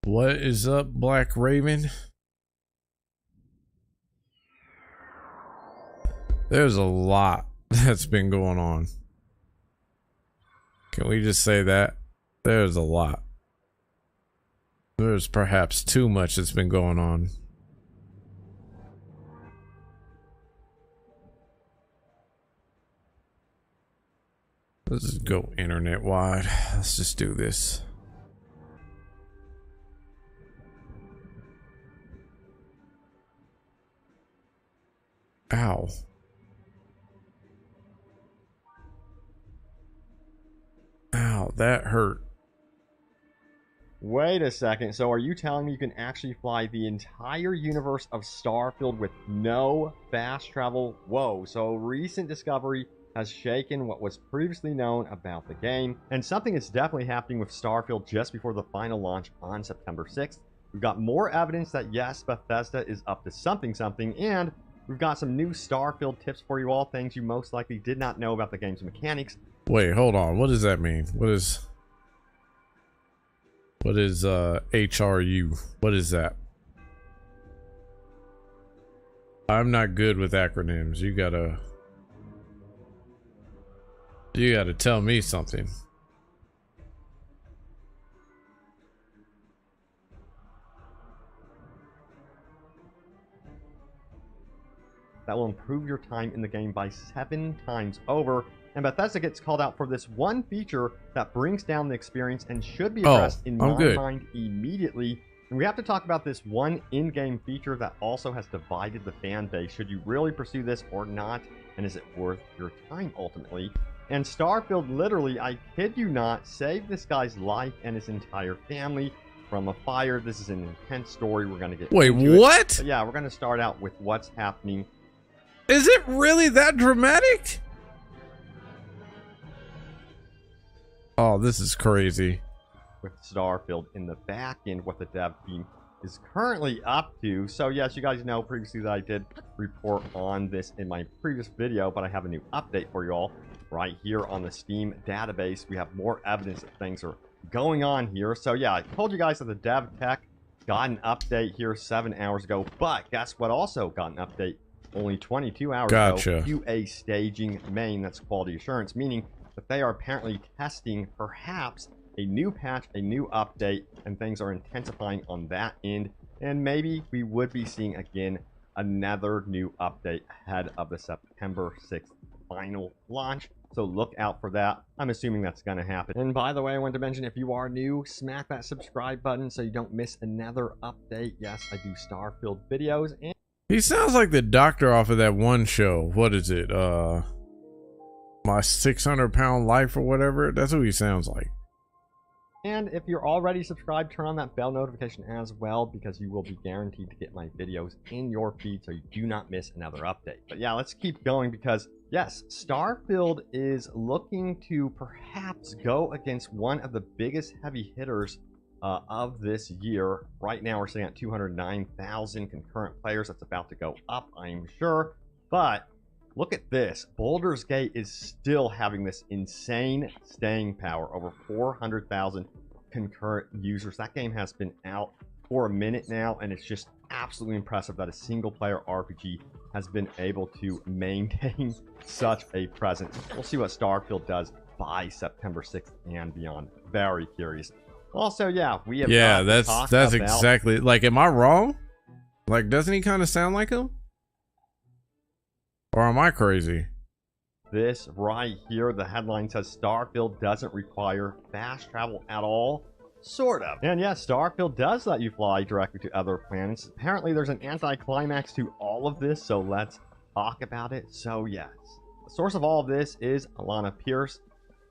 What is up, Black Raven? There's a lot that's been going on. Can we just say that? There's a lot. There's perhaps too much that's been going on. Let's just go internet wide. Let's just do this. Ow. Ow, that hurt. Wait a second, so are you telling me you can actually fly the entire universe of Starfield with no fast travel? Whoa, so recent discovery has shaken what was previously known about the game, and something is definitely happening with Starfield just before the final launch on September 6th. We've got more evidence that yes, Bethesda is up to something, and we've got some new Starfield tips for you all, things you most likely did not know about the game's mechanics. Wait, hold on. What does that mean? What is HRU? What is that? I'm not good with acronyms. You gotta tell me something. That will improve your time in the game by 7 times over. And Bethesda gets called out for this one feature that brings down the experience and should be addressed in my mind immediately. And we have to talk about this one in-game feature that also has divided the fan base. Should you really pursue this or not? And is it worth your time ultimately? And Starfield literally, I kid you not, saved this guy's life and his entire family from a fire. This is an intense story. We're going to get Wait, into what? But yeah, we're going to start out with what's happening. Is it really that dramatic? Oh, this is crazy. With Starfield in the back end, what the dev team is currently up to. So yes, you guys know previously that I did report on this in my previous video, but I have a new update for you all right here on the Steam database. We have more evidence that things are going on here. So yeah, I told you guys that the dev tech got an update here 7 hours ago, but guess what also got an update only 22 hours ago? QA staging main, that's quality assurance, meaning that they are apparently testing perhaps a new patch, a new update, and things are intensifying on that end. And maybe we would be seeing again another new update ahead of the September 6th final launch. So look out for that. I'm assuming that's going to happen. And by the way, I want to mention, if you are new, smack that subscribe button so you don't miss another update. Yes, I do Starfield videos. And he sounds like the doctor off of that one show. What is it? My 600-pound life or whatever. That's what he sounds like. And if you're already subscribed, turn on that bell notification as well, because you will be guaranteed to get my videos in your feed so you do not miss another update. But yeah, let's keep going because yes, Starfield is looking to perhaps go against one of the biggest heavy hitters of this year. Right now we're sitting at 209,000 concurrent players. That's about to go up, I'm sure. But look at this. Baldur's Gate is still having this insane staying power. Over 400,000 concurrent users. That game has been out for a minute now, and it's just absolutely impressive that a single-player RPG has been able to maintain such a presence. We'll see what Starfield does by September 6th and beyond. Very curious. Also, yeah, we have that's exactly, like, am I wrong? Like, doesn't he kind of sound like him? Or am I crazy? This right here, the headline says Starfield doesn't require fast travel at all. Sort of. And yes, Starfield does let you fly directly to other planets. Apparently there's an anti-climax to all of this, so let's talk about it. So yes, the source of all of this is Alana Pierce,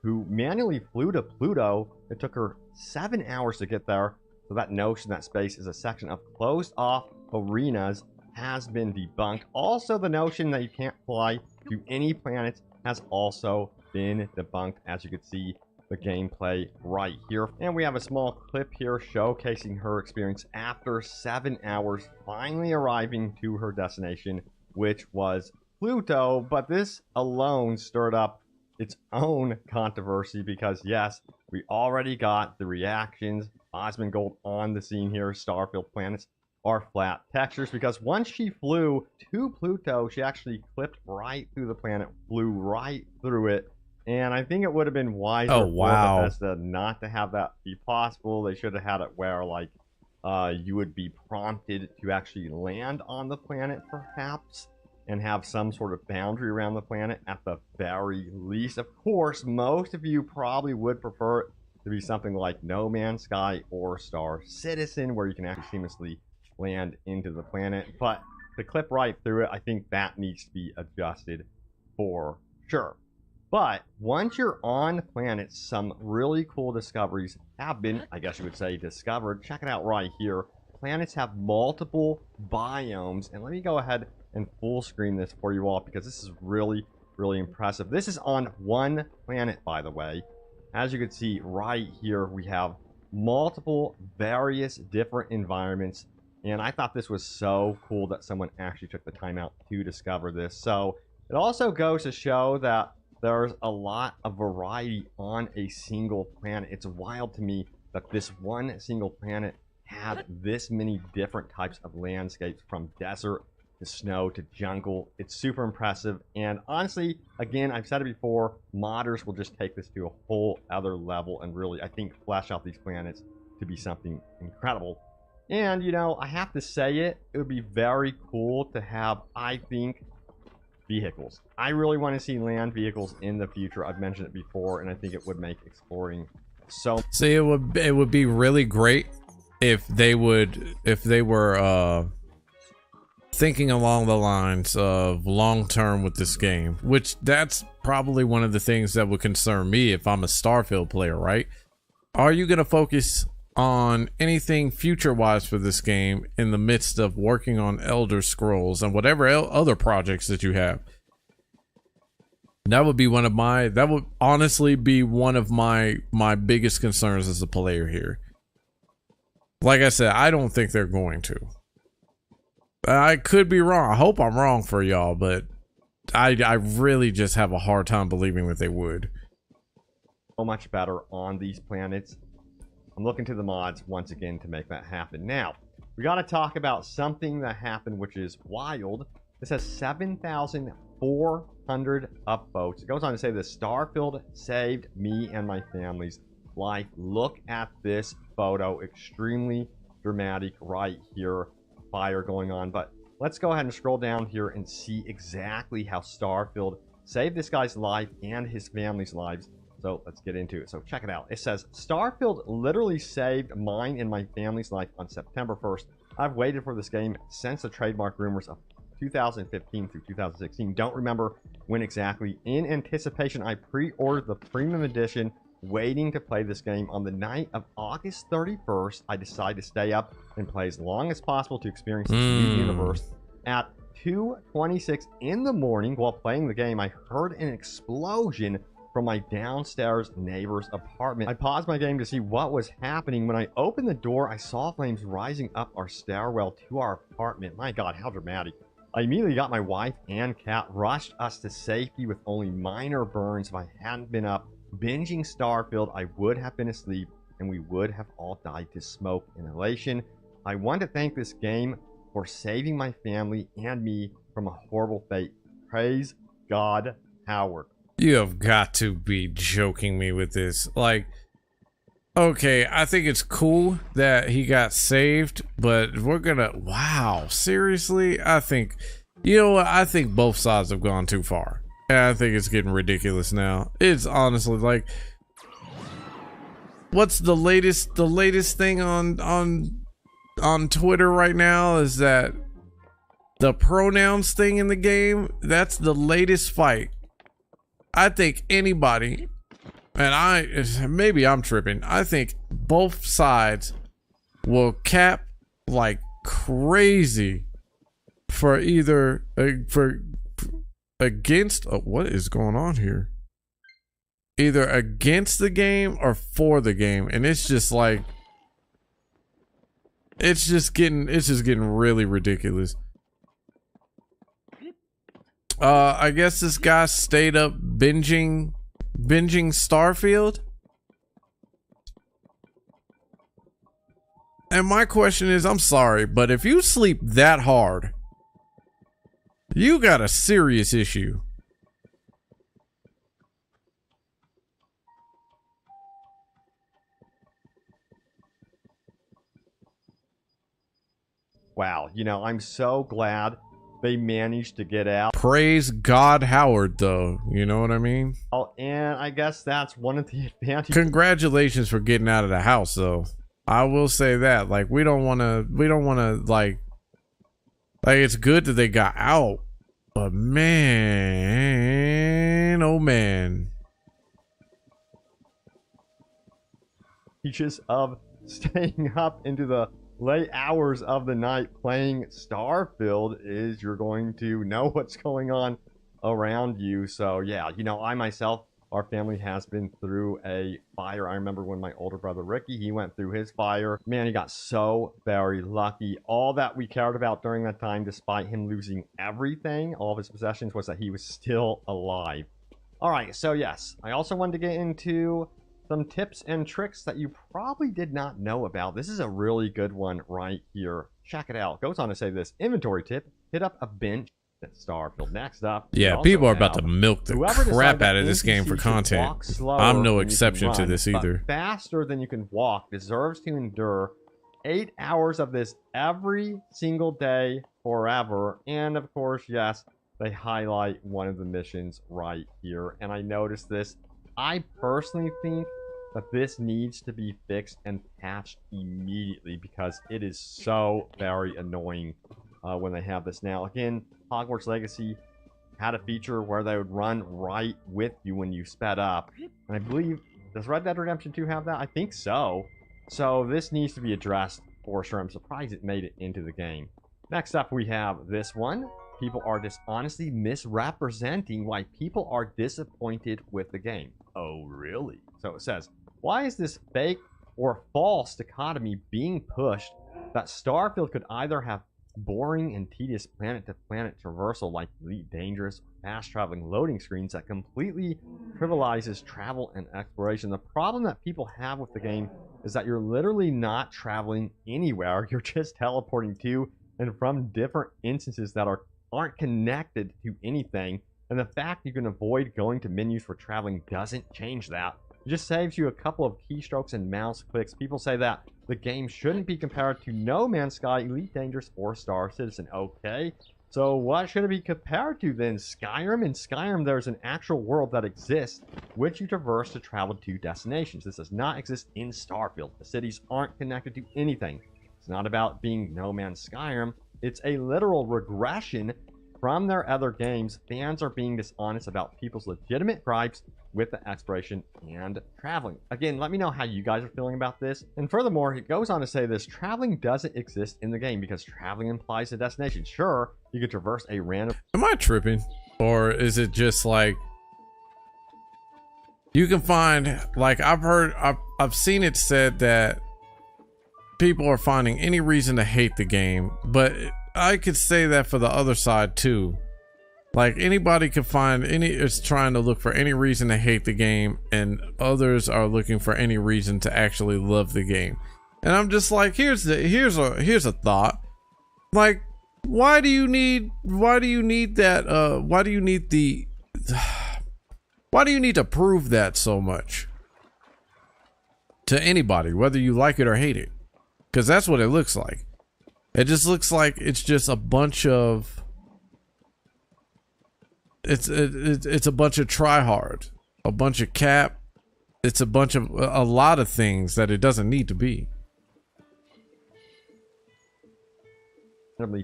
who manually flew to Pluto. It took her 7 hours to get there. So that notion that space is a section of closed off arenas has been debunked. Also, the notion that you can't fly to any planets has also been debunked, as you can see the gameplay right here. And we have a small clip here showcasing her experience after 7 hours finally arriving to her destination, which was Pluto. But this alone stirred up its own controversy because yes, We already got the reactions. Osmongold on the scene here. Starfield planets are flat textures because once she flew to Pluto, she actually clipped right through the planet, flew right through it. And I think it would have been wiser for Bethesda not to have that be possible. They should have had it where, like, you would be prompted to actually land on the planet, perhaps, and have some sort of boundary around the planet at the very least. Of course, most of you probably would prefer it to be something like No Man's Sky or Star Citizen, where you can actually seamlessly land into the planet. But to clip right through it, I think that needs to be adjusted for sure. But once you're on planets, some really cool discoveries have been, I guess you would say, discovered. Check it out right here. Planets have multiple biomes. And let me go ahead and full screen this for you all because this is really, really impressive. This is on one planet, by the way. As you can see right here, we have multiple various different environments. And I thought this was so cool that someone actually took the time out to discover this. So it also goes to show that there's a lot of variety on a single planet. It's wild to me that this one single planet had this many different types of landscapes, from desert to snow to jungle. It's super impressive. And honestly, again, I've said it before, modders will just take this to a whole other level and really, I think, flesh out these planets to be something incredible. And, you know, I have to say it would be very cool to have, I think, vehicles. I really want to see land vehicles in the future. I've mentioned it before, and I think it would make exploring so. See, it would be really great if they were thinking along the lines of long term with this game, which that's probably one of the things that would concern me if I'm a Starfield player, right? Are you going to focus on anything future wise for this game in the midst of working on Elder Scrolls and whatever other projects that you have? That would be that would honestly be one of my biggest concerns as a player here. Like I said, I don't think they're going to. I could be wrong. I hope I'm wrong for y'all, but I really just have a hard time believing that they would. So much better on these planets. I'm looking to the mods once again to make that happen. Now, we got to talk about something that happened, which is wild. This has 7,400 upvotes. It goes on to say the Starfield saved me and my family's life. Look at this photo. Extremely dramatic right here. Fire going on. But let's go ahead and scroll down here and see exactly how Starfield saved this guy's life and his family's lives. So let's get into it. So check it out. It says, Starfield literally saved mine and my family's life on September 1st. I've waited for this game since the trademark rumors of 2015 through 2016. Don't remember when exactly. In anticipation, I pre-ordered the premium edition, waiting to play this game. On the night of August 31st, I decided to stay up and play as long as possible to experience this new universe. At 2:26 in the morning, while playing the game, I heard an explosion from my downstairs neighbor's apartment. I paused my game to see what was happening. When I opened the door, I saw flames rising up our stairwell to our apartment. My God, how dramatic. I immediately got my wife and cat, rushed us to safety with only minor burns. If I hadn't been up binging Starfield, I would have been asleep and we would have all died to smoke inhalation. I want to thank this game for saving my family and me from a horrible fate. Praise God, Howard. You have got to be joking me with this. Like, okay, I think it's cool that he got saved, but we're gonna, wow, seriously? I think, you know what? I think both sides have gone too far. And I think it's getting ridiculous now. It's honestly like, what's the latest thing on Twitter right now is that the pronouns thing in the game, that's the latest fight. I think anybody, and maybe I'm tripping, I think both sides will cap like crazy for either against what is going on here, either against the game or for the game. And it's just like, it's just getting really ridiculous. I guess this guy stayed up binging Starfield. And my question is, I'm sorry, but if you sleep that hard, you got a serious issue. Wow, you know, I'm so glad they managed to get out. Praise God Howard, though. You know what I mean? Oh, and I guess that's one of the advantages. Congratulations for getting out of the house, though. I will say that. Like, we don't want to, like, it's good that they got out. But man, oh man. Features of staying up into the late hours of the night playing Starfield is you're going to know what's going on around you. So yeah, you know, I myself, our family has been through a fire. I remember when my older brother Ricky, he went through his fire. Man, he got so very lucky. All that we cared about during that time, despite him losing everything, all of his possessions, was that he was still alive. All right, so yes, I also wanted to get into some tips and tricks that you probably did not know about. This is a really good one right here. Check it out. Goes on to say this inventory tip: hit up a bench at Starfield. Next up, yeah, people are about to milk the crap out of this game for content. I'm no exception to this either. Faster than you can walk deserves to endure 8 hours of this every single day forever. And of course, yes, they highlight one of the missions right here. And I noticed this. I personally think that this needs to be fixed and patched immediately because it is so very annoying when they have this now. Again, Hogwarts Legacy had a feature where they would run right with you when you sped up. And I believe, does Red Dead Redemption 2 have that? I think so. So this needs to be addressed for sure. I'm surprised it made it into the game. Next up, we have this one. People are dishonestly misrepresenting why people are disappointed with the game. Oh, really? So it says, why is this fake or false dichotomy being pushed that Starfield could either have boring and tedious planet-to-planet traversal like Elite Dangerous or fast-traveling loading screens that completely trivializes travel and exploration? The problem that people have with the game is that you're literally not traveling anywhere. You're just teleporting to and from different instances that aren't connected to anything. And the fact you can avoid going to menus for traveling doesn't change that. It just saves you a couple of keystrokes and mouse clicks. People say that the game shouldn't be compared to No Man's Sky, Elite Dangerous, or Star Citizen. Okay, so what should it be compared to then? Skyrim? In Skyrim, there's an actual world that exists, which you traverse to travel to destinations. This does not exist in Starfield. The cities aren't connected to anything. It's not about being No Man's Skyrim. It's a literal regression from their other games. Fans are being dishonest about people's legitimate gripes with the exploration and traveling. Again, let me know how you guys are feeling about this. And furthermore, it goes on to say this: traveling doesn't exist in the game because traveling implies a destination. Sure, you could traverse a random... Am I tripping? Or is it just like, you can find, like, I've seen it said that people are finding any reason to hate the game, but I could say that for the other side too. Like, anybody could find is trying to look for any reason to hate the game, and others are looking for any reason to actually love the game. And I'm just like, here's a thought. Like, why do you need that? Why do you need to prove that so much to anybody, whether you like it or hate it? Because that's what it looks like. It just looks like it's just a bunch of, it's a bunch of try hard, a bunch of cap. It's a bunch of a lot of things that it doesn't need to be.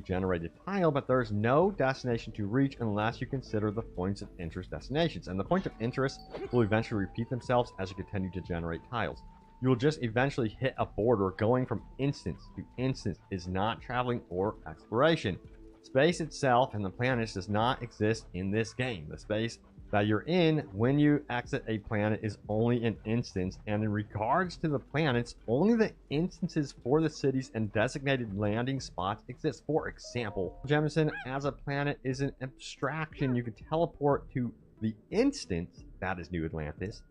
Generated tile, but there's no destination to reach unless you consider the points of interest destinations, and the points of interest will eventually repeat themselves as you continue to generate tiles. You will just eventually hit a border. Going from instance to instance is not traveling or exploration. Space itself and the planets does not exist in this game. The space that you're in when you exit a planet is only an instance, and in regards to the planets, only the instances for the cities and designated landing spots exist. For example, Jemison as a planet is an abstraction. You can teleport to the instance, that is New Atlantis,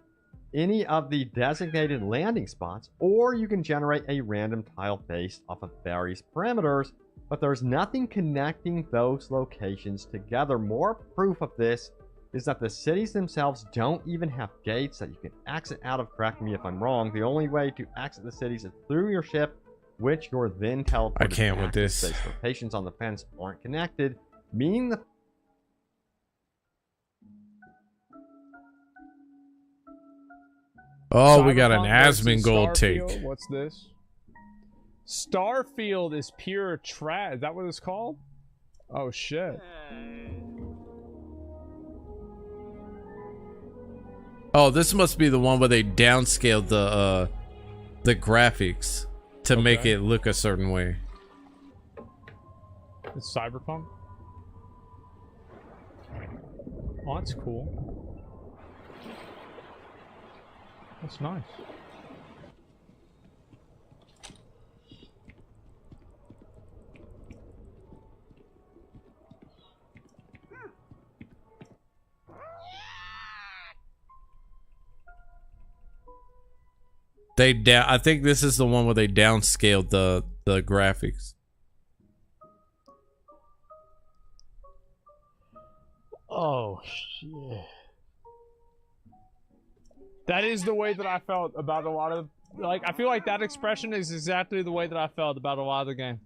any of the designated landing spots, or you can generate a random tile based off of various parameters, but there's nothing connecting those locations together. More proof of this is that the cities themselves don't even have gates that you can exit out of. Correct me if I'm wrong. The only way to exit the cities is through your ship, which you're then teleported. I can't with this. Locations on the fence aren't connected, meaning the oh, we got an Asmongold take. What's this? Starfield is pure trash. Is that what it's called? Oh shit. Oh, this must be the one where they downscaled the graphics to make it look a certain way. It's Cyberpunk. Oh, that's cool. That's nice. I think this is the one where they downscaled the graphics. Oh shit. That is the way that I felt about a lot of, like, I feel like that expression is exactly the way that I felt about a lot of the game.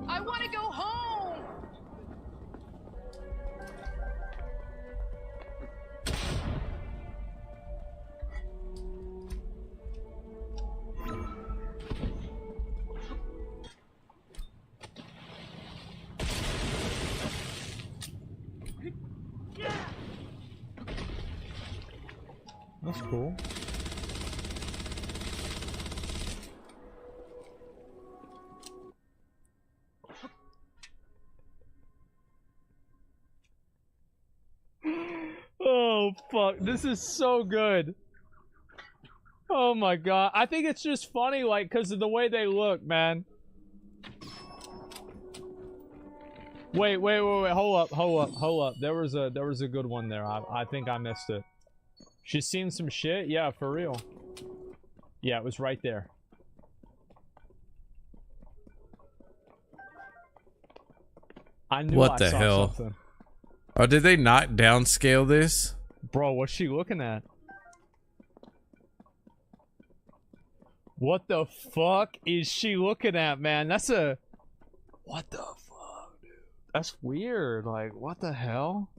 I want to go home. That's cool. Oh fuck, this is so good. Oh my god, I think it's just funny, like, because of the way they look, man. Wait, hold up. There was a good one there. I think I missed it. She's seen some shit? Yeah, for real. Yeah, it was right there. I knew What I the saw hell? something. Oh, did they not downscale this? Bro, what's she looking at? What the fuck is she looking at, man? That's a... What the fuck, dude? That's weird. Like, what the hell?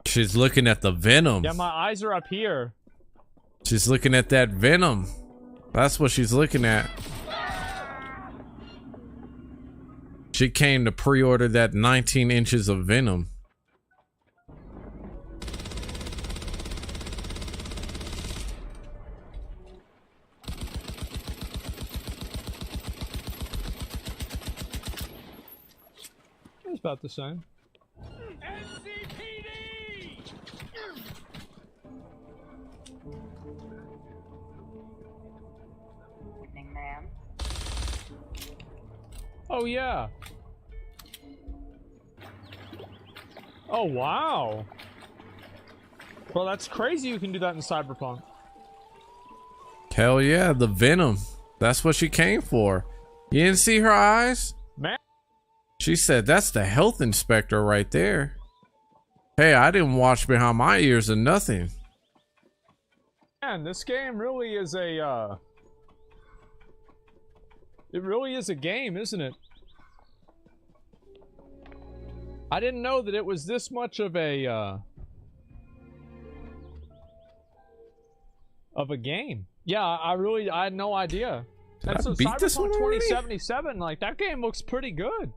She's looking at the venom. Yeah, my eyes are up here. She's looking at that venom. That's what she's looking at. She came to pre-order that 19 inches of venom. It's about the same. Oh yeah. Oh wow. Well, that's crazy you can do that in Cyberpunk. Hell yeah, the venom. That's what she came for. You didn't see her eyes? Man. She said, that's the health inspector right there. Hey, I didn't watch behind my ears or nothing. Man, this game really is a, it really is a game, isn't it? I didn't know that it was this much of a game. Yeah, I had no idea. And so beat this one Cyberpunk already? 2077, like, that game looks pretty good.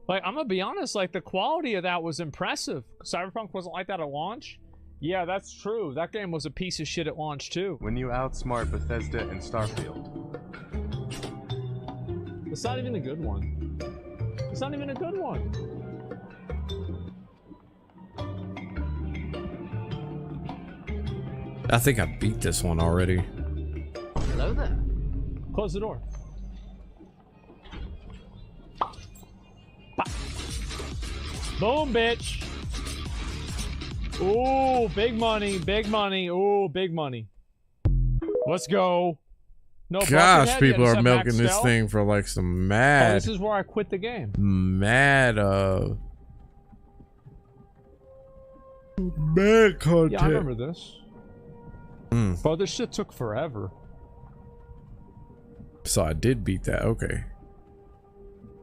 Like, I'm gonna be honest, like, the quality of that was impressive. Cyberpunk wasn't like that at launch. Yeah, that's true. That game was a piece of shit at launch, too. When you outsmart Bethesda and Starfield. It's not even a good one. It's not even a good one. I think I beat this one already. Hello there. Close the door. Boom, bitch. Ooh, big money, big money. Ooh, big money. Let's go. No, Gosh, Buckethead, people you are have milking maxed this out? thing for like some Oh, mad, this is where I quit the game. mad content. Yeah, I remember this. Mm. Bro, this shit took forever. So I did beat that. Okay.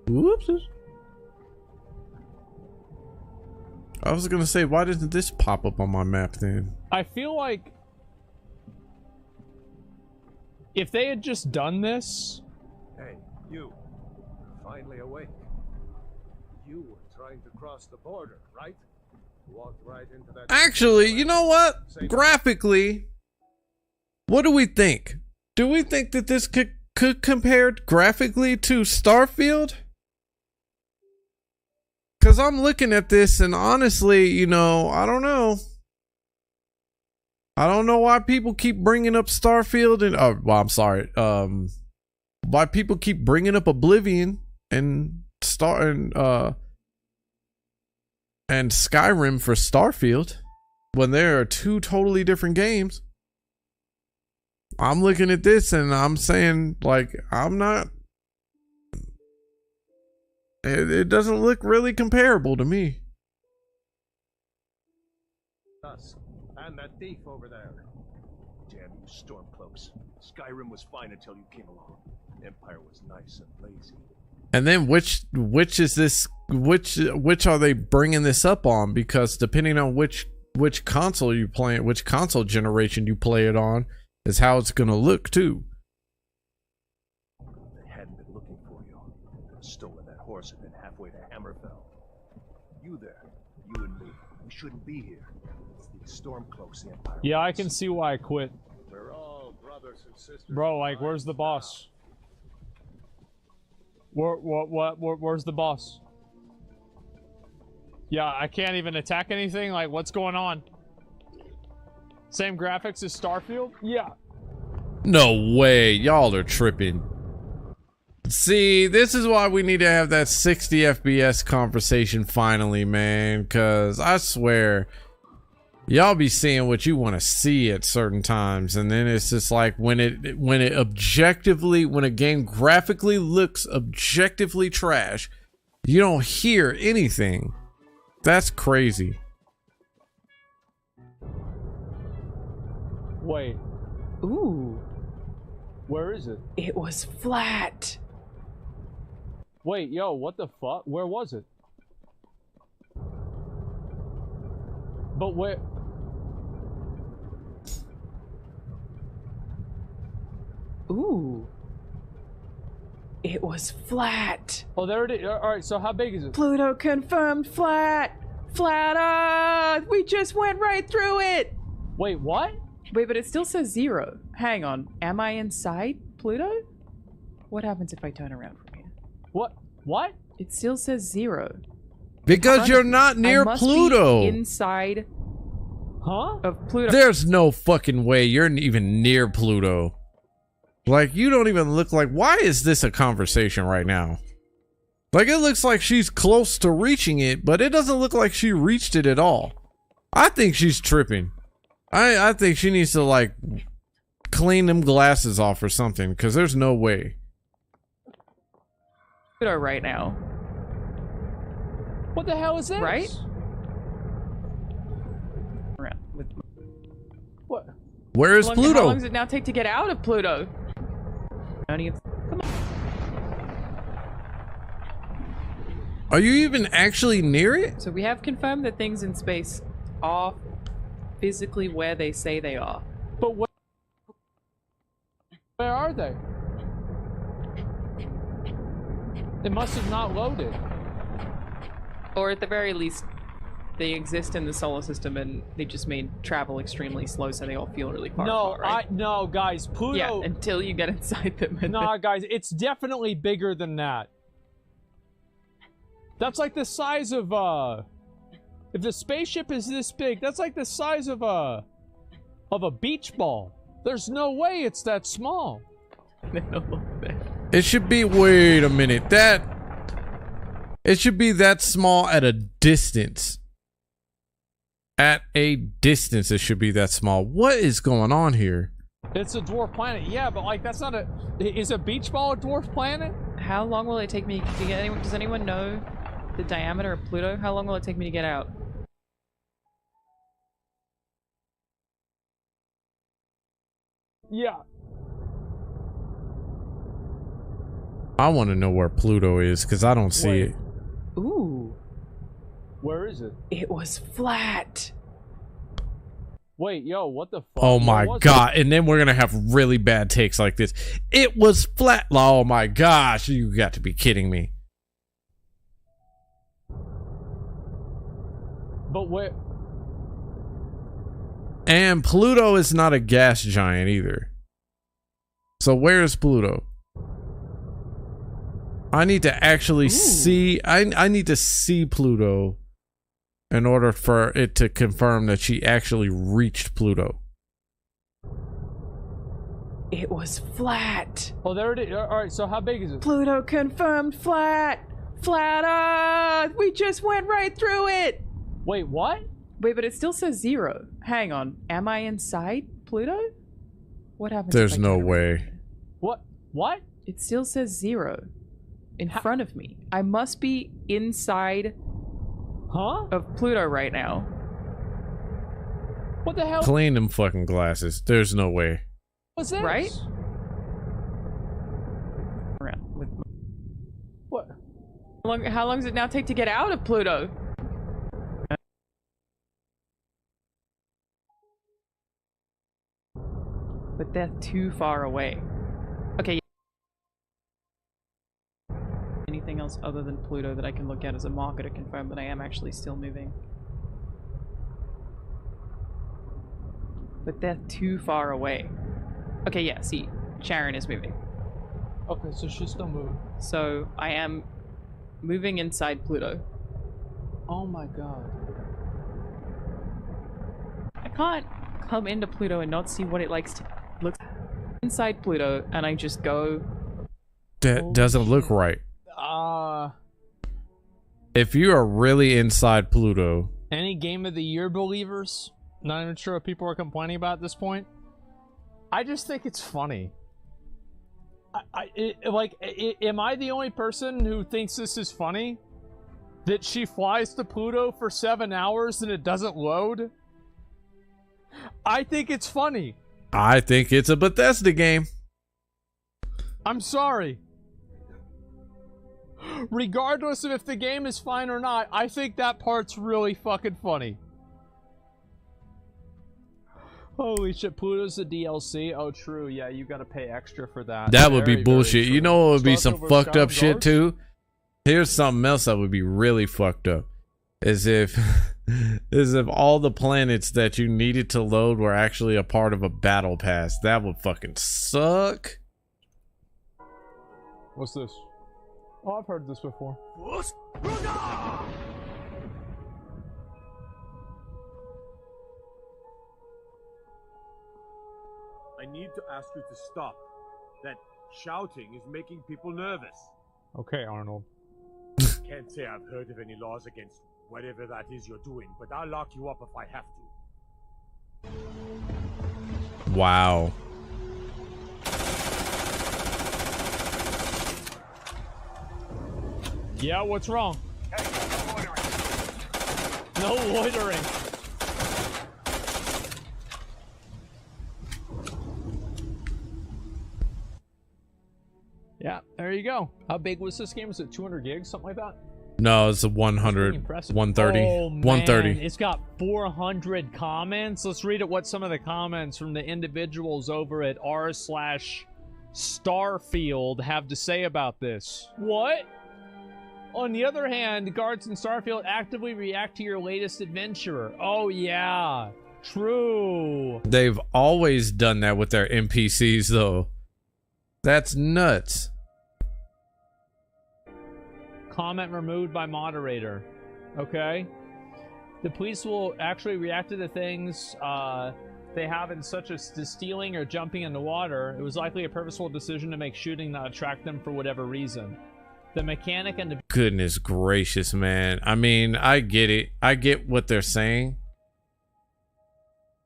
Whoops. I was gonna say, why doesn't this pop up on my map then? I feel like if they had just done this, Hey, you. Finally awake. You were trying to cross the border, right? Walked right into that. Actually, you know what? Graphically, what do we think? Do we think that this could compare graphically to Starfield? Because I'm looking at this and honestly, you know, I don't know. I don't know why people keep bringing up Starfield and, well, I'm sorry. Why people keep bringing up Oblivion and and Skyrim for Starfield when there are two totally different games. I'm looking at this and I'm saying, like, I'm not. It doesn't look really comparable to me. Us and that thief over there. Damn you, Stormcloaks. Skyrim was fine until you came along. Empire was nice and lazy. And then which is this? Which are they bringing this up on? Because depending on which console you play it, which console generation you play it on, is how it's gonna look too. They hadn't been looking for you. They'd stolen that horse and been halfway to Hammerfell. You there, you and me. We shouldn't be here. These Stormcloaks, the Empire. yeah, I can see why I quit. We're all brothers and sisters. Bro, like, where's the boss? Where's the boss? Yeah, I can't even attack anything. Like, what's going on? Same graphics as Starfield? Yeah. No way, y'all are tripping. See, this is why we need to have that 60 FPS conversation finally, man. Cause I swear, y'all be seeing what you want to see at certain times, and then it's just like when a game graphically looks objectively trash, you don't hear anything. That's crazy. Wait, Ooh, where is it? it was flat. Wait, yo, what the fuck? Where was it? But where? Ooh, it was flat. Oh, there it is. All right, so how big is it? Pluto confirmed flat. Flat Earth. We just went right through it. Wait, what? Wait, but it still says 0. Hang on. Am I inside Pluto? What happens if I turn around from here? What? What? It still says 0. Because you're not near I must Pluto. be inside Huh? of Pluto. There's no fucking way you're even near Pluto. Like, you don't even look like... Why is this a conversation right now? Like, it looks like she's close to reaching it, but it doesn't look like she reached it at all. I think she's tripping. I think she needs to, like, clean them glasses off or something, because there's no way. Pluto right now. What the hell is this? Right? Around with What? Where is How Pluto? long does it now take to get out of Pluto? Come on. Are you even actually near it? So we have confirmed that things in space are physically where they say they are. But where are they? It must have not loaded. Or at the very least, they exist in the solar system and they just made travel extremely slow so they all feel really far apart, right? No, guys, Pluto. Yeah, until you get inside them. Nah, guys, it's definitely bigger than that. That's like the size of, if the spaceship is this big, that's like the size of a beach ball. There's no way it's that small. It should be... Wait a minute. It should be that small at a distance. At a distance, it should be that small. What is going on here? It's a dwarf planet. Yeah, but like that's not a. Is a beach ball a dwarf planet? How long will it take me to get anyone? Does anyone know the diameter of Pluto? How long will it take me to get out? Yeah. I want to know where Pluto is because I don't see Wait. it. Ooh. Where is it? It was flat. Wait, yo, what the fuck? Oh Where my was god. And then we're going to have really bad takes like this. It was flat. Oh my gosh. You got to be kidding me. But where? And Pluto is not a gas giant either. So where is Pluto? I need to actually see. I need to see Pluto in order for it to confirm that she actually reached Pluto. It was flat. Oh, there it is. All right, so how big is it? Pluto confirmed flat. Flat Earth. We just went right through it. Wait, what? Wait, but it still says 0. Hang on. Am I inside Pluto? What happens? There's if I no get way. around? What? What? It still says 0 in front of me. I must be inside Huh? of Pluto right now. What the hell Clean them fucking glasses. There's no way. was this? Right? Around with What? how long does it now take to get out of Pluto? But they're too far away. Okay. Anything else other than Pluto that I can look at as a marker to confirm that I am actually still moving? But they're too far away. Okay, yeah, see, Sharon is moving. Okay, so she's still moving. So I am moving inside Pluto. Oh my god. I can't come into Pluto and not see what it likes to look inside Pluto, and I just go. That doesn't look right. If you are really inside Pluto, Any game of the year believers? Not even sure what people are complaining about at this point. I just think it's funny. Am I the only person who thinks this is funny? That she flies to Pluto for 7 hours and it doesn't load? I think it's funny. I think it's a Bethesda game. I'm sorry. Regardless of if the game is fine or not, I think that part's really fucking funny. Holy shit, Pluto's a DLC? Oh, true. Yeah, you gotta pay extra for that. That would be Very, bullshit. very You true. know what would be some Starfield fucked up Wars shit Guards? too? Here's something else that would be really fucked up. As if all the planets that you needed to load were actually a part of a battle pass. That would fucking suck. What's this? Oh, I've heard this before. I need to ask you to stop. That shouting is making people nervous. Okay, Arnold. Can't say I've heard of any laws against whatever that is you're doing, but I'll lock you up if I have to. Wow. Yeah, what's wrong? No loitering. Yeah, there you go. How big was this game? Was it 200 gigs, something like that? No, it's a 100, Impressive. 130, Oh, man. 130. It's got 400 comments. Let's read it. What some of the comments from the individuals over at r/Starfield have to say about this. What? On the other hand, guards in Starfield actively react to your latest adventure. Oh yeah, true. They've always done that with their NPCs though. That's nuts. Comment removed by moderator. Okay. The police will actually react to the things they have in such as stealing or jumping in the water. It was likely a purposeful decision to make shooting not attract them for whatever reason. The mechanic and the Goodness gracious, man. I mean, I get it. I get what they're saying.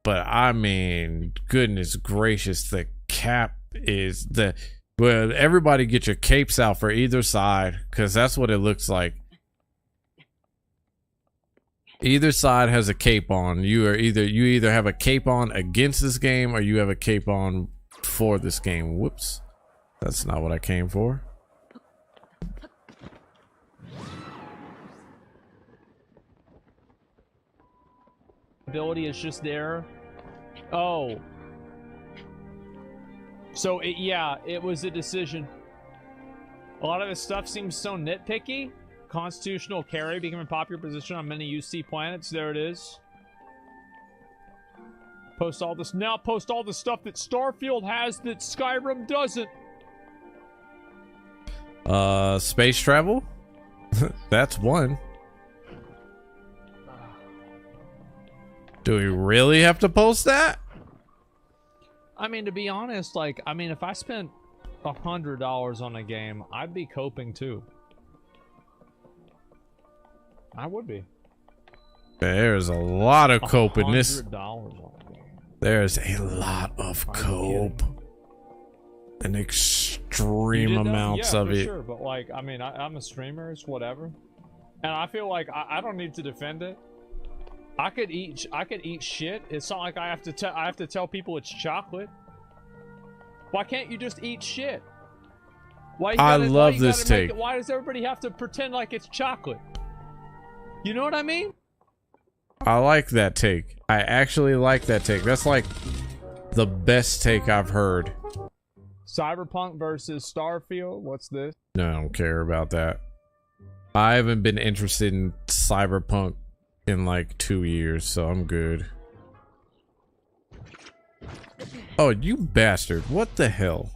But I mean, goodness gracious, the cap is the... Well, everybody get your capes out for either side, because that's what it looks like. Either side has a cape on. You either have a cape on against this game, or you have a cape on for this game. Whoops. That's not what I came for. ability is just there. Oh. So, yeah, it was a decision. A lot of this stuff seems so nitpicky. Constitutional carry becoming a popular position on many UC planets. There it is. Post all this. Now post all the stuff that Starfield has that Skyrim doesn't. Space travel? That's one. Do we really have to post that? I mean, to be honest, like, I mean, if I spent $100 on a game, I'd be coping too. I would be. There's a lot of cope in this. $100 on a game. There's a lot of cope. An extreme amounts of it. Sure, but like, I mean, I'm a streamer, it's whatever. And I feel like I don't need to defend it. I could eat shit. It's not like I have to tell people it's chocolate. Why can't you just eat shit? I love this take. Why does everybody have to pretend like it's chocolate? You know what I mean? I like that take. I actually like that take. That's like the best take I've heard. Cyberpunk versus Starfield. What's this? No, I don't care about that. I haven't been interested in Cyberpunk in like 2 years, so I'm good. Oh, you bastard. What the hell?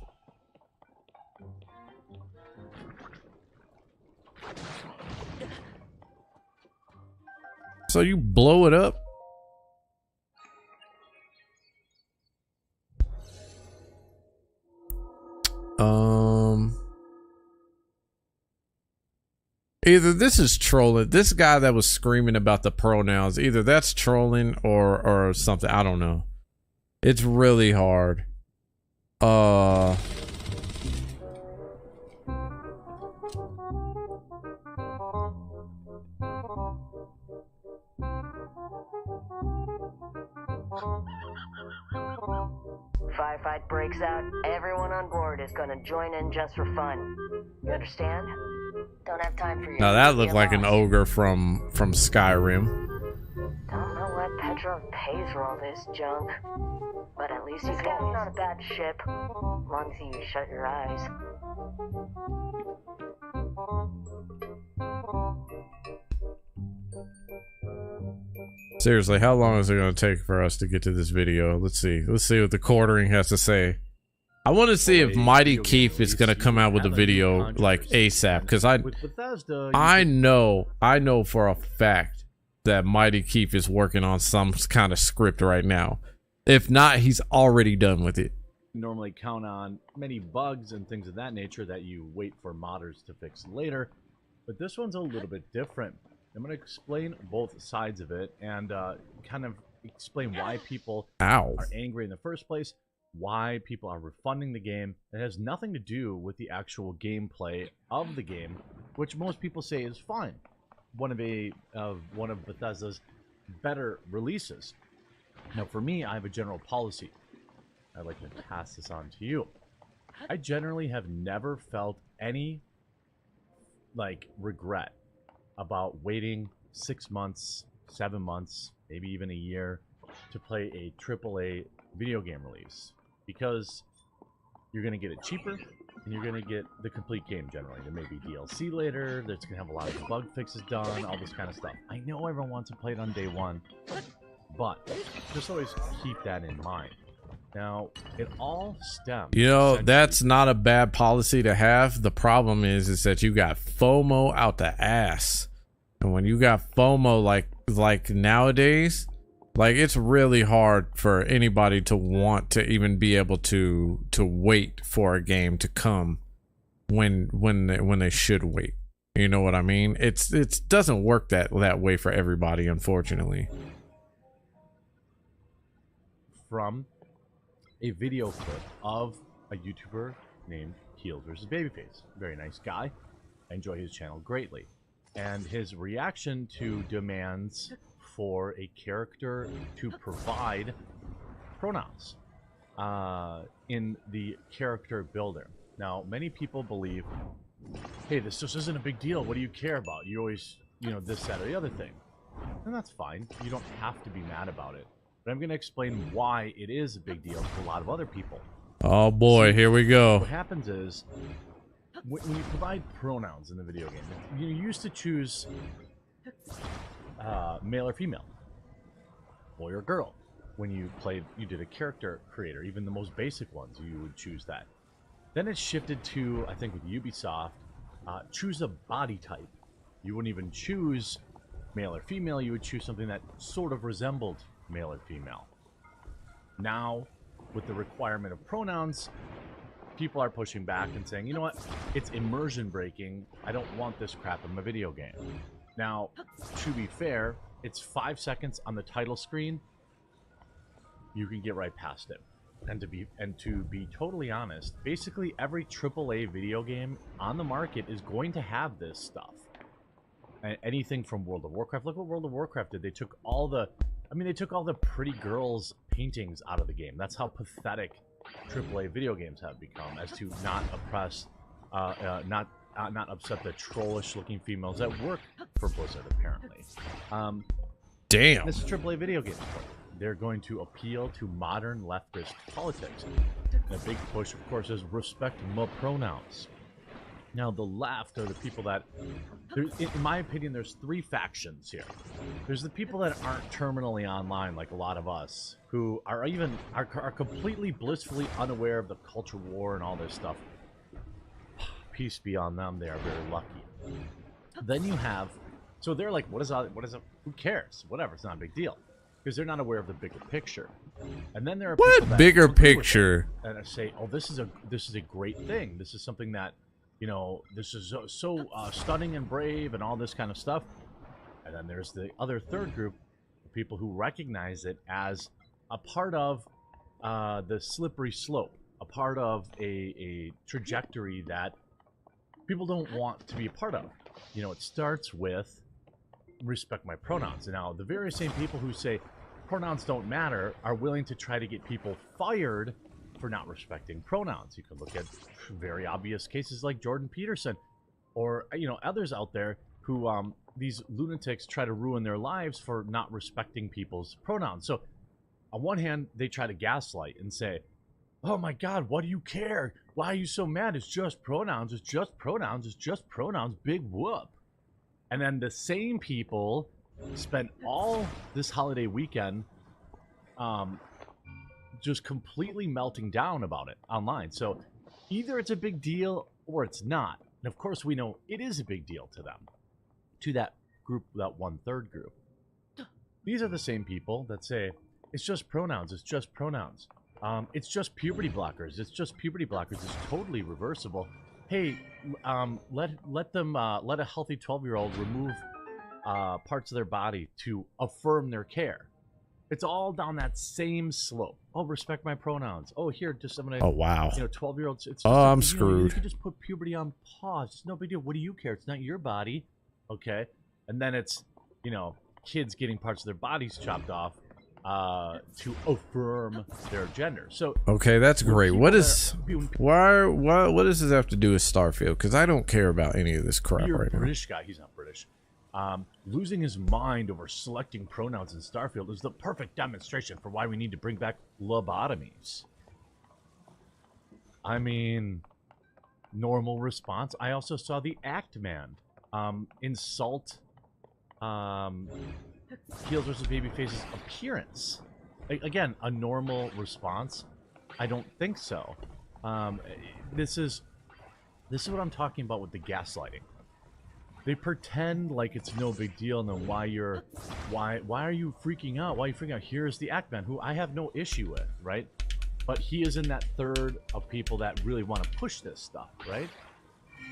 So you blow it up? Either this is trolling. This guy that was screaming about the pronouns, either that's trolling or something. I don't know. It's really hard. Firefight breaks out, everyone on board is gonna join in just for fun. You understand? Don't have time for you. Now that looked like an ogre from Skyrim. Don't know what Petrov pays for all this junk, but at least it's not a bad ship, as long as you shut your eyes. Seriously, how long is it going to take for us to get to this video? Let's see. Let's see what the quartering has to say. I want to see if Mighty Keith is going to come out with a video like ASAP, because I know for a fact that Mighty Keith is working on some kind of script right now. If not, he's already done with it. Normally count on many bugs and things of that nature that you wait for modders to fix later, but this one's a little bit different. I'm going to explain both sides of it and kind of explain why people are angry in the first place, why people are refunding the game. It has nothing to do with the actual gameplay of the game, which most people say is fine. One of Bethesda's better releases. Now, for me, I have a general policy. I'd like to pass this on to you. I generally have never felt any regret about waiting 6 months, 7 months, maybe even a year to play a AAA video game release, because you're going to get it cheaper and you're going to get the complete game generally. There may be DLC later, that's going to have a lot of bug fixes done, all this kind of stuff. I know everyone wants to play it on day one, but just always keep that in mind. Now, it all stems... You know, that's not a bad policy to have. The problem is that you got FOMO out the ass. And when you got FOMO like nowadays, like, it's really hard for anybody to want to even be able to wait for a game to come. when they should wait. You know what I mean? It doesn't work that way for everybody, unfortunately. From a video clip of a YouTuber named Heels vs. Babyface. Very nice guy. I enjoy his channel greatly. And his reaction to demands for a character to provide pronouns in the character builder. Now, many people believe, hey, this just isn't a big deal. What do you care about? You always, you know, this, that, or the other thing. And that's fine. You don't have to be mad about it. But I'm going to explain why it is a big deal to a lot of other people. Oh boy, here we go. What happens is, when you provide pronouns in the video game, you used to choose male or female, boy or girl. When you did a character creator, even the most basic ones, you would choose that. Then it shifted to, I think with Ubisoft, choose a body type. You wouldn't even choose male or female, you would choose something that sort of resembled male or female. Now, with the requirement of pronouns, people are pushing back and saying, you know what, it's immersion breaking. I don't want this crap in my video game. Now, to be fair, it's 5 seconds on the title screen. You can get right past it. And to be totally honest, basically every AAA video game on the market is going to have this stuff. Anything from World of Warcraft. Look what World of Warcraft did. They took all the pretty girls paintings out of the game. That's how pathetic AAA video games have become, as to not oppress, not upset the trollish looking females that work for Blizzard, apparently. Damn. This is AAA video games for you. They're going to appeal to modern leftist politics. And a big push, of course, is respect my pronouns. Now, the left are the people that, in my opinion, there's three factions here. There's the people that aren't terminally online, like a lot of us, who are completely blissfully unaware of the culture war and all this stuff. Peace be on them. They are very lucky. Then you have, so they're like, what is it? Who cares? Whatever. It's not a big deal. Because they're not aware of the bigger picture. And then there are people that bigger picture and say, "Oh, this is a great thing. This is something that, you know, this is so stunning and brave and all this kind of stuff." And then there's the other third group of people who recognize it as a part of the slippery slope, a part of a trajectory that people don't want to be a part of. You know, it starts with respect my pronouns. And now the very same people who say pronouns don't matter are willing to try to get people fired for not respecting pronouns. You can look at very obvious cases like Jordan Peterson, or, you know, others out there who these lunatics try to ruin their lives for not respecting people's pronouns. So on one hand, they try to gaslight and say, "Oh my God, what do you care? Why are you so mad? It's just pronouns. It's just pronouns. It's just pronouns. Big whoop." And then the same people spent all this holiday weekend just completely melting down about it online. So either it's a big deal or it's not. And of course we know it is a big deal to them, to that group, that 1/3 group. These are the same people that say, it's just pronouns, it's just pronouns. It's just puberty blockers, it's just puberty blockers, it's totally reversible. Hey, let a healthy 12-year-old remove parts of their body to affirm their care. It's all down that same slope. Oh, respect my pronouns. Oh, here, just I'm gonna. Oh wow. You know, 12-year-olds. It's oh, I'm screwed. You can just put puberty on pause. It's no big deal. What do you care? It's not your body, okay? And then it's, you know, kids getting parts of their bodies chopped off to affirm their gender. So okay, that's great. What does this have to do with Starfield? Because I don't care about any of this crap right now. British guy. He's not British. Losing his mind over selecting pronouns in Starfield is the perfect demonstration for why we need to bring back lobotomies. I mean, normal response. I also saw the Act Man insult Heels vs. Babyface's appearance. Again, a normal response? I don't think so. This is what I'm talking about with the gaslighting. They pretend like it's no big deal, and then why are you freaking out? Why are you freaking out? Here's the Act Man, who I have no issue with, right? But he is in that third of people that really want to push this stuff, right?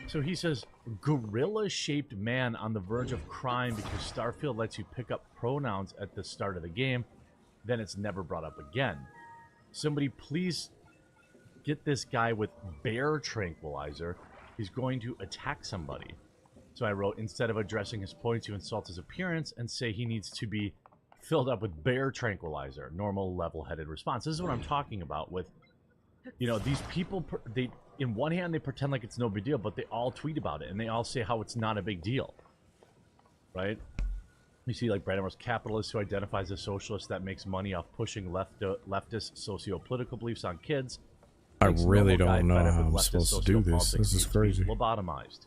So he says, gorilla-shaped man on the verge of crime because Starfield lets you pick up pronouns at the start of the game, then it's never brought up again. Somebody please get this guy with bear tranquilizer. He's going to attack somebody. So I wrote, instead of addressing his points, you insult his appearance and say he needs to be filled up with bear tranquilizer. Normal, level-headed response. This is what I'm talking about with, you know, these people, they, in one hand, they pretend like it's no big deal, but they all tweet about it, and they all say how it's not a big deal. Right? You see, like, Brandon Moore's capitalist who identifies as socialist that makes money off pushing leftist socio-political beliefs on kids. I really don't know how I'm supposed to do this. This is crazy. Lobotomized.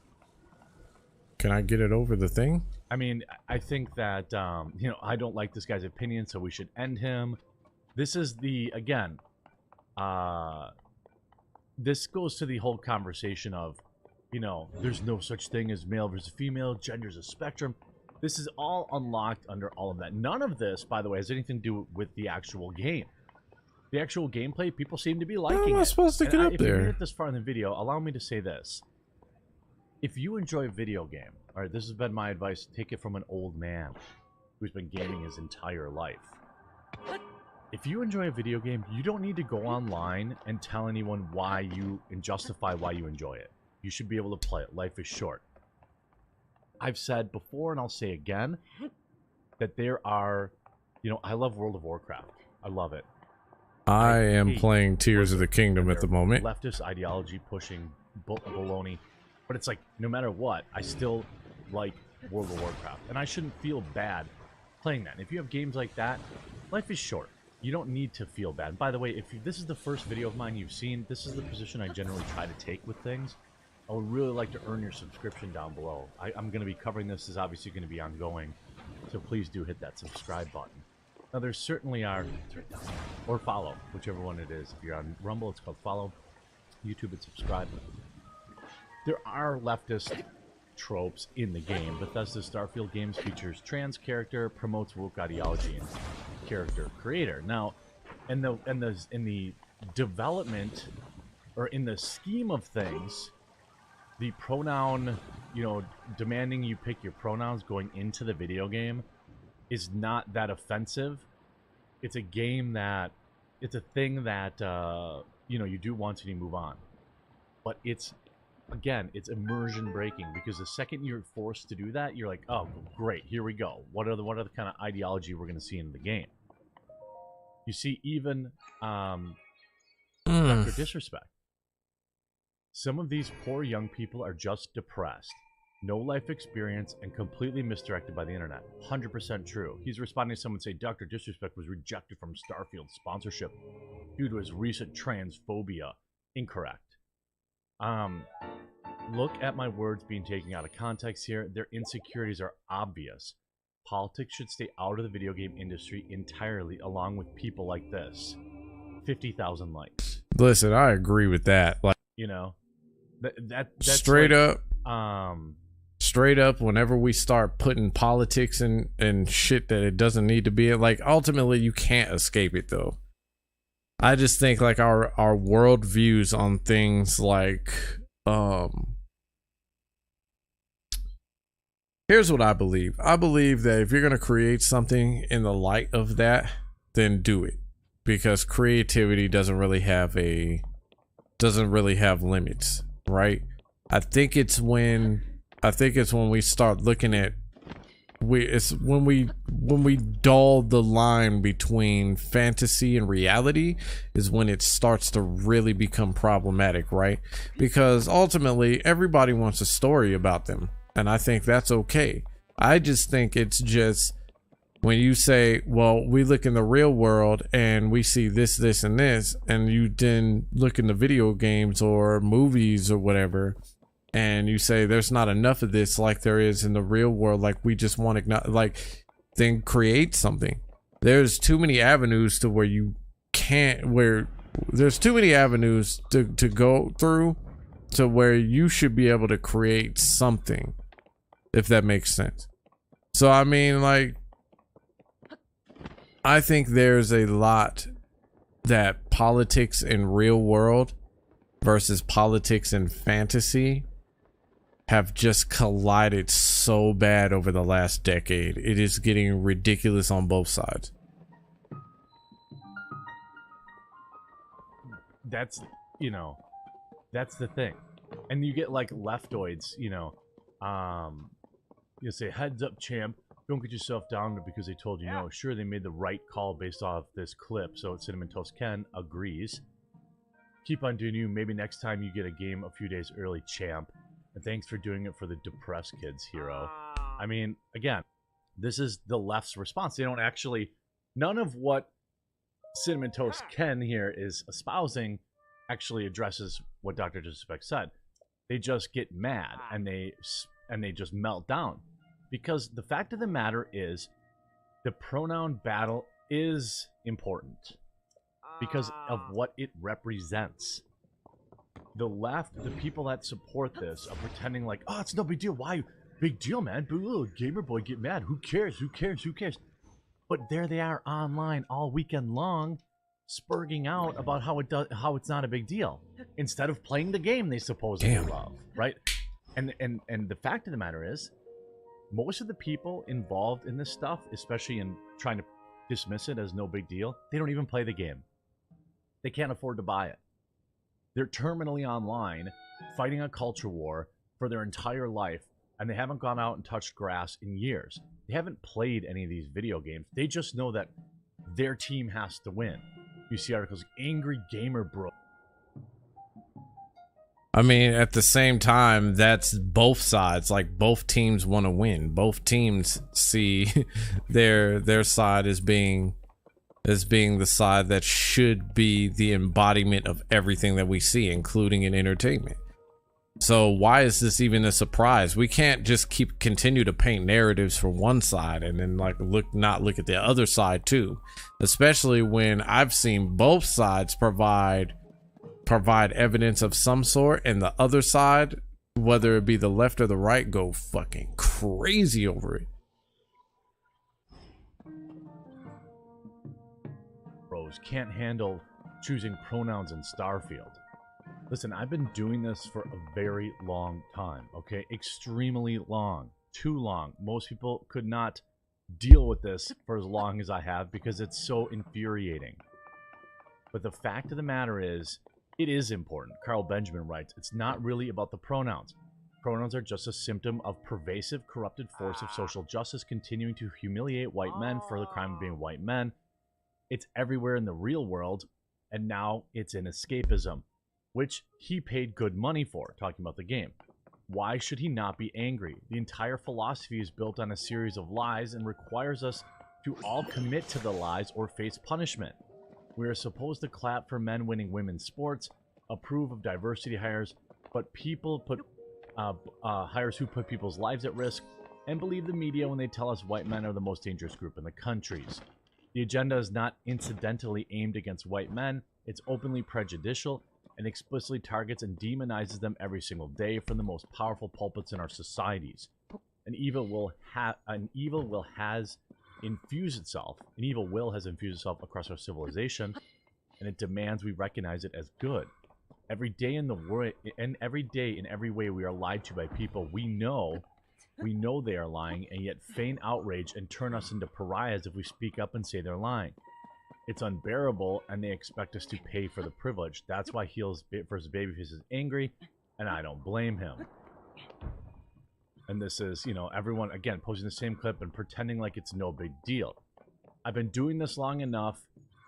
Can I get it over the thing? I mean, I think that, you know, I don't like this guy's opinion, so we should end him. This is the, again, this goes to the whole conversation of, you know, there's no such thing as male versus female, gender's a spectrum. This is all unlocked under all of that. None of this, by the way, has anything to do with the actual game. The actual gameplay, people seem to be liking it. How am I supposed to get up if you there? made it this far in the video, allow me to say this. If you enjoy a video game, all right, this has been my advice, take it from an old man who's been gaming his entire life. If you enjoy a video game, you don't need to go online and tell anyone why you, and justify why you enjoy it. You should be able to play it. Life is short. I've said before, and I'll say again, that there are, you know, I love World of Warcraft. I love it. I am playing Tears of the Kingdom at the moment. Leftist ideology pushing baloney. But it's like, no matter what, I still like World of Warcraft. And I shouldn't feel bad playing that. If you have games like that, life is short. You don't need to feel bad. By the way, if this is the first video of mine you've seen, this is the position I generally try to take with things. I would really like to earn your subscription down below. I'm going to be covering this. This is obviously going to be ongoing. So please do hit that subscribe button. Now, there certainly are, or follow, whichever one it is. If you're on Rumble, it's called follow. YouTube, it's subscribe. There are leftist tropes in the game. Bethesda's Starfield games features trans character, promotes woke ideology, and character creator. Now, in the development, or in the scheme of things, the pronoun, you know, demanding you pick your pronouns going into the video game is not that offensive. It's a game that, it's a thing that, you know, you do once and you move on. But it's, again, it's immersion breaking, because the second you're forced to do that, you're like, oh, great, here we go. What are the kind of ideology we're going to see in the game? You see, even Dr. Disrespect. Some of these poor young people are just depressed, no life experience, and completely misdirected by the internet. 100% true. He's responding to someone say Dr. Disrespect was rejected from Starfield sponsorship due to his recent transphobia. Incorrect. Look at my words being taken out of context here. Their insecurities are obvious. Politics should stay out of the video game industry entirely, along with people like this. 50,000 likes. Listen, I agree with that. Like, you know, that's straight like, up. Straight up, whenever we start putting politics and shit that it doesn't need to be, like, ultimately you can't escape it though. I just think like our world views on things like here's what I believe. I believe that if you're gonna create something in the light of that, then do it. Because creativity doesn't really have limits, right? I think it's when we start looking at when we dull the line between fantasy and reality is when it starts to really become problematic, right? Because ultimately everybody wants a story about them, and I think that's okay. I just think it's just when you say, well, we look in the real world and we see this, this, and this, and you then look in the video games or movies or whatever, and you say there's not enough of this like there is in the real world, like we just want to, like, then create something. There's too many avenues to where you can't, where there's too many avenues to go through to where you should be able to create something, if that makes sense. So I mean, like, I think there's a lot that politics in real world versus politics in fantasy have just collided so bad over the last decade. It is getting ridiculous on both sides. That's, you know, that's the thing. And you get like leftoids, you know, you say, heads up, champ, don't get yourself down because they told you no. Sure, they made the right call based off this clip, so Cinnamon Toast Ken agrees. Keep on doing you. Maybe next time you get a game a few days early, champ. And thanks for doing it for the depressed kids, hero. I mean, again, this is the left's response. They don't actually, none of what Cinnamon Toast Ken here is espousing actually addresses what Dr. Disrespect said. They just get mad and they just melt down. Because the fact of the matter is, the pronoun battle is important because of what it represents. The left, the people that support this, are pretending like, oh, it's no big deal. Why? Big deal, man. Little gamer boy get mad. Who cares? Who cares? Who cares? But there they are online all weekend long, spurging out about how it's not a big deal, instead of playing the game they supposedly love, right? And the fact of the matter is, most of the people involved in this stuff, especially in trying to dismiss it as no big deal, they don't even play the game. They can't afford to buy it. They're terminally online, fighting a culture war for their entire life, and they haven't gone out and touched grass in years. They haven't played any of these video games. They just know that their team has to win. You see articles, angry gamer bro. I mean, at the same time, that's both sides. Like, both teams want to win. Both teams see their side as being the side that should be the embodiment of everything that we see, including in entertainment. So why is this even a surprise? We can't just continue to paint narratives for one side and then not look at the other side too, especially when I've seen both sides provide evidence of some sort, and the other side, whether it be the left or the right, go fucking crazy over it. Bros can't handle choosing pronouns in Starfield. Listen, I've been doing this for a very long time, okay? Extremely long. Too long. Most people could not deal with this for as long as I have because it's so infuriating. But the fact of the matter is, it is important. Carl Benjamin writes, it's not really about the pronouns. Pronouns are just a symptom of pervasive, corrupted force of social justice continuing to humiliate white men for the crime of being white men. It's everywhere in the real world, and now it's in escapism, which he paid good money for, talking about the game. Why should he not be angry? The entire philosophy is built on a series of lies and requires us to all commit to the lies or face punishment. We are supposed to clap for men winning women's sports, approve of diversity hires, but people put hires who put people's lives at risk, and believe the media when they tell us white men are the most dangerous group in the countries. The agenda is not incidentally aimed against white men. It's openly prejudicial and explicitly targets and demonizes them every single day from the most powerful pulpits in our societies. An evil will has infused itself across our civilization, and it demands we recognize it as good. Every day in the world, and every day in every way, we are lied to by people we know they are lying, and yet feign outrage and turn us into pariahs if we speak up and say they're lying. It's unbearable, and they expect us to pay for the privilege. That's why Heels vs. Babyface is angry, and I don't blame him. And this is, you know, everyone, again, posting the same clip and pretending like it's no big deal. I've been doing this long enough.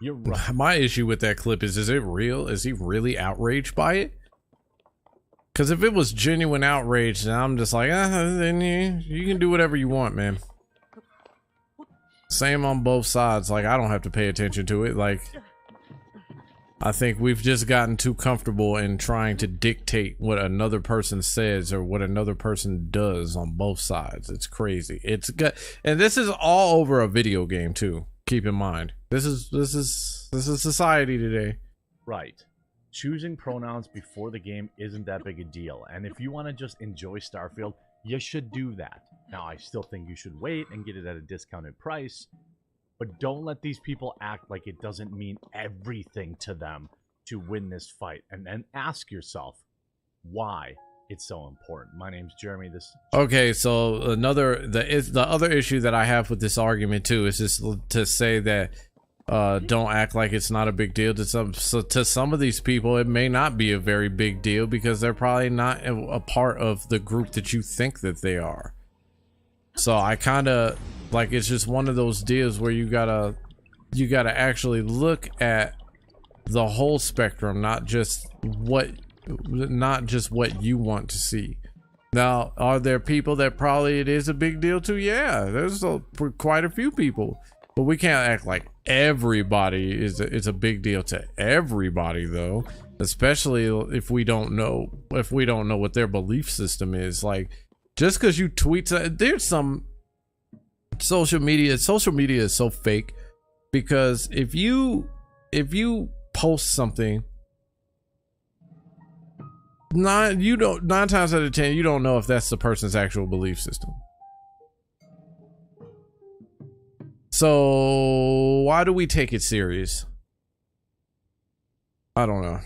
You're right. My issue with that clip is it real? Is he really outraged by it? Because if it was genuine outrage, then I'm just like, then you can do whatever you want, man. Same on both sides. Like, I don't have to pay attention to it. Like, I think we've just gotten too comfortable in trying to dictate what another person says or what another person does on both sides. It's crazy. It's good. And this is all over a video game too. Keep in mind. This is society today. Right. Choosing pronouns before the game isn't that big a deal. And if you want to just enjoy Starfield, you should do that. Now, I still think you should wait and get it at a discounted price. But don't let these people act like it doesn't mean everything to them to win this fight. And then ask yourself, why? it's so important. My name's Jeremy. This Okay, so the other issue that I have with this argument too is just to say that don't act like it's not a big deal to some of these people. It may not be a very big deal because they're probably not a part of the group that you think that they are. So I kind of like, it's just one of those deals where you gotta actually look at the whole spectrum, not just what you want to see. Now, are there people that probably it is a big deal to? Yeah, there's quite a few people, but we can't act like everybody is a big deal to everybody, though. Especially if we don't know what their belief system is. Like, just because you tweet, there's some social media is so fake, because if you post something, nine times out of 10 you don't know if that's the person's actual belief system. So why do we take it serious? I don't know.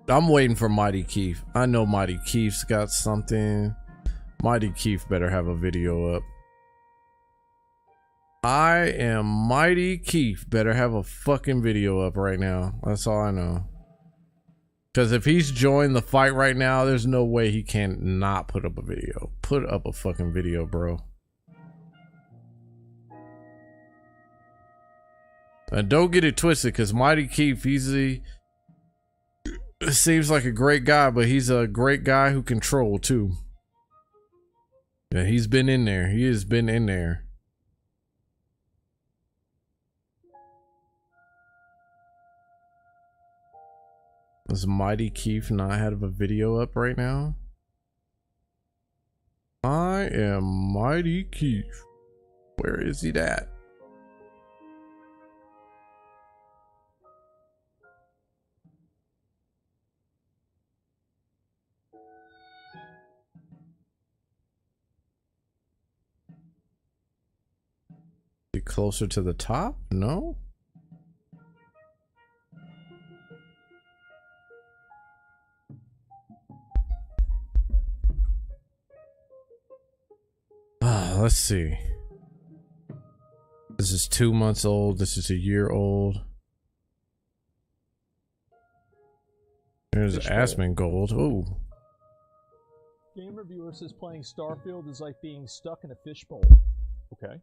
I'm waiting for Mighty Keith. I know Mighty Keith's got something. Mighty Keith better have a video up. I am Mighty Keith better have a fucking video up right now. That's all I know. Because if he's joined the fight right now, there's no way he can't not put up a video. Put up a fucking video, bro. And don't get it twisted, because Mighty Keith, seems like a great guy, but he's a great guy who can troll too. Yeah, he's been in there. He has been in there. Does Mighty Keith not have a video up right now? I am Mighty Keith. Where is he at? Be closer to the top? No? Let's see. This is 2 months old. This is a year old. There's Asmongold. Oh. Game reviewer says playing Starfield is like being stuck in a fishbowl. Okay.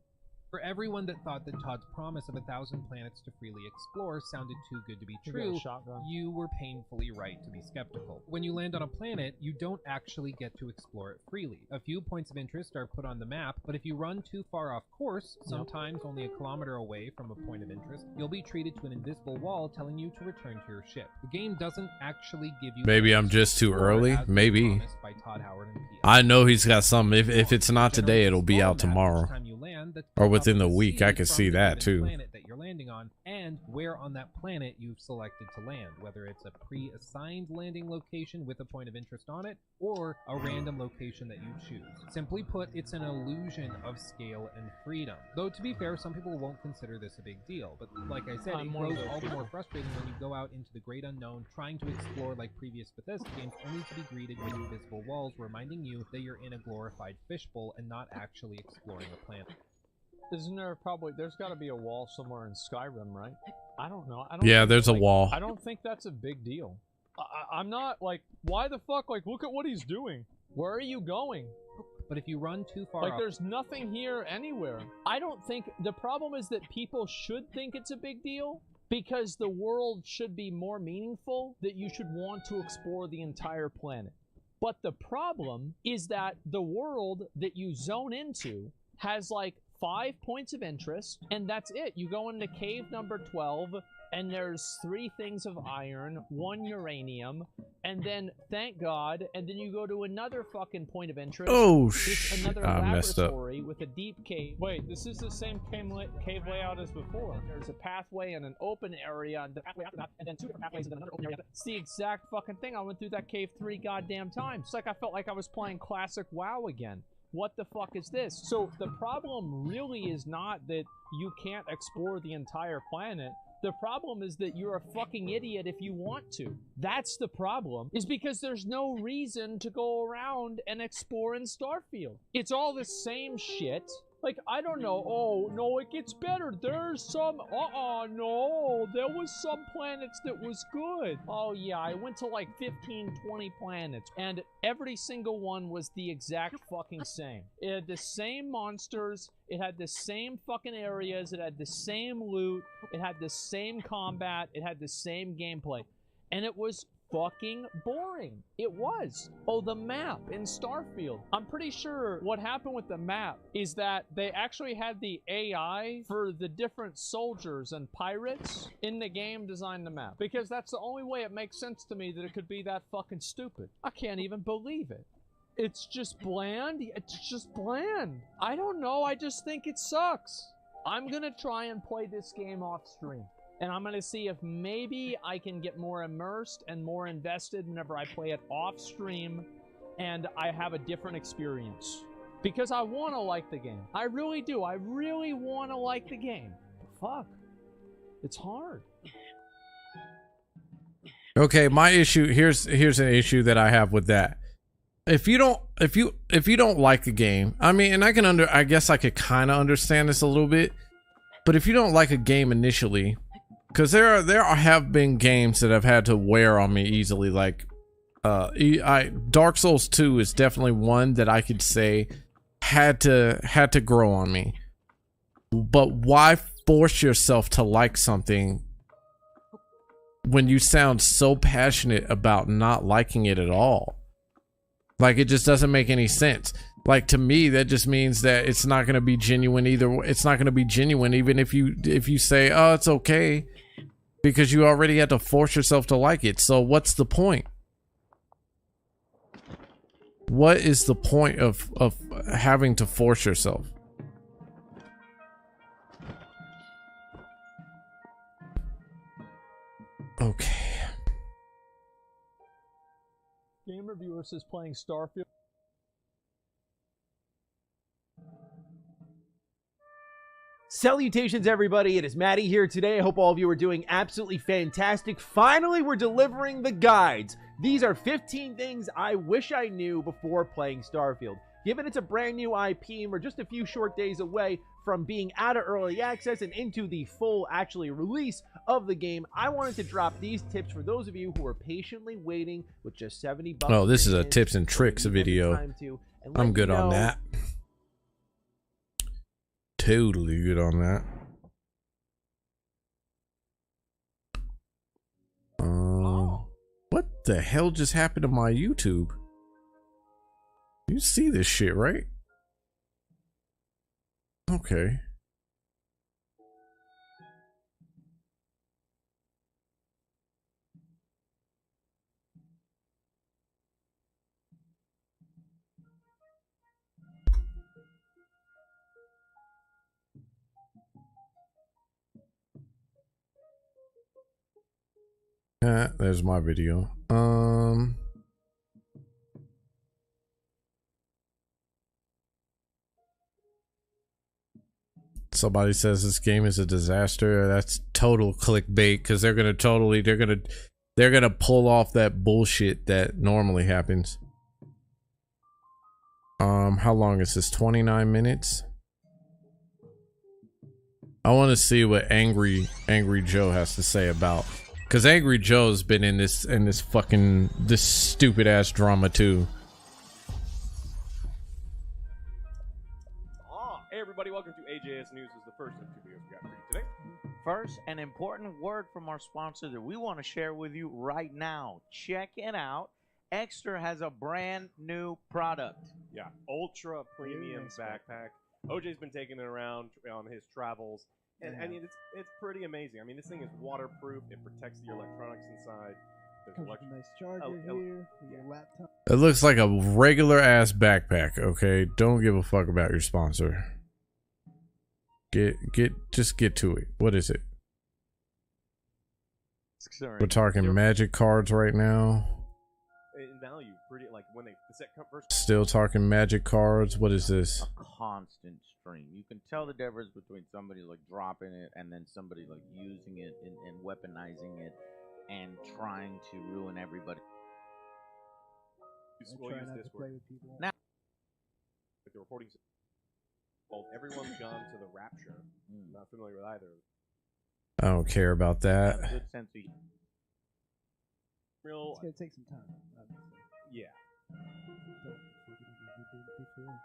For everyone that thought that Todd's promise of 1,000 planets to freely explore sounded too good to be true, you were painfully right to be skeptical. When you land on a planet, you don't actually get to explore it freely. A few points of interest are put on the map, but if you run too far off course, sometimes only a kilometer away from a point of interest, you'll be treated to an invisible wall telling you to return to your ship. The game doesn't actually give you... Maybe I'm just too early. Maybe. I know he's got some. If it's not today, it'll be out tomorrow. Or within the week. I could see that too. Planet that you're landing on, and where on that planet you've selected to land, whether it's a pre-assigned landing location with a point of interest on it, or a random location that you choose. Simply put, it's an illusion of scale and freedom. Though to be fair, some people won't consider this a big deal, but like I said, it grows all the more frustrating when you go out into the great unknown trying to explore like previous Bethesda games, only to be greeted with invisible walls reminding you that you're in a glorified fishbowl and not actually exploring a planet. Isn't there there's got to be a wall somewhere in Skyrim, right? I don't know. Yeah, there's a wall. I don't think that's a big deal. I'm not like, why the fuck? Like, look at what he's doing. Where are you going? But if you run too far like, off... there's nothing here anywhere. I don't think... The problem is that people should think it's a big deal because the world should be more meaningful, that you should want to explore the entire planet. But the problem is that the world that you zone into has, like, 5 points of interest, and that's it. You go into cave number 12, and there's 3 things of iron, 1 uranium, and then, thank God, and then you go to another fucking point of interest. Oh, another messed up. laboratory with a deep cave. Wait, this is the same cave layout as before. There's a pathway and an open area, and the pathway after that, and then 2 different pathways and then another open area. It's the exact fucking thing. I went through that cave 3 goddamn times. It's like I felt like I was playing classic WoW again. What the fuck is this? So the problem really is not that you can't explore the entire planet. The problem is that you're a fucking idiot if you want to. That's the problem, is because there's no reason to go around and explore in Starfield. It's all the same shit. Like, I don't know. Oh, no, it gets better. There's some... no. There was some planets that was good. Oh, yeah, I went to like 15, 20 planets. And every single one was the exact fucking same. It had the same monsters. It had the same fucking areas. It had the same loot. It had the same combat. It had the same gameplay. And it was fucking boring. It was. Oh, the map in Starfield. I'm pretty sure what happened with the map is that they actually had the AI for the different soldiers and pirates in the game design the map. Because that's the only way it makes sense to me that it could be that fucking stupid. I can't even believe it. It's just bland. It's just bland. I don't know. I just think it sucks. I'm gonna try and play this game off stream. And I'm going to see if maybe I can get more immersed and more invested whenever I play it off stream and I have a different experience. Because I want to like the game. I really do. I really want to like the game. But fuck. It's hard. Okay, my issue here's an issue that I have with that. If you don't like a game, I mean, and I guess I could kind of understand this a little bit, but if you don't like a game initially, because there have been games that have had to wear on me easily, like Dark Souls 2 is definitely one that I could say had to grow on me. But why force yourself to like something when you sound so passionate about not liking it at all? Like, it just doesn't make any sense. Like, to me, that just means that it's not going to be genuine either. It's not going to be genuine even if you say, oh, it's okay, because you already had to force yourself to like it. So what's the point? What is the point of having to force yourself? Okay. Game Reviewer says playing Starfield. Salutations, everybody. It is Maddie here today. I hope all of you are doing absolutely fantastic. Finally, we're delivering the guides. These are 15 things I wish I knew before playing Starfield. Given it's a brand new IP and we're just a few short days away from being out of early access and into the full release of the game, I wanted to drop these tips for those of you who are patiently waiting with just $70. Oh, this is a tips and tricks video. I'm good on that. Totally good on that. What the hell just happened to my YouTube? You see this shit, right? Okay. There's my video. Somebody says this game is a disaster. That's total clickbait, because they're gonna pull off that bullshit that normally happens. How long is this? 29 minutes. I want to see what Angry Joe has to say about, because Angry Joe's been in this stupid ass drama too. Hey everybody, welcome to AJS News. This is the first of 2 videos we got for you today. First, an important word from our sponsor that we want to share with you right now. Check it out. Extra has a brand new product. Yeah, ultra premium backpack. OJ's been taking it around on his travels, and I mean it's pretty amazing. I mean, this thing is waterproof. It protects the electronics inside. Comes with a nice charger here for your laptop. It looks like a regular ass backpack. Okay, don't give a fuck about your sponsor. Just get to it. What is it? Sorry. We're talking magic cards right now. In value, pretty like when the set first. Still talking magic cards. What is this? A constant extreme. You can tell the difference between somebody like dropping it and then somebody like using it and weaponizing it and trying to ruin everybody. We'll try use not to Discord. play with people. Now, With the reporting system, well, everyone's gone to the Rapture. Not familiar with either. I don't care about that. Have a good sense of Real, It's gonna take some time. Obviously. yeah. But we did it before.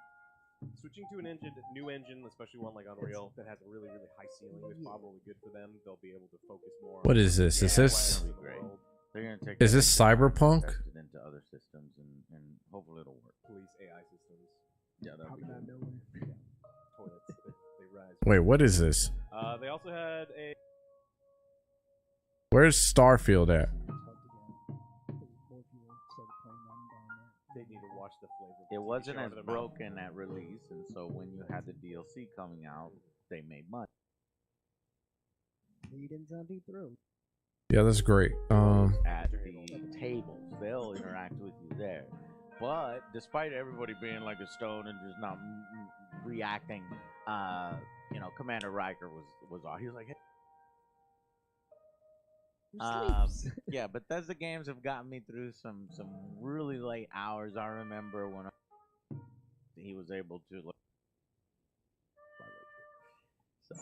Switching to an new engine, especially one like Unreal that has a really, really high ceiling, is probably good for them. They'll be able to focus more. What is this? Is this? they're gonna take Is this Cyberpunk? test it into other systems and hopefully it'll work. Police AI systems. Yeah, that'll be Popping out of good. nowhere. Toilets. They rise. Wait, what is this? They also had a. Where's Starfield at? They need to watch the flavor. It wasn't Shout as it out. broken at release, and so when you had the DLC coming out, they made money. Lead in something through. Yeah, that's great. At the tables, they'll interact with you there. But despite everybody being like a stone and just not reacting, Commander Riker was off. He was like, hey. Yeah, Bethesda games have gotten me through some really late hours. I remember when he was able to look. So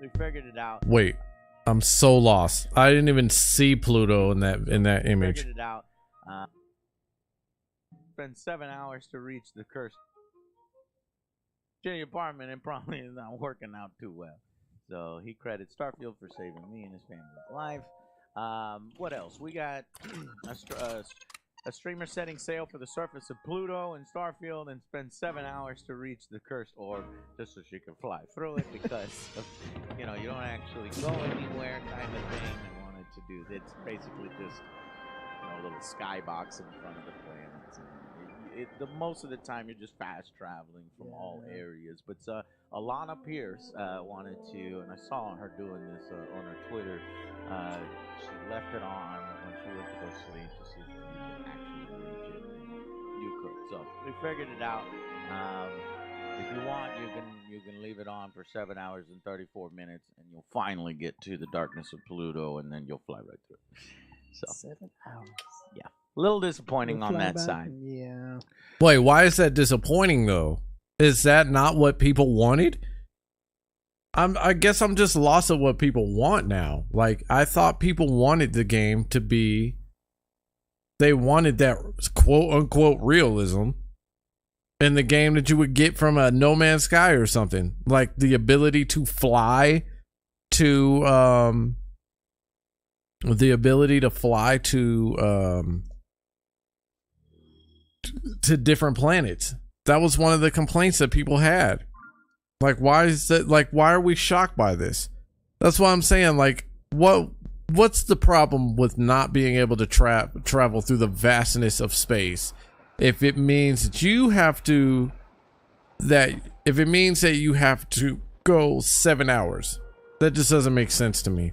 they figured it out. Wait, I'm so lost. I didn't even see Pluto in that image. Figured it out. Spent 7 hours to reach the cursed apartment and probably is not working out too well. So he credits Starfield for saving me and his family's life. What else? We got a streamer setting sail for the surface of Pluto and Starfield and spend 7 hours to reach the cursed orb just so she can fly through it because of, you don't actually go anywhere kind of thing. They wanted to do it's basically just a little skybox in front of the planets. The most of the time you're just fast traveling from all areas. But Alana Pierce wanted to, and I saw her doing this on her Twitter. She left it on when she went to go sleep to see if you could actually reach it. You could. So we figured it out. If you want, you can leave it on for 7 hours and 34 minutes, and you'll finally get to the darkness of Pluto, and then you'll fly right through it. So 7 hours. Yeah. A little disappointing on that side. Yeah. Wait, why is that disappointing though? Is that not what people wanted? I guess I'm just lost at what people want now. Like, I thought people wanted the game to be, they wanted that quote unquote realism in the game that you would get from a No Man's Sky or something. Like the ability to fly to to different planets. That was one of the complaints that people had. Like, why is that? Like, why are we shocked by this? That's what I'm saying. Like, what's the problem with not being able to travel through the vastness of space? If it means that you have to, if it means that you have to go 7 hours, that just doesn't make sense to me.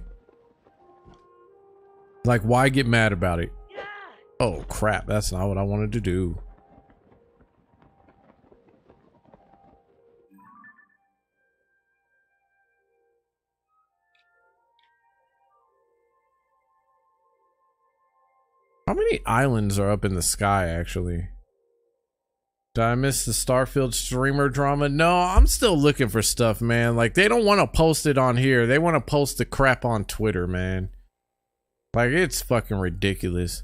Like, why get mad about it? Oh crap, that's not what I wanted to do. How many islands are up in the sky, actually? Did I miss the Starfield streamer drama? No, I'm still looking for stuff, man. Like, they don't want to post it on here. They want to post the crap on Twitter, man. Like, it's fucking ridiculous.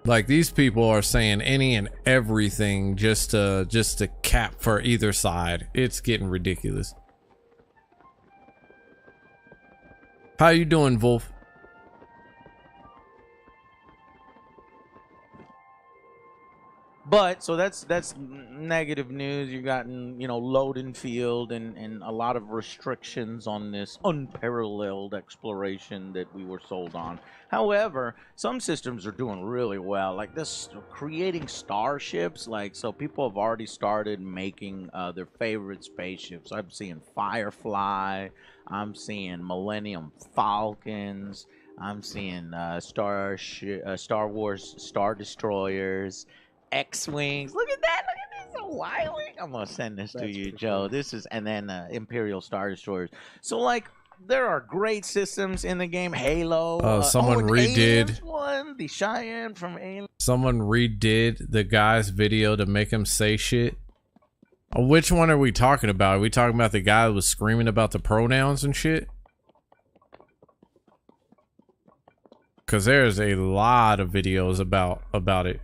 Like, these people are saying any and everything just to cap for either side. It's getting ridiculous. How you doing, Wolf? But so that's negative news. You've gotten load and field and a lot of restrictions on this unparalleled exploration that we were sold on. However, some systems are doing really well, like this creating starships. Like, so people have already started making their favorite spaceships. I'm seeing Firefly. I'm seeing Millennium Falcons. I'm seeing Star Wars Star Destroyers. X-wings. Look at that! Look at this! A Y-wing. I'm gonna send this to you, Joe. cool. This is, and then Imperial Star Destroyers. So like, there are great systems in the game. Halo. Someone an redid Aliens one. The Cheyenne from Alien. Someone redid the guy's video to make him say shit. Which one are we talking about? Are we talking about the guy who was screaming about the pronouns and shit? Because there's a lot of videos about it.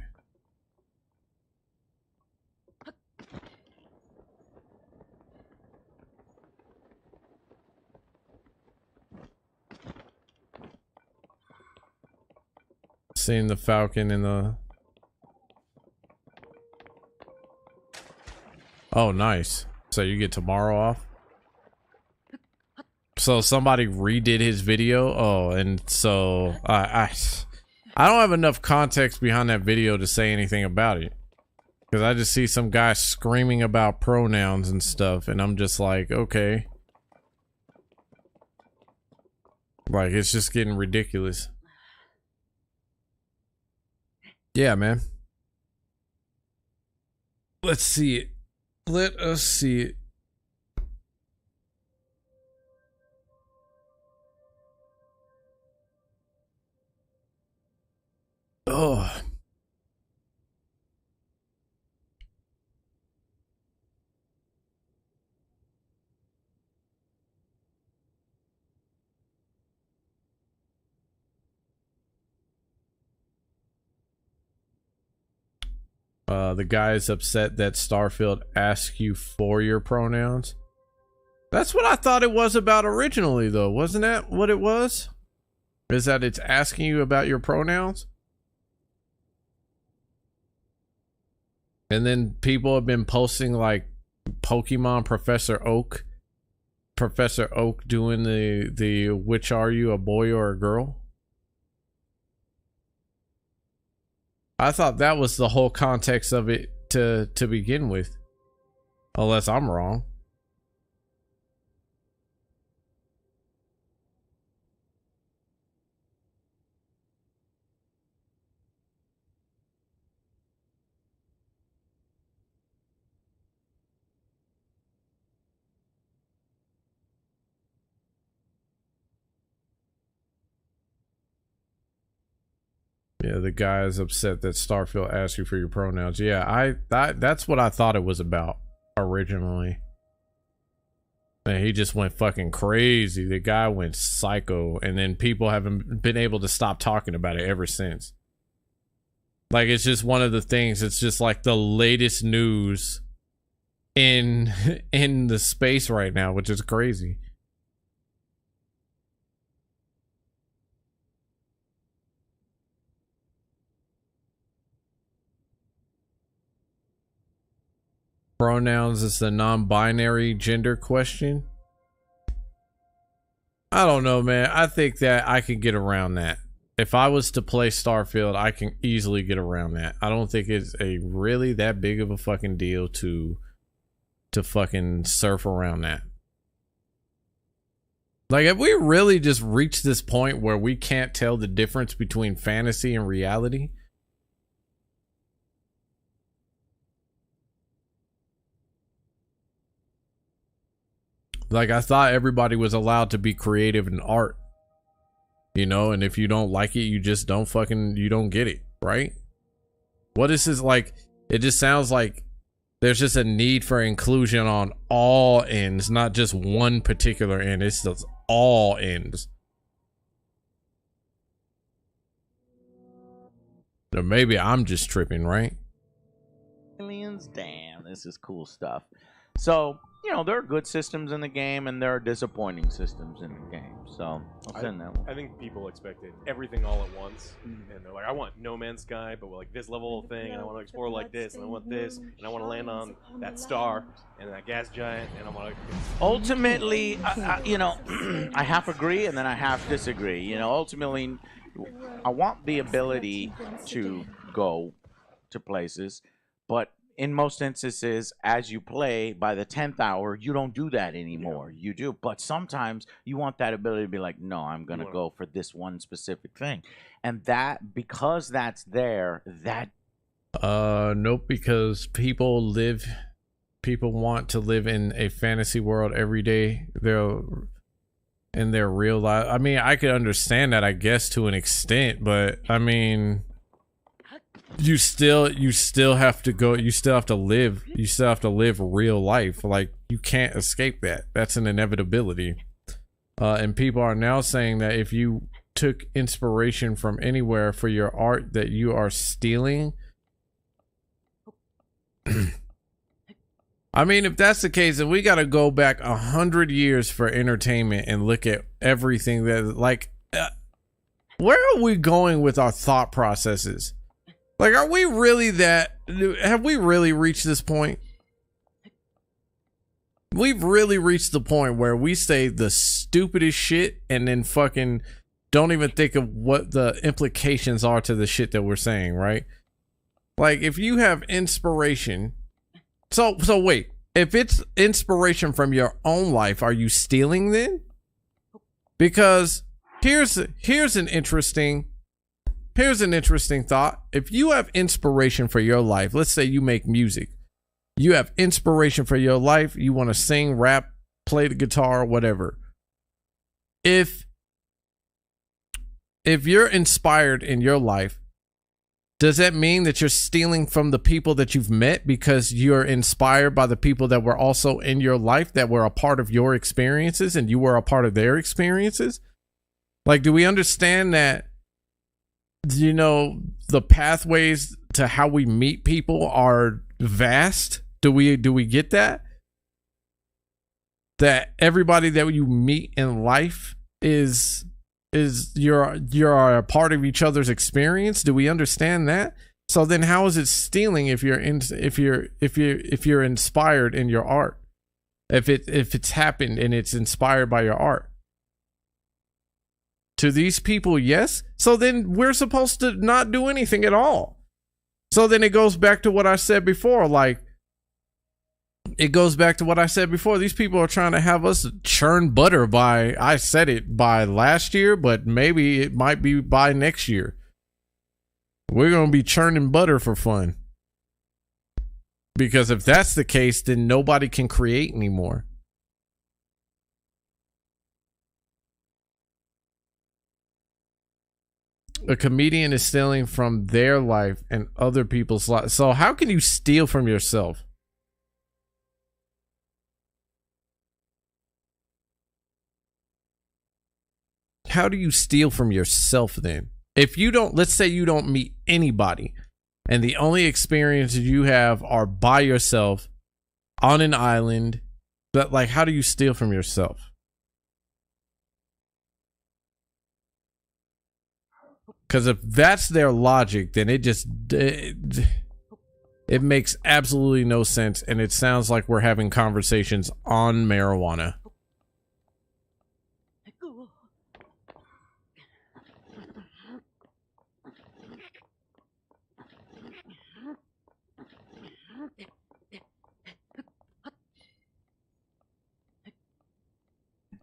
Seeing the Falcon in the... Oh, nice. So you get tomorrow off? So somebody redid his video? Oh, and so... I don't have enough context behind that video to say anything about it. Because I just see some guy screaming about pronouns and stuff, and I'm just like, okay. Like, it's just getting ridiculous. Yeah, man. Let's see it. Let us see it. Oh. The guy is upset that Starfield asks you for your pronouns. That's what I thought it was about originally, though. Wasn't that what it was? Is that it's asking you about your pronouns? And then people have been posting like Pokemon Professor Oak doing the which are you, a boy or a girl? I thought that was the whole context of it to begin with. Unless I'm wrong. Yeah, the guy is upset that Starfield asked you for your pronouns. Yeah, that's what I thought it was about originally. And he just went fucking crazy. The guy went psycho, and then people haven't been able to stop talking about it ever since. Like, it's just one of the things. It's just like the latest news in the space right now, which is crazy. Pronouns is the non-binary gender question. I don't know, man. I think that I can get around that. If I was to play Starfield, I can easily get around that. I don't think it's a really that big of a fucking deal to fucking surf around that. Like, have we really just reached this point where we can't tell the difference between fantasy and reality? Like, I thought everybody was allowed to be creative in art, you know, and if you don't like it, you just don't fucking, you don't get it, right? What is this like? It just sounds like there's just a need for inclusion on all ends, not just one particular end. It's just all ends. Or maybe I'm just tripping, right? Aliens, damn, this is cool stuff. So, you know, there are good systems in the game, and there are disappointing systems in the game. So, I'll send that one. I think people expected everything all at once, and they're like, I want No Man's Sky, but like this level of thing, and I want to explore like this, and I want this, and I want to land on that star, and that gas giant, and I want to... Ultimately, you know, I half agree, and then I half disagree. You know, ultimately, I want the ability to go to places, but in most instances, as you play, by the 10th hour, you don't do that anymore. Yeah. You do. But sometimes you want that ability to be like, no, I'm going to go for this one specific thing. And that, because that's there, that Nope, because people want to live in a fantasy world every day. They're in their real life. I mean, I could understand that, I guess, to an extent, but I mean, you still have to go, you still have to live real life. Like, you can't escape that. That's an inevitability. And people are now saying that if you took inspiration from anywhere for your art, that you are stealing. I mean, if that's the case, then we got to go back 100 years for entertainment and look at everything that, like, where are we going with our thought processes? Like, are we really have we really reached this point? We've really reached the point where we say the stupidest shit and then fucking don't even think of what the implications are to the shit that we're saying, right? Like, if you have inspiration, so wait, if it's inspiration from your own life, are you stealing then? Because here's an interesting thought. If you have inspiration for your life, let's say you make music, you have inspiration for your life, you want to sing, rap, play the guitar, whatever. If you're inspired in your life, does that mean that you're stealing from the people that you've met because you're inspired by the people that were also in your life, that were a part of your experiences and you were a part of their experiences? Like, do we understand that, you know, the pathways to how we meet people are vast? Do we get that? That everybody that you meet in life is you're a part of each other's experience? Do we understand that? So then how is it stealing if you're inspired in your art? If it's happened and it's inspired by your art? To these people, yes. So then we're supposed to not do anything at all. So then it goes back to what I said before, like, these people are trying to have us churn butter by, I said it, by last year, but maybe it might be by next year. We're going to be churning butter for fun. Because if that's the case, then nobody can create anymore. A comedian is stealing from their life and other people's life. So how can you steal from yourself? How do you steal from yourself then? If you don't, let's say you don't meet anybody and the only experiences you have are by yourself on an island, but like, how do you steal from yourself? Because if that's their logic, then it makes absolutely no sense, and it sounds like we're having conversations on marijuana.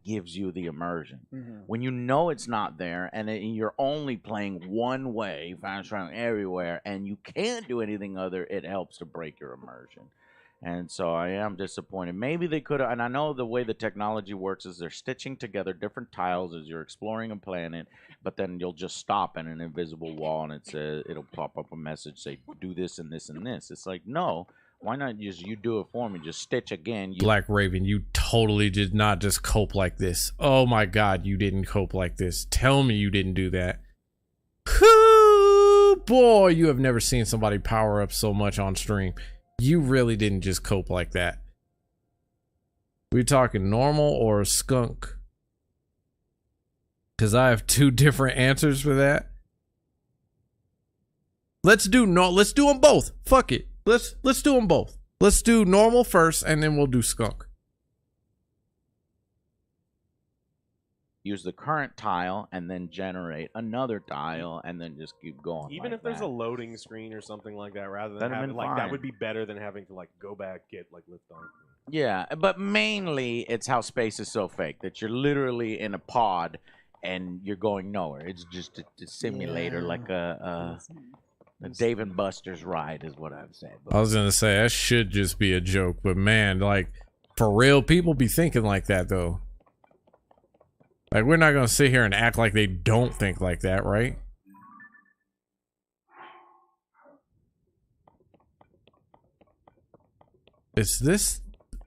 Gives you the immersion. When you know it's not there and you're only playing one way, fast traveling everywhere, and you can't do anything other, it helps to break your immersion. And so I am disappointed. Maybe they could have, and I know the way the technology works is they're stitching together different tiles as you're exploring a planet, but then you'll just stop in an invisible wall and it says, it'll pop up a message, say, do this and this and this. It's like, no. Why not just you do it for me? Just stitch again. Black Raven, you totally did not just cope like this. Oh my God, you didn't cope like this. Tell me you didn't do that. Whoo, boy, you have never seen somebody power up so much on stream. You really didn't just cope like that. We talking normal or skunk? Because I have two different answers for that. Let's do them both. Fuck it. Let's do them both. Let's do normal first, and then we'll do skunk. Use the current tile, and then generate another tile, and then just keep going. Even like if there's that. a loading screen or something like that, rather than That'd have having, been like, fine. that would be better than having to like go back, get like lift on. Yeah, but mainly it's how space is so fake that you're literally in a pod and you're going nowhere. It's just a simulator, like a The Dave and Buster's ride is what I've said. I was gonna say that should just be a joke, but man, like for real, people be thinking like that though. Like we're not gonna sit here and act like they don't think like that, right? Is this?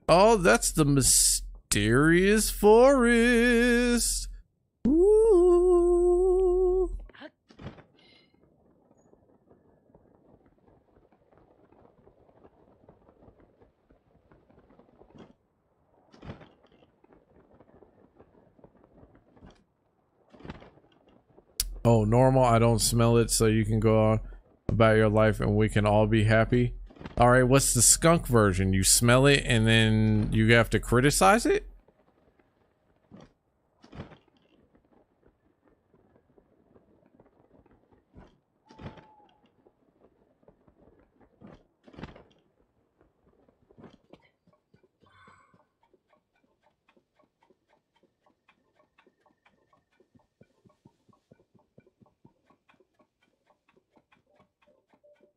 Oh, that's the mysterious forest. Ooh. Oh, normal. I don't smell it, so you can go on about your life and we can all be happy. All right, what's the skunk version? You smell it and then you have to criticize it?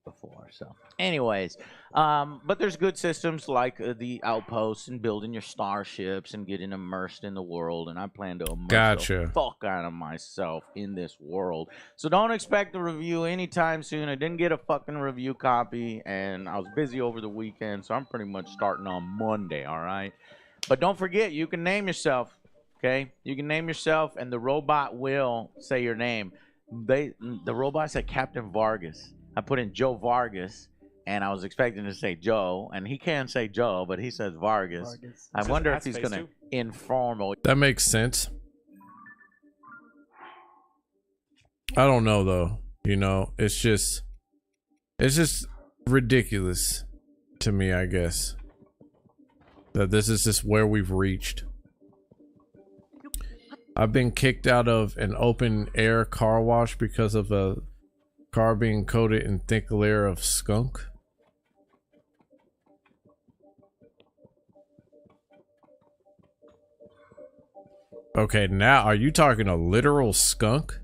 Before, so anyways, but there's good systems like the outposts and building your starships and getting immersed in the world, and I plan to immerse the fuck out of myself in this world, so don't expect a review anytime soon. I didn't get a fucking review copy and I was busy over the weekend, so I'm pretty much starting on Monday. All right, but don't forget, you can name yourself. Okay, you can name yourself and the robot will say your name. The robot said Captain Vargas. I put in Joe Vargas, and I was expecting to say Joe, and he can say Joe, but he says Vargas. I wonder if he's going to informal. That makes sense. I don't know though. You know, it's just ridiculous to me, I guess, that this is just where we've reached. I've been kicked out of an open air car wash because of a car being coated in thick layer of skunk. Okay, now are you talking a literal skunk?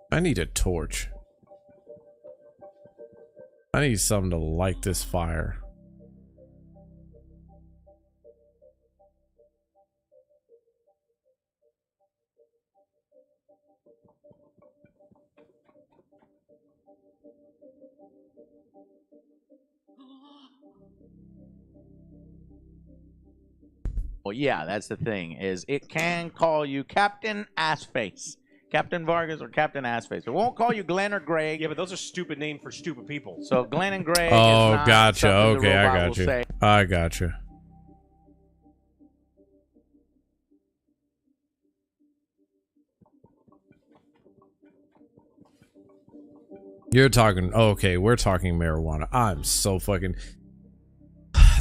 I need a torch. I need something to light this fire. Well, yeah, that's the thing, is it can call you Captain Assface. Captain Vargas or Captain Assface. It won't call you Glenn or Greg. Yeah, but those are stupid names for stupid people. So Glenn and Greg Oh, is not gotcha. something the Okay, I robot got will you. say. I got you. You're talking, okay, we're talking marijuana. I'm so fucking...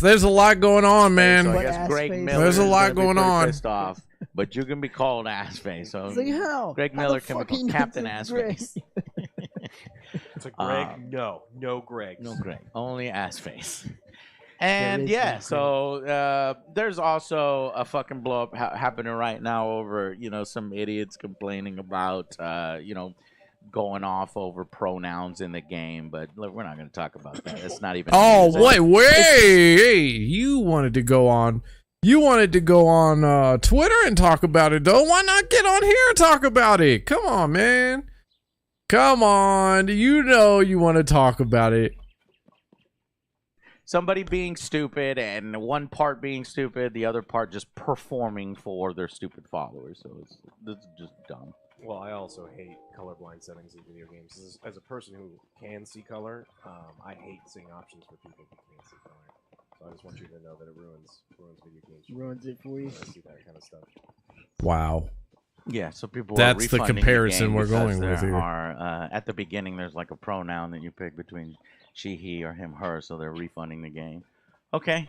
There's a lot going on, man. So I guess Greg Miller There's a lot going pretty on. Pissed off, but you can be called Assface. So It's like, how? Greg How Miller the can fuck be he called knows Captain it's Assface. It's a Greg. No Greg. No Greg. Only Assface. And is yeah, no so there's also a fucking blow up happening right now over, you know, some idiots complaining about, you know, going off over pronouns in the game, but look, we're not going to talk about that. It's not even. Oh, wait, hey, you wanted to go on. You wanted to go on Twitter and talk about it, though. Why not get on here and talk about it? Come on, man. Come on. You know you want to talk about it. Somebody being stupid, and one part being stupid, the other part just performing for their stupid followers. So it's just dumb. Well, I also hate colorblind settings in video games. As a person who can see color, I hate seeing options for people who can't see color. So I just want you to know that it ruins video games. Ruins it for you. When I see that kind of stuff. Wow. Yeah, so people That's are the refunding comparison game we're because going with there here. are, at the beginning, there's like a pronoun that you pick between she, he, or him, her, so they're refunding the game. Okay.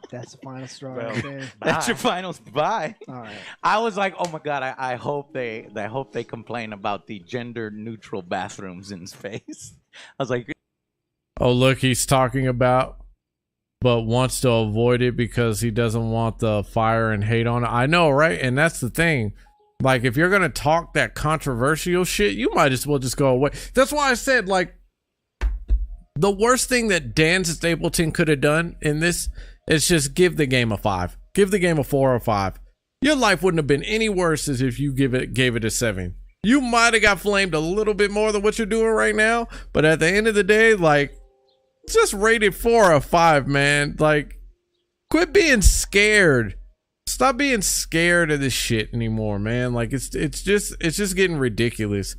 That's the final straw Well, right there. That's your final bye. All right. I was like, oh my god, I hope they complain about the gender neutral bathrooms in space. I was like, Oh, look, he's talking about but wants to avoid it because he doesn't want the fire and hate on it. I know, right? And that's the thing. Like, if you're gonna talk that controversial shit, you might as well just go away. That's why I said, like, the worst thing that Dan Stapleton could have done in this is just give the game a 5. Give the game a 4 or 5. Your life wouldn't have been any worse as if you gave it a 7. You might have got flamed a little bit more than what you're doing right now, but at the end of the day, like, just rate it 4 or 5, man. Like, quit being scared. Stop being scared of this shit anymore, man. Like, it's just getting ridiculous.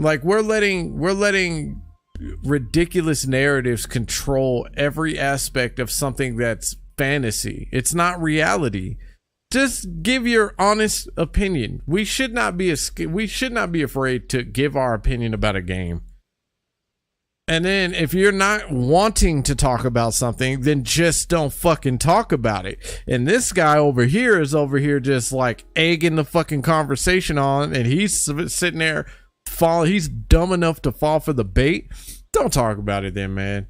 Like, we're letting ridiculous narratives control every aspect of something that's fantasy. It's not reality. Just give your honest opinion. We should not be afraid to give our opinion about a game. And then if you're not wanting to talk about something, then just don't fucking talk about it. And this guy over here is just like egging the fucking conversation on, and he's sitting there he's dumb enough to fall for the bait. Don't talk about it then, man.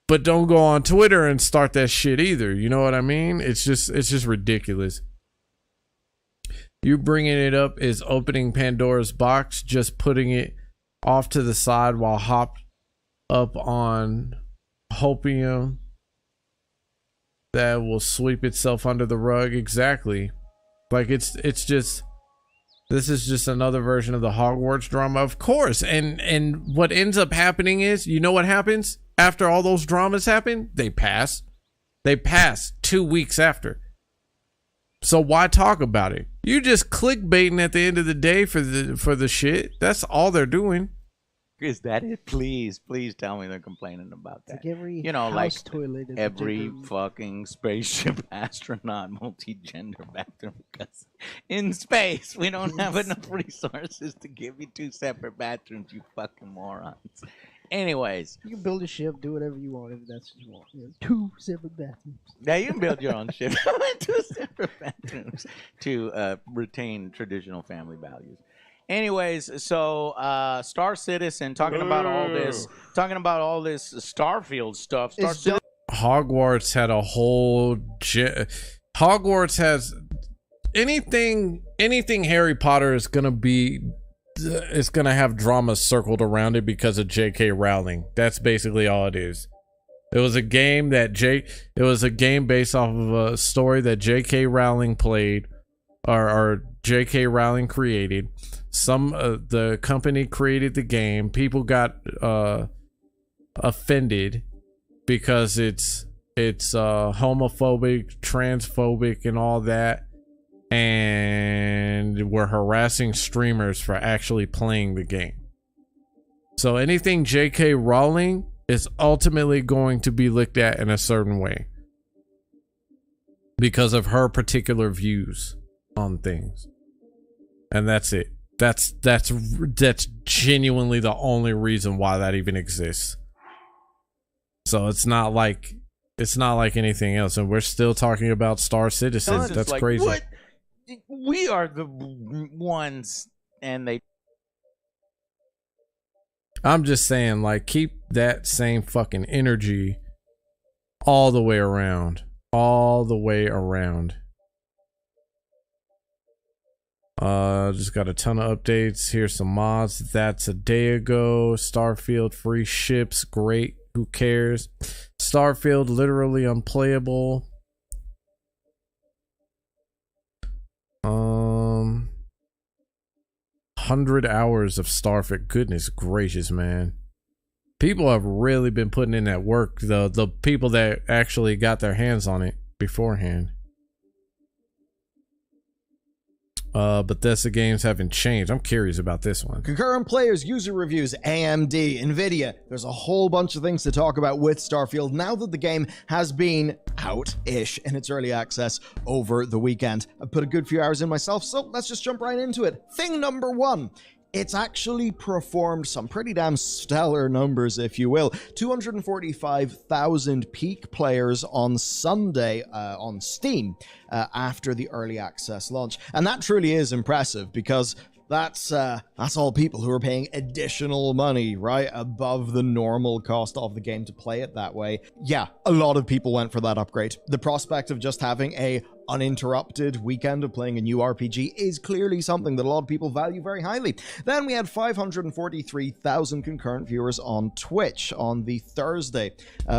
But don't go on Twitter and start that shit either. You know what I mean? It's just ridiculous. You bringing it up is opening Pandora's box, just putting it off to the side while hopped up on hopium that will sweep itself under the rug. Exactly. Like, it's just, this is just another version of the Hogwarts drama, of course. And what ends up happening is, you know what happens after all those dramas happen? They pass 2 weeks after. So why talk about it? You just clickbaiting at the end of the day for the shit. That's all they're doing. Is that it? Please tell me they're complaining about that. Like every like toilet is every fucking spaceship astronaut multi-gender bathroom, because in space we don't have enough resources to give you 2 separate bathrooms, you fucking morons. Anyways, you can build a ship, do whatever you want if that's what you want. You know, 2 separate bathrooms. Yeah, you can build your own ship. 2 separate bathrooms to retain traditional family values. Anyways, so Star Citizen talking about all this Starfield stuff. Hogwarts had a whole Hogwarts has anything Harry Potter is gonna be. It's gonna have drama circled around it because of J.K. Rowling. That's basically all it is. It was a game based off of a story that J.K. Rowling played, or J.K. Rowling created. The company created the game. People got offended because it's homophobic, transphobic, and all that. And we're harassing streamers for actually playing the game. So anything J.K. Rowling is ultimately going to be looked at in a certain way because of her particular views on things. And that's it. That's genuinely the only reason why that even exists. So it's not like anything else, and we're still talking about Star Citizen. That's like, crazy. What? We are the ones, and they. I'm just saying, like, keep that same fucking energy all the way around. Just got a ton of updates. Here's some mods. That's a day ago. Starfield free ships. Great. Who cares? Starfield literally unplayable. 100 hours of Starfield. Goodness gracious, man. People have really been putting in that work. The people that actually got their hands on it beforehand. Bethesda games haven't changed. I'm curious about this one. Concurrent players, user reviews, AMD, Nvidia. There's a whole bunch of things to talk about with Starfield now that the game has been out-ish in its early access over the weekend. I've put a good few hours in myself, so let's just jump right into it. Thing number 1. It's actually performed some pretty damn stellar numbers, if you will. 245,000 peak players on Sunday on Steam after the early access launch. And that truly is impressive because That's all people who are paying additional money, right, above the normal cost of the game to play it that way. Yeah, a lot of people went for that upgrade. The prospect of just having a uninterrupted weekend of playing a new RPG is clearly something that a lot of people value very highly. Then we had 543,000 concurrent viewers on Twitch on the Thursday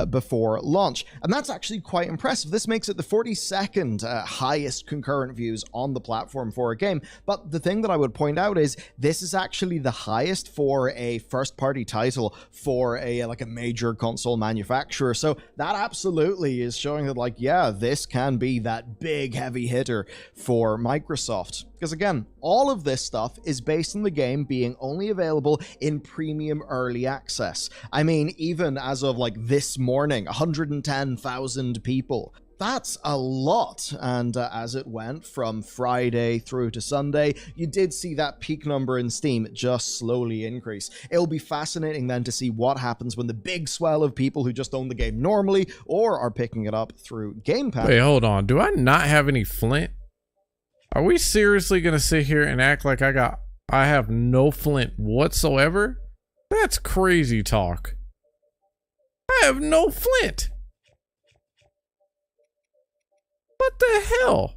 before launch, and that's actually quite impressive. This makes it the 42nd highest concurrent views on the platform for a game, but the thing that I would point out is this is actually the highest for a first-party title for a major console manufacturer, so that absolutely is showing that, like, yeah, this can be that big heavy hitter for Microsoft. Because again, all of this stuff is based on the game being only available in premium early access. I mean, even as of like this morning, 110,000 people. That's a lot, and as it went from Friday through to Sunday, you did see that peak number in Steam just slowly increase. It'll be fascinating then to see what happens when the big swell of people who just own the game normally or are picking it up through Game Pass. Wait, hold on. Do I not have any flint? Are we seriously going to sit here and act like I have no flint whatsoever? That's crazy talk. I have no flint. What the hell?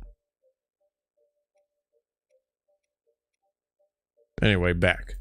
Anyway, back.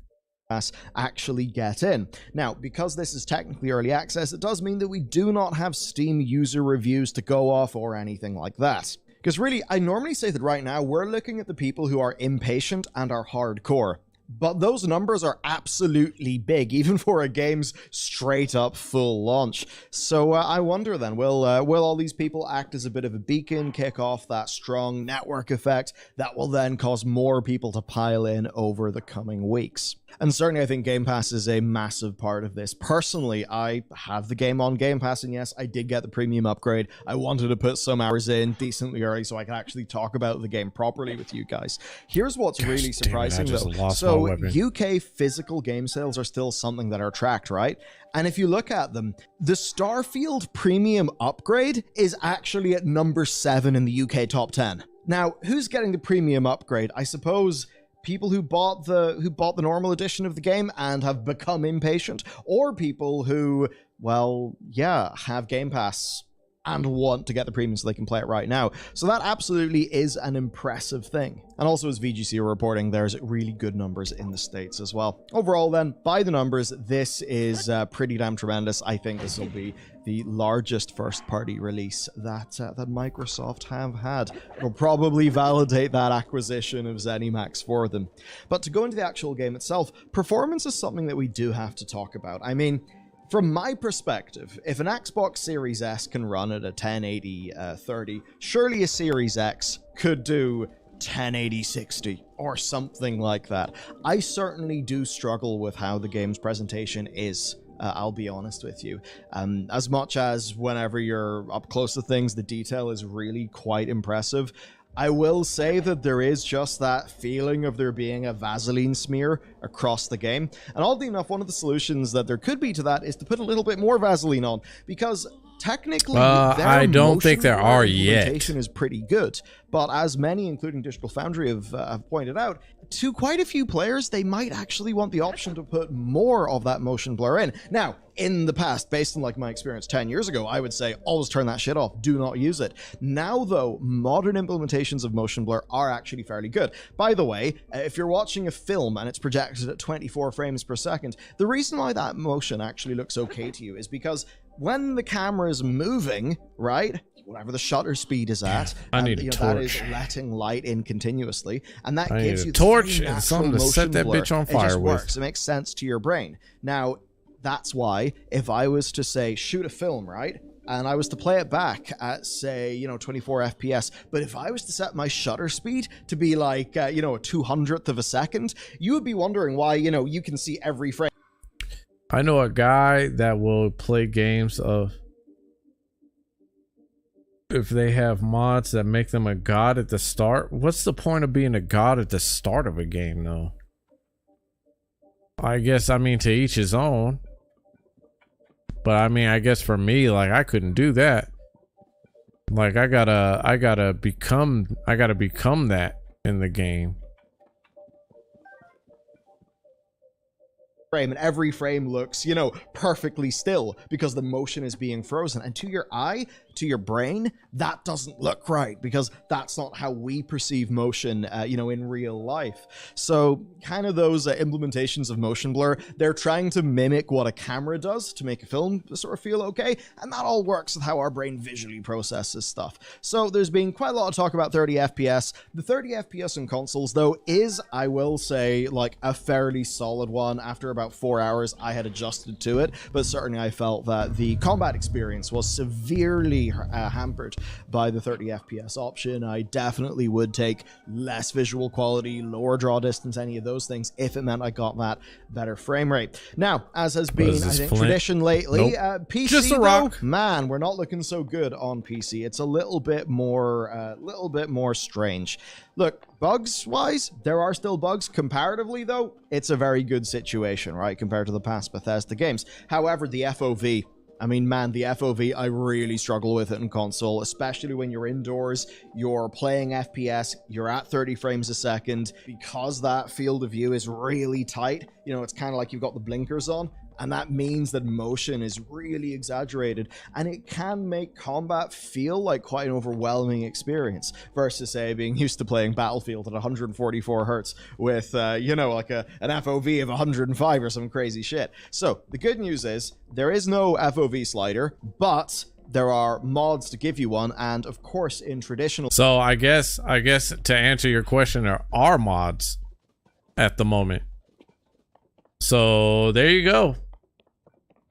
Actually get in. Now, because this is technically early access, it does mean that we do not have Steam user reviews to go off or anything like that. Because really, I normally say that right now, we're looking at the people who are impatient and are hardcore. But those numbers are absolutely big, even for a game's straight-up full launch. So I wonder then, will all these people act as a bit of a beacon, kick off that strong network effect that will then cause more people to pile in over the coming weeks? And certainly I think Game Pass is a massive part of this. Personally, I have the game on Game Pass, and yes, I did get the premium upgrade. I wanted to put some hours in decently early so I could actually talk about the game properly with you guys. Here's what's really surprising, though. So UK physical game sales are still something that are tracked, right? And if you look at them, the Starfield premium upgrade is actually at number 7 in the UK top 10. Now, who's getting the premium upgrade? I suppose people who bought the normal edition of the game and have become impatient, or people who, well, yeah, have Game Pass and want to get the premium so they can play it right now. So that absolutely is an impressive thing. And also, as VGC are reporting, there's really good numbers in the States as well. Overall then, by the numbers, this is pretty damn tremendous. I think this will be the largest first-party release that Microsoft have had. It'll probably validate that acquisition of ZeniMax for them. But to go into the actual game itself, performance is something that we do have to talk about. I mean, from my perspective, if an Xbox Series S can run at a 1080 30, surely a Series X could do 1080 60 or something like that. I certainly do struggle with how the game's presentation is. I'll be honest with you. As much as whenever you're up close to things, the detail is really quite impressive. I will say that there is just that feeling of there being a Vaseline smear across the game. And oddly enough, one of the solutions that there could be to that is to put a little bit more Vaseline on, because technically, I don't think there are yet. Implementation is pretty good, but as many, including Digital Foundry, have pointed out, to quite a few players, they might actually want the option to put more of that motion blur in. Now, in the past, based on like my experience 10 years ago, I would say always turn that shit off. Do not use it. Now, though, modern implementations of motion blur are actually fairly good. By the way, if you're watching a film and it's projected at 24 frames per second, the reason why that motion actually looks okay to you is because when the camera is moving, right, whatever the shutter speed is at, I need a torch. That is letting light in continuously, and that gives you a torch and something to set that bitch on fire with. It just with. Works. It makes sense to your brain. Now, that's why if I was to say shoot a film, right, and I was to play it back at, say, 24 FPS, but if I was to set my shutter speed to be like, a 200th of a second, you would be wondering why, you can see every frame. I know a guy that will play games of if they have mods that make them a god at the start. What's the point of being a god at the start of a game, though? I guess, to each his own. But I guess for me, like, I couldn't do that. Like, I gotta become that in the game. frame, and every frame looks, you know, perfectly still because the motion is being frozen. And to your eye, to your brain, that doesn't look right because that's not how we perceive motion, you know, in real life. So kind of those implementations of motion blur, they're trying to mimic what a camera does to make a film sort of feel okay, and that all works with how our brain visually processes stuff. So there's been quite a lot of talk about 30 FPS. The 30 FPS in consoles, though, is, I will say, like a fairly solid one. After about 4 hours, I had adjusted to it, but certainly I felt that the combat experience was severely hampered by the 30 FPS option. I definitely would take less visual quality, lower draw distance, any of those things, if it meant I got that better frame rate. Now, as has been, I think, tradition lately, PC, just a rock. Though, man, we're not looking so good on PC. It's a little bit more strange. Look, bugs-wise, there are still bugs. Comparatively, though, it's a very good situation, right, compared to the past Bethesda games. However, the FOV, I mean, man, the FOV, I really struggle with it in console, especially when you're indoors, you're playing FPS, you're at 30 frames a second. Because that field of view is really tight, you know, it's kind of like you've got the blinkers on, and that means that motion is really exaggerated, and it can make combat feel like quite an overwhelming experience versus, say, being used to playing Battlefield at 144 hertz with, you know, like an FOV of 105 or some crazy shit. So the good news is there is no FOV slider, but there are mods to give you one, and of course in traditional... So I guess to answer your question, there are mods at the moment. So there you go.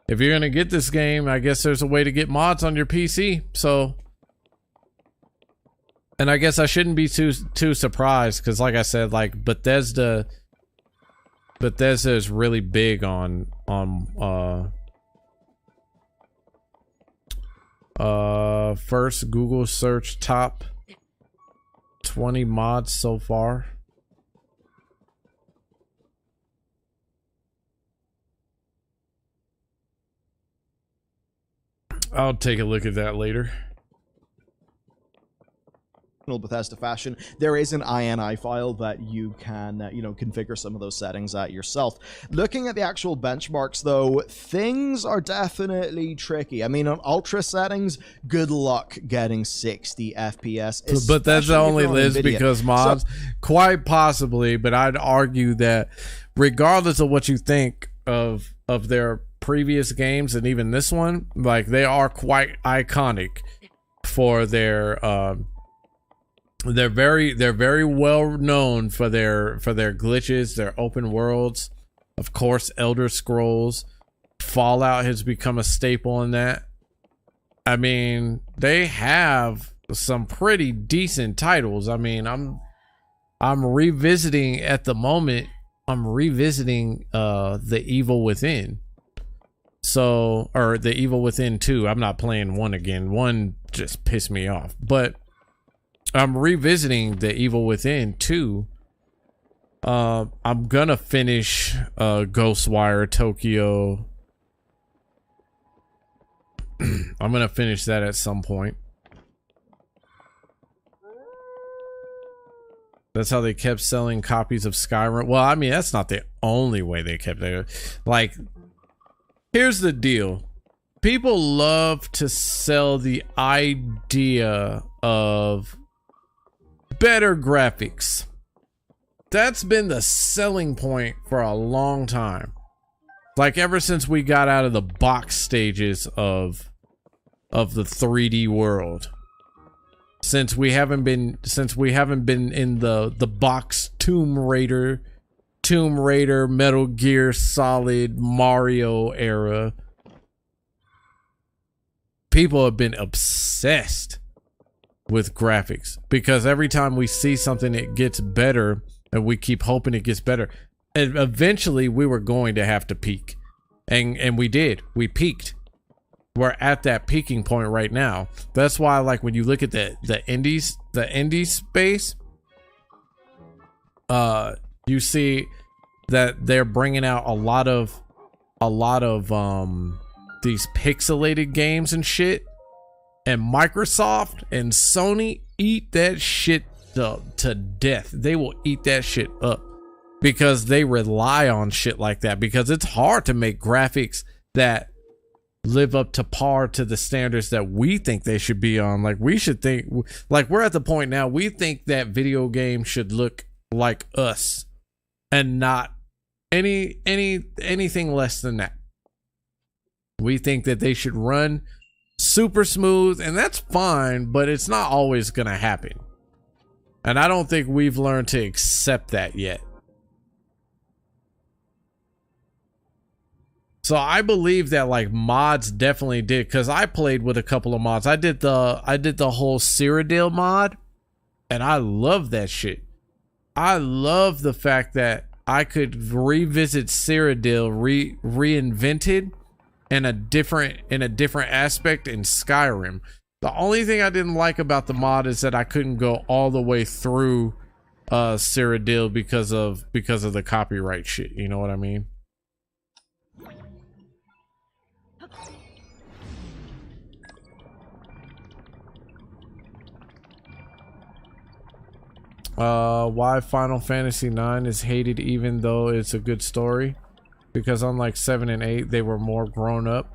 If you're gonna get this game, I guess there's a way to get mods on your PC. So, and I guess I shouldn't be too surprised, because like I said, like Bethesda is really big on first Google search top 20 mods so far. I'll take a look at that later. Bethesda fashion, there is an INI file that you can, you know, configure some of those settings at yourself. Looking at the actual benchmarks, though, things are definitely tricky. I mean, on ultra settings, good luck getting 60 FPS. But that's only lives because mods, quite possibly. But I'd argue that regardless of what you think of their previous games and even this one, like, they are quite iconic for their they're very well known for their glitches, their open worlds. Of course, Elder Scrolls, Fallout has become a staple in that. I mean, they have some pretty decent titles. I mean, I'm revisiting at the moment. I'm revisiting The Evil Within. So, or The Evil Within 2. I'm not playing 1 again. 1 just pissed me off. But I'm revisiting The Evil Within 2. I'm gonna finish Ghostwire Tokyo. I'm gonna finish that at some point. That's how they kept selling copies of Skyrim. Well, I mean, that's not the only way they kept it. Like, here's the deal. People love to sell the idea of better graphics. That's been the selling point for a long time. Like, ever since we got out of the box stages of the 3D world. Since we haven't been in the box Tomb Raider, Metal Gear Solid, Mario era. People have been obsessed with graphics because every time we see something it gets better and we keep hoping it gets better, and eventually we were going to have to peak, and we did. We peaked. We're at that peaking point right now. That's why, like, when you look at the indie space, you see that they're bringing out a lot of these pixelated games and shit. And Microsoft and Sony eat that shit to death. They will eat that shit up. because they rely on shit like that, because it's hard to make graphics that live up to par to the standards that we think they should be on. Like, we should think, like, we're at the point now, we think that video games should look like us and not anything less than that. We think that they should run super smooth, and that's fine, but it's not always gonna happen. And I don't think we've learned to accept that yet. So I believe that like mods definitely did, because I played with a couple of mods. I did the whole Cyrodiil mod, and I love that shit. I love the fact that I could revisit Cyrodiil reinvented in a different aspect in Skyrim. The only thing I didn't like about the mod is that I couldn't go all the way through Cyrodiil because of the copyright shit. You know what I mean? Why Final Fantasy IX is hated even though it's a good story? Because unlike 7 and 8, they were more grown up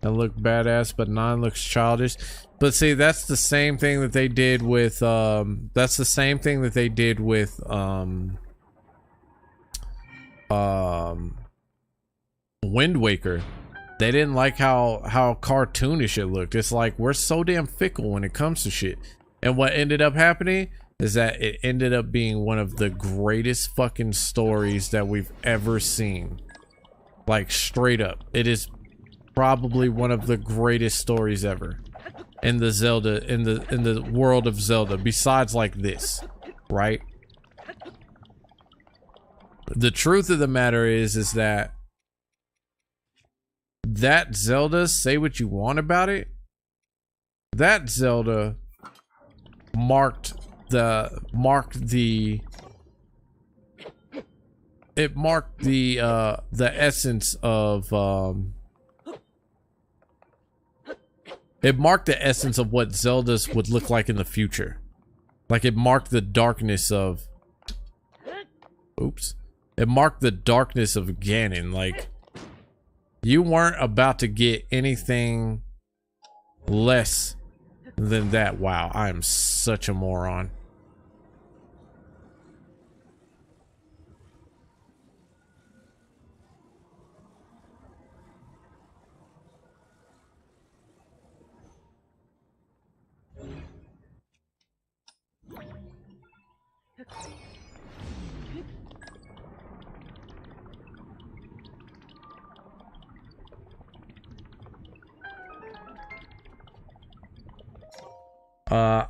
and look badass, but 9 looks childish. But see, that's the same thing that they did with Wind Waker. They didn't like how cartoonish it looked. It's like, we're so damn fickle when it comes to shit. And what ended up happening is that it ended up being one of the greatest fucking stories that we've ever seen. Like, straight up, it is probably one of the greatest stories ever in the Zelda, in the world of Zelda, besides like this, right? The truth of the matter is that Zelda, say what you want about it, that Zelda marked the essence of it marked the essence of what Zeldas would look like in the future. Like, it marked the darkness of it marked the darkness of Ganon. Like, you weren't about to get anything less than that. Wow, I am such a moron.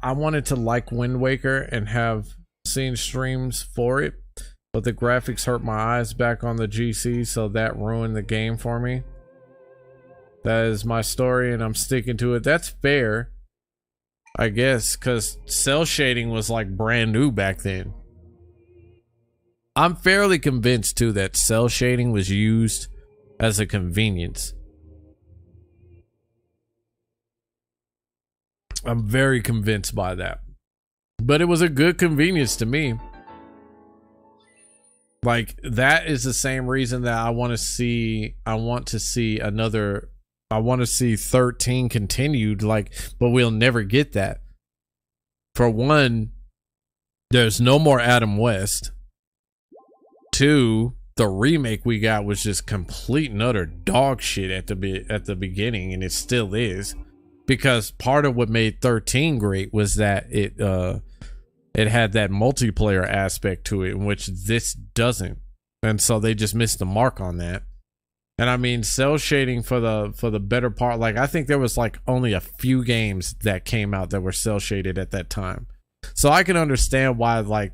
I wanted to like Wind Waker and have seen streams for it, but the graphics hurt my eyes back on the GC, so that ruined the game for me. That is my story, and I'm sticking to it. That's fair, I guess, because cell shading was like brand new back then. I'm fairly convinced too that cell shading was used as a convenience. I'm very convinced by that. But it was a good convenience to me. Like, that is the same reason that I want to see 13 continued, like, but we'll never get that. For one, there's no more Adam West. 2, the remake we got was just complete and utter dog shit at the beginning, and it still is. Because part of what made 13 great was that it had that multiplayer aspect to it, in which this doesn't, and so they just missed the mark on that. And I mean, cell shading for the better part, like, I think there was like only a few games that came out that were cell shaded at that time, so I can understand why like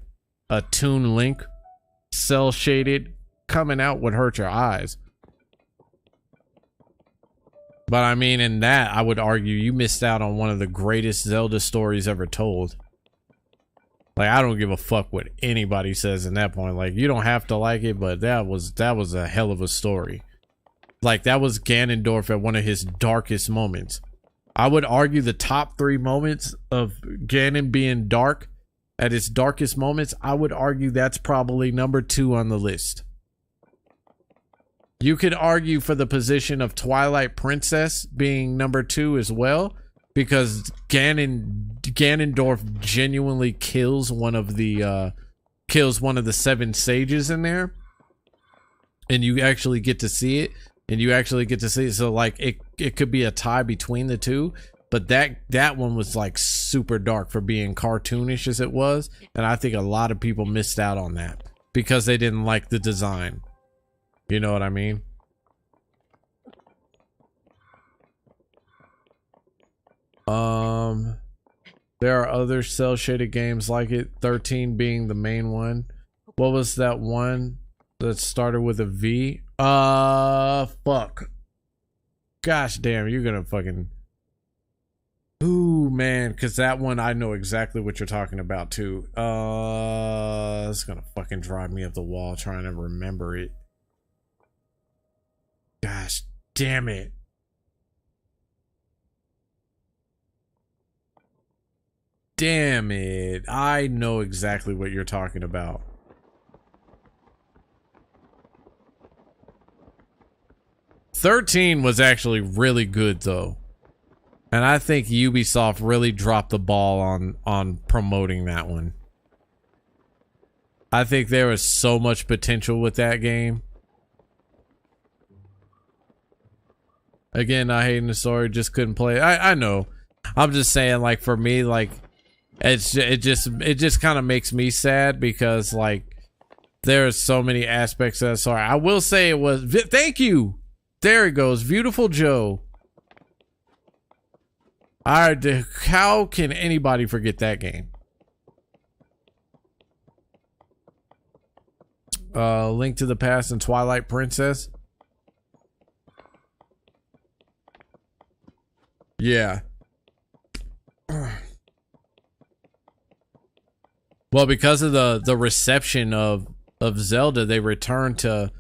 a Toon Link cell shaded coming out would hurt your eyes. But I mean, in that, I would argue you missed out on one of the greatest Zelda stories ever told. Like, I don't give a fuck what anybody says in that point. Like, you don't have to like it, but that was a hell of a story. Like, that was Ganondorf at one of his darkest moments. I would argue the top 3 moments of Ganon being dark at its darkest moments, I would argue that's probably number 2 on the list. You could argue for the position of Twilight Princess being number 2 as well, because Ganondorf genuinely kills one of the 7 sages in there, and you actually get to see it, so like it could be a tie between the two, but that one was like super dark for being cartoonish as it was, and I think a lot of people missed out on that because they didn't like the design. You know what I mean? There are other cell shaded games like it, 13 being the main one. What was that one that started with a V? Fuck. Gosh damn, you're gonna fucking... Ooh, man, because that one, I know exactly what you're talking about, too. It's gonna fucking drive me up the wall trying to remember it. Gosh damn it. Damn it. I know exactly what you're talking about. "13 was actually really good, though. And I think Ubisoft really dropped the ball on promoting that one. I think there was so much potential with that game. Again, not hating the story, just couldn't play it. I know. I'm just saying, like, for me, like, it just kind of makes me sad because, like, there are so many aspects of that story. I will say it was... Thank you! There it goes. Beautiful Joe. How can anybody forget that game? Link to the Past and Twilight Princess. Yeah. Well, because of the reception of Zelda, they returned to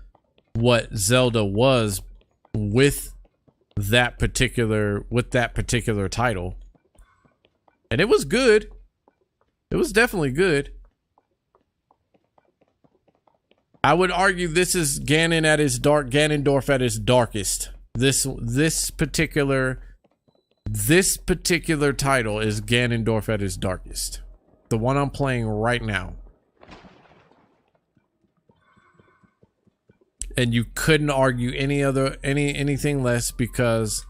what Zelda was with that particular title. And it was good. It was definitely good. I would argue this is Ganondorf at his darkest. This particular title is Ganondorf at his darkest. The one I'm playing right now. And you couldn't argue anything less because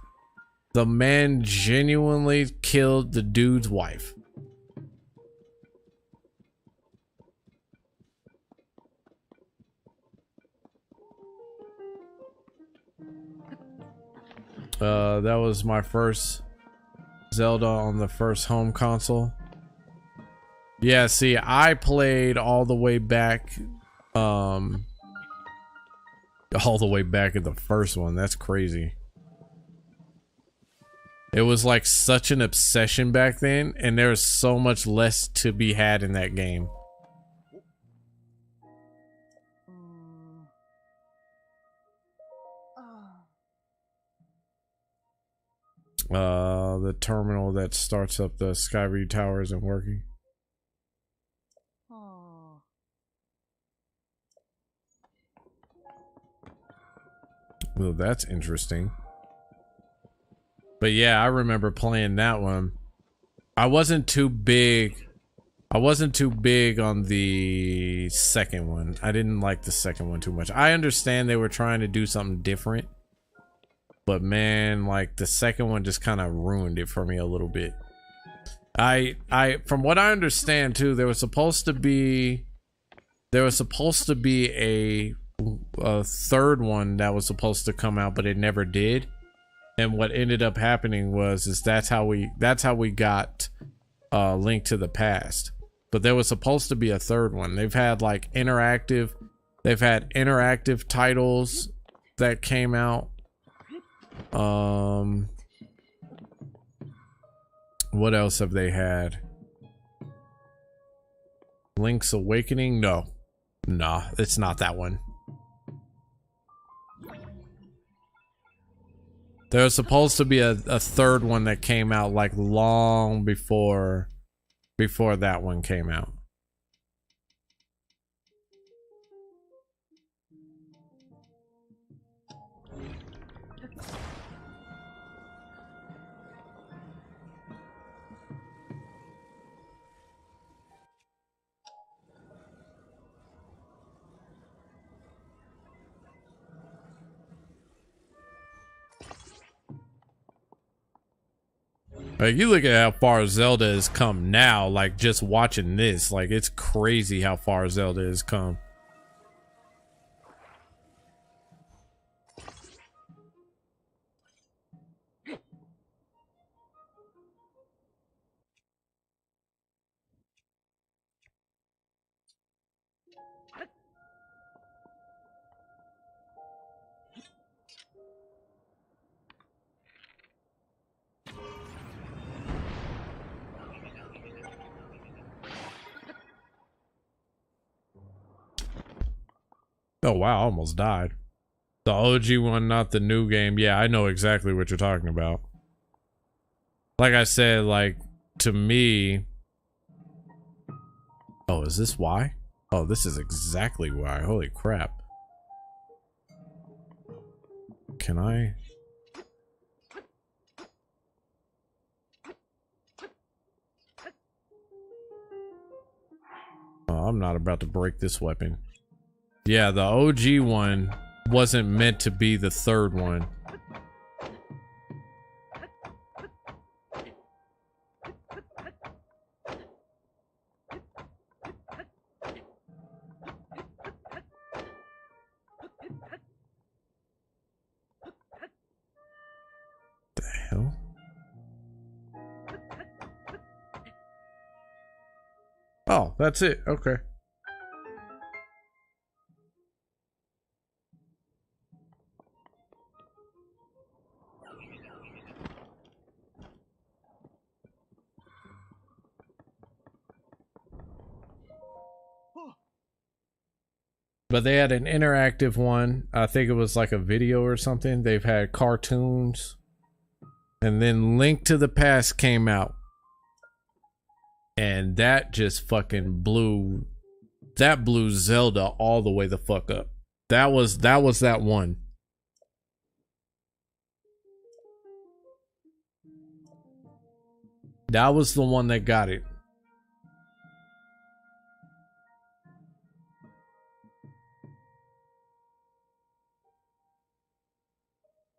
the man genuinely killed the dude's wife. That was my first Zelda on the first home console. Yeah, see, I played all the way back in the first one. That's crazy. It was like such an obsession back then, and there was so much less to be had in that game. The terminal that starts up the Skyview Tower isn't working. Well, that's interesting. But yeah, I remember playing that one. I wasn't too big on the second one. I didn't like the second one too much. I understand they were trying to do something different, but man, like the second one just kind of ruined it for me a little bit. From what I understand too, there was supposed to be a third one that was supposed to come out, but it never did. And what ended up happening is that's how we got Link to the Past. But there was supposed to be a third one. They've had interactive titles that came out. What else have they had? Link's Awakening? No, it's not that one. There was supposed to be a third one that came out long before that one came out. Like, you look at how far Zelda has come now, like, just watching this. Like, it's crazy how far Zelda has come. Oh wow, I almost died. The OG one, not the new game. Yeah, I know exactly what you're talking about. Like I said, like, to me... Oh, is this why? Oh, this is exactly why. Holy crap. Can I... Oh, I'm not about to break this weapon. Yeah, the OG one wasn't meant to be the third one. The hell? Oh, that's it. Okay. But they had an interactive one. I think it was like a video or something. They've had cartoons. And then Link to the Past came out. And that just fucking blew... That blew Zelda all the way the fuck up. That was that one. That was the one that got it.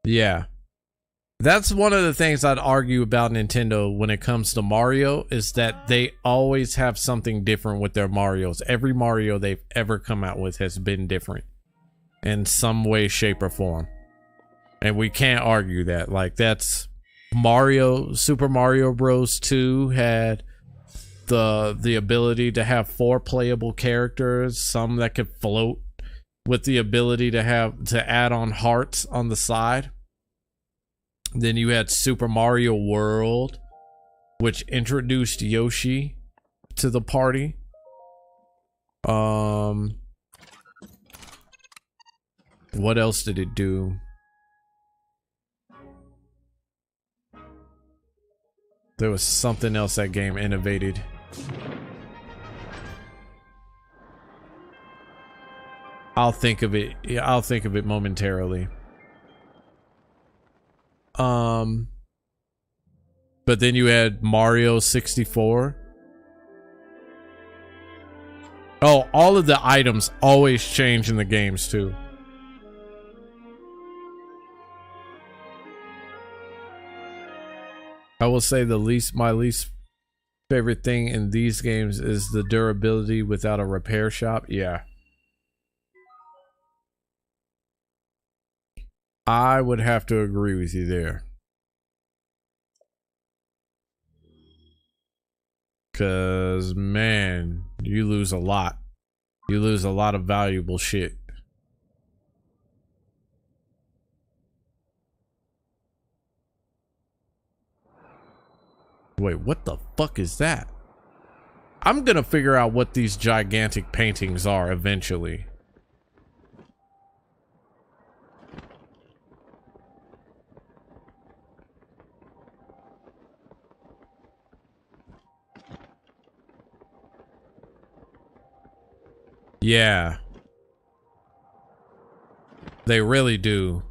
Yeah. That's one of the things I'd argue about Nintendo when it comes to Mario, is that they always have something different with their Marios. Every Mario they've ever come out with has been different in some way, shape, or form. And we can't argue that. Like, that's Mario, Super Mario Bros. 2 had the ability to have 4 playable characters, some that could float, with the ability to add on hearts on the side. Then you had Super Mario World, which introduced Yoshi to the party. What else did it do? There was something else that game innovated. I'll think of it. Yeah, I'll think of it momentarily. But then you had Mario 64. Oh, all of the items always change in the games too. I will say my least favorite thing in these games is the durability without a repair shop. Yeah. I would have to agree with you there. Cause man, you lose a lot. You lose a lot of valuable shit. Wait, what the fuck is that? I'm gonna figure out what these gigantic paintings are eventually. Yeah. They really do.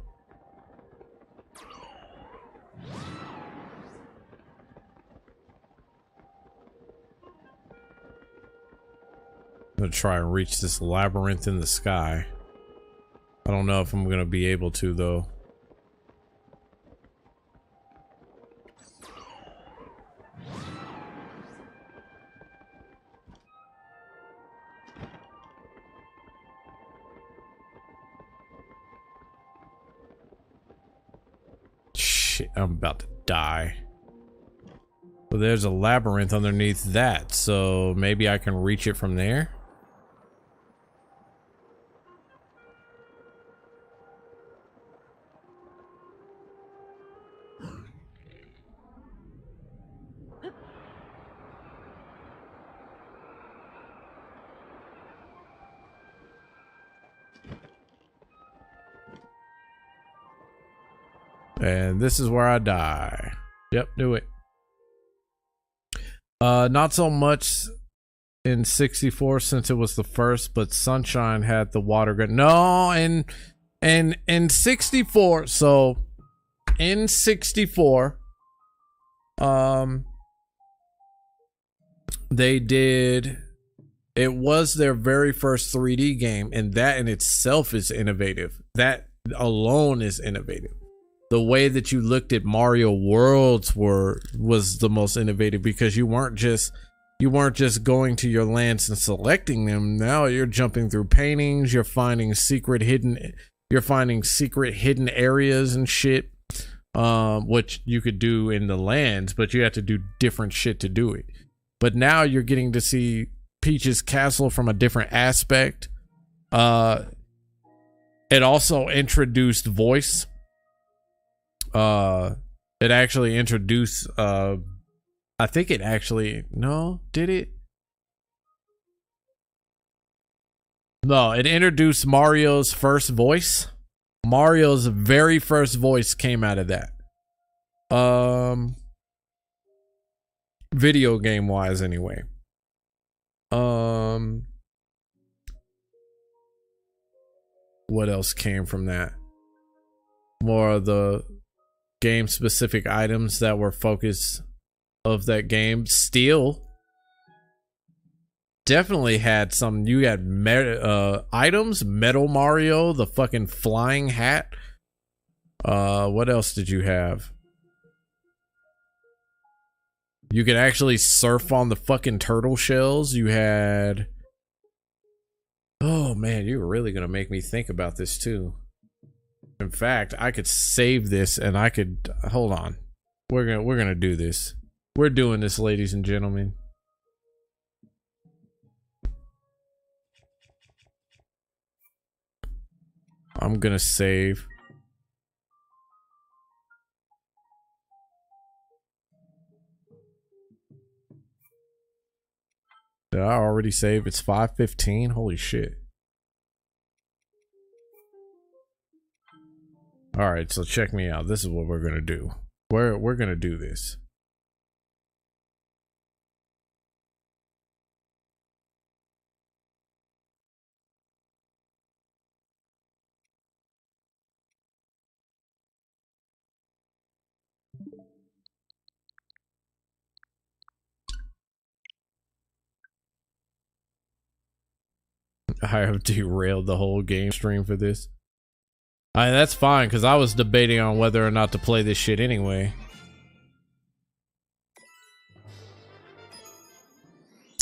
I'm gonna try and reach this labyrinth in the sky. I don't know if I'm gonna be able to though. shit, I'm about to die. Well, there's a labyrinth underneath that, so maybe I can reach it from there. And this is where I die. Yep, do it. Not so much in 64 since it was the first, but Sunshine had the water gun. No, in 64. So in 64, they did. It was their very first 3D game, and that in itself is innovative. That alone is innovative. The way that you looked at Mario Worlds was the most innovative, because you weren't just going to your lands and selecting them. Now you're jumping through paintings, you're finding secret hidden areas and shit, which you could do in the lands, but you have to do different shit to do it. But now you're getting to see Peach's castle from a different aspect. It also introduced voice. It actually introduced, I think it actually, no, did it? No, it introduced Mario's first voice. Mario's very first voice came out of that. Video game wise anyway. What else came from that? More of the game specific items that were focus of that game. Steel definitely had some. You had items, Metal Mario, the fucking flying hat. What else did you have? You could actually surf on the fucking turtle shells. You had, oh man, you were really gonna make me think about this too. In fact, I could save this and I could, hold on. We're gonna do this. We're doing this, ladies and gentlemen. I'm gonna save. Did I already save? It's 5:15. Holy shit. All right, so check me out. This is what we're gonna do. We're gonna do this. I have derailed the whole game stream for this. That's fine, because I was debating on whether or not to play this shit anyway.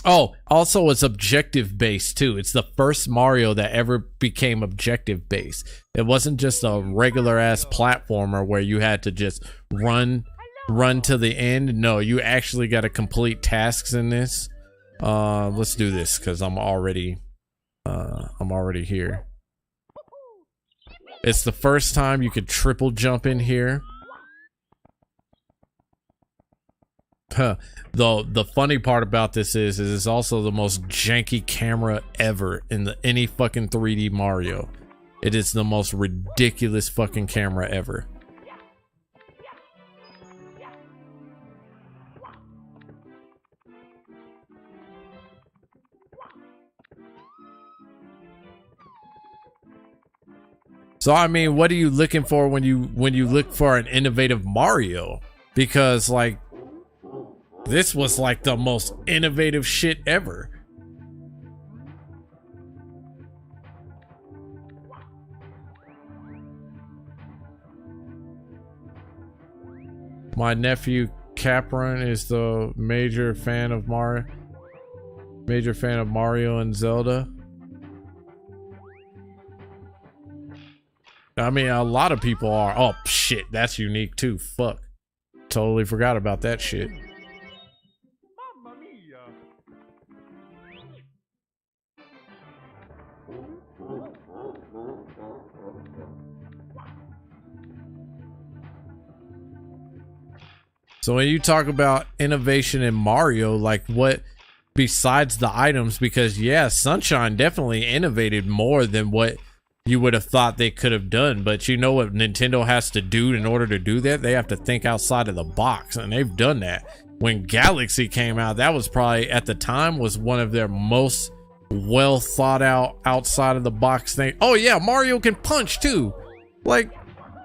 Oh, also it's objective based too. It's the first Mario that ever became objective based. It wasn't just a regular ass platformer where you had to just run to the end. No, you actually got to complete tasks in this. Let's do this because I'm already here. It's the first time you could triple jump in here. Huh. The funny part about this is it's also the most janky camera ever in any fucking 3D Mario. It is the most ridiculous fucking camera ever. So I mean, what are you looking for when you look for an innovative Mario? Because like this was like the most innovative shit ever. My nephew Capron is the major fan of Mario and Zelda. I mean, a lot of people are. Oh, shit. That's unique, too. Fuck. Totally forgot about that shit. So when you talk about innovation in Mario, like what besides the items, because yeah, Sunshine definitely innovated more than what you would have thought they could have done. But you know what Nintendo has to do in order to do that? They have to think outside of the box, and they've done that. When Galaxy came out, that was probably at the time was one of their most well thought out outside of the box thing. Oh yeah, Mario can punch too. Like,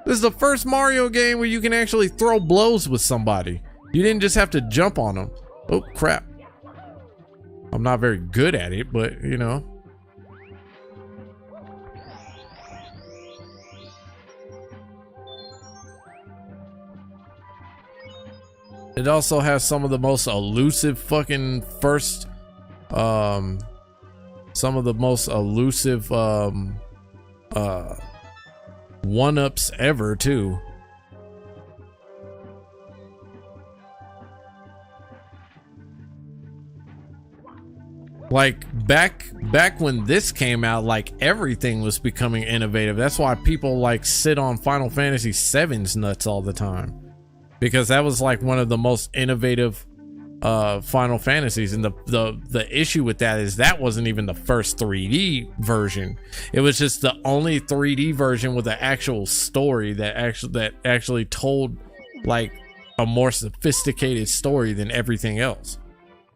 this is the first Mario game where you can actually throw blows with somebody. You didn't just have to jump on them. Oh, crap. I'm not very good at it, but, you know. It also has some of the most elusive fucking first, some of the most elusive, one-ups ever too. Like back when this came out, like everything was becoming innovative. That's why people like sit on Final Fantasy VII's nuts all the time, because that was like one of the most innovative Final Fantasies. And the issue with that is that wasn't even the first 3D version. It was just the only 3D version with an actual story that actually told like a more sophisticated story than everything else.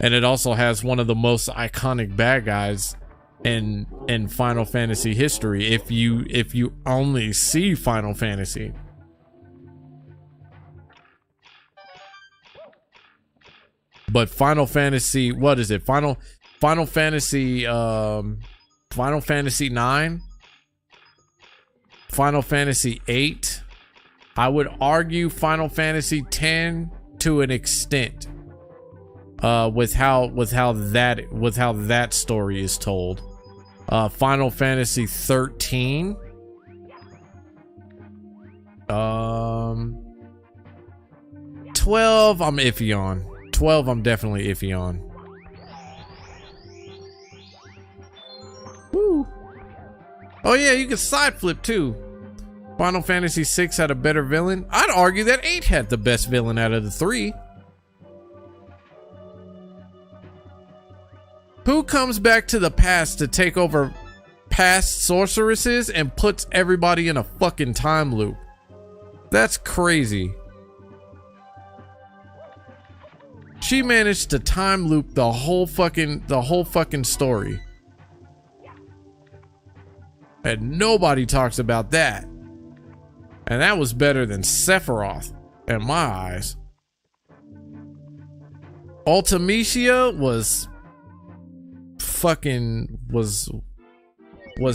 And it also has one of the most iconic bad guys in Final Fantasy history, if you only see Final Fantasy. But Final Fantasy, what is it? Final Fantasy 9, Final Fantasy 8. I would argue Final Fantasy 10 to an extent, with how that story is told. Final Fantasy 13. 12, I'm iffy on. 12, I'm definitely iffy on. Woo. Oh yeah, you can side flip too. Final Fantasy 6 had a better villain. I'd argue that 8 had the best villain out of the 3. Who comes back to the past to take over past sorceresses and puts everybody in a fucking time loop? That's crazy. She managed to time loop the whole fucking story. And nobody talks about that. And that was better than Sephiroth in my eyes. Ultimecia was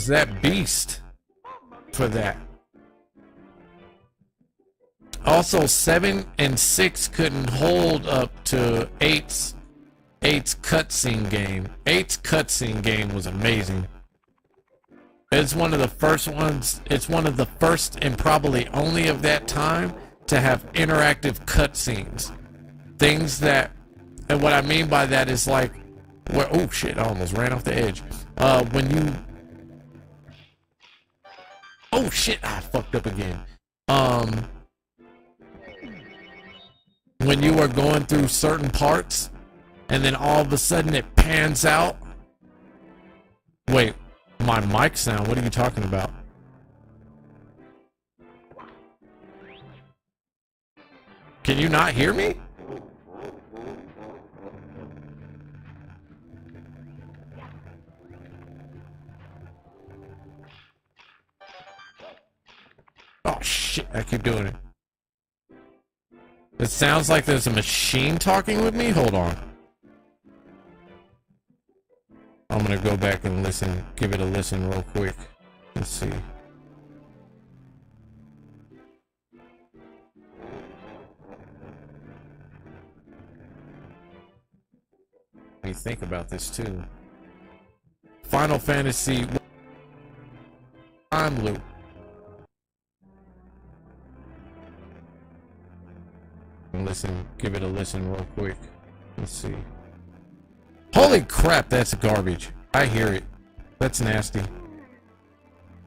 that beast for that. Also, 7 and 6 couldn't hold up to 8's cutscene game. 8's cutscene game was amazing. It's one of the first ones. It's one of the first and probably only of that time to have interactive cutscenes. Things that, and what I mean by that is like, where, oh shit, I almost ran off the edge. When you, oh shit, I fucked up again. When you are going through certain parts and then all of a sudden it pans out. Wait, my mic sound, what are you talking about? Can you not hear me? Oh shit, I keep doing it. It sounds like there's a machine talking with me. Hold on. I'm gonna go back and listen, give it a listen real quick. Let's see. Let me think about this too. Final Fantasy time loop. Listen, give it a listen real quick. Let's see. Holy crap, that's garbage. I hear it. That's nasty.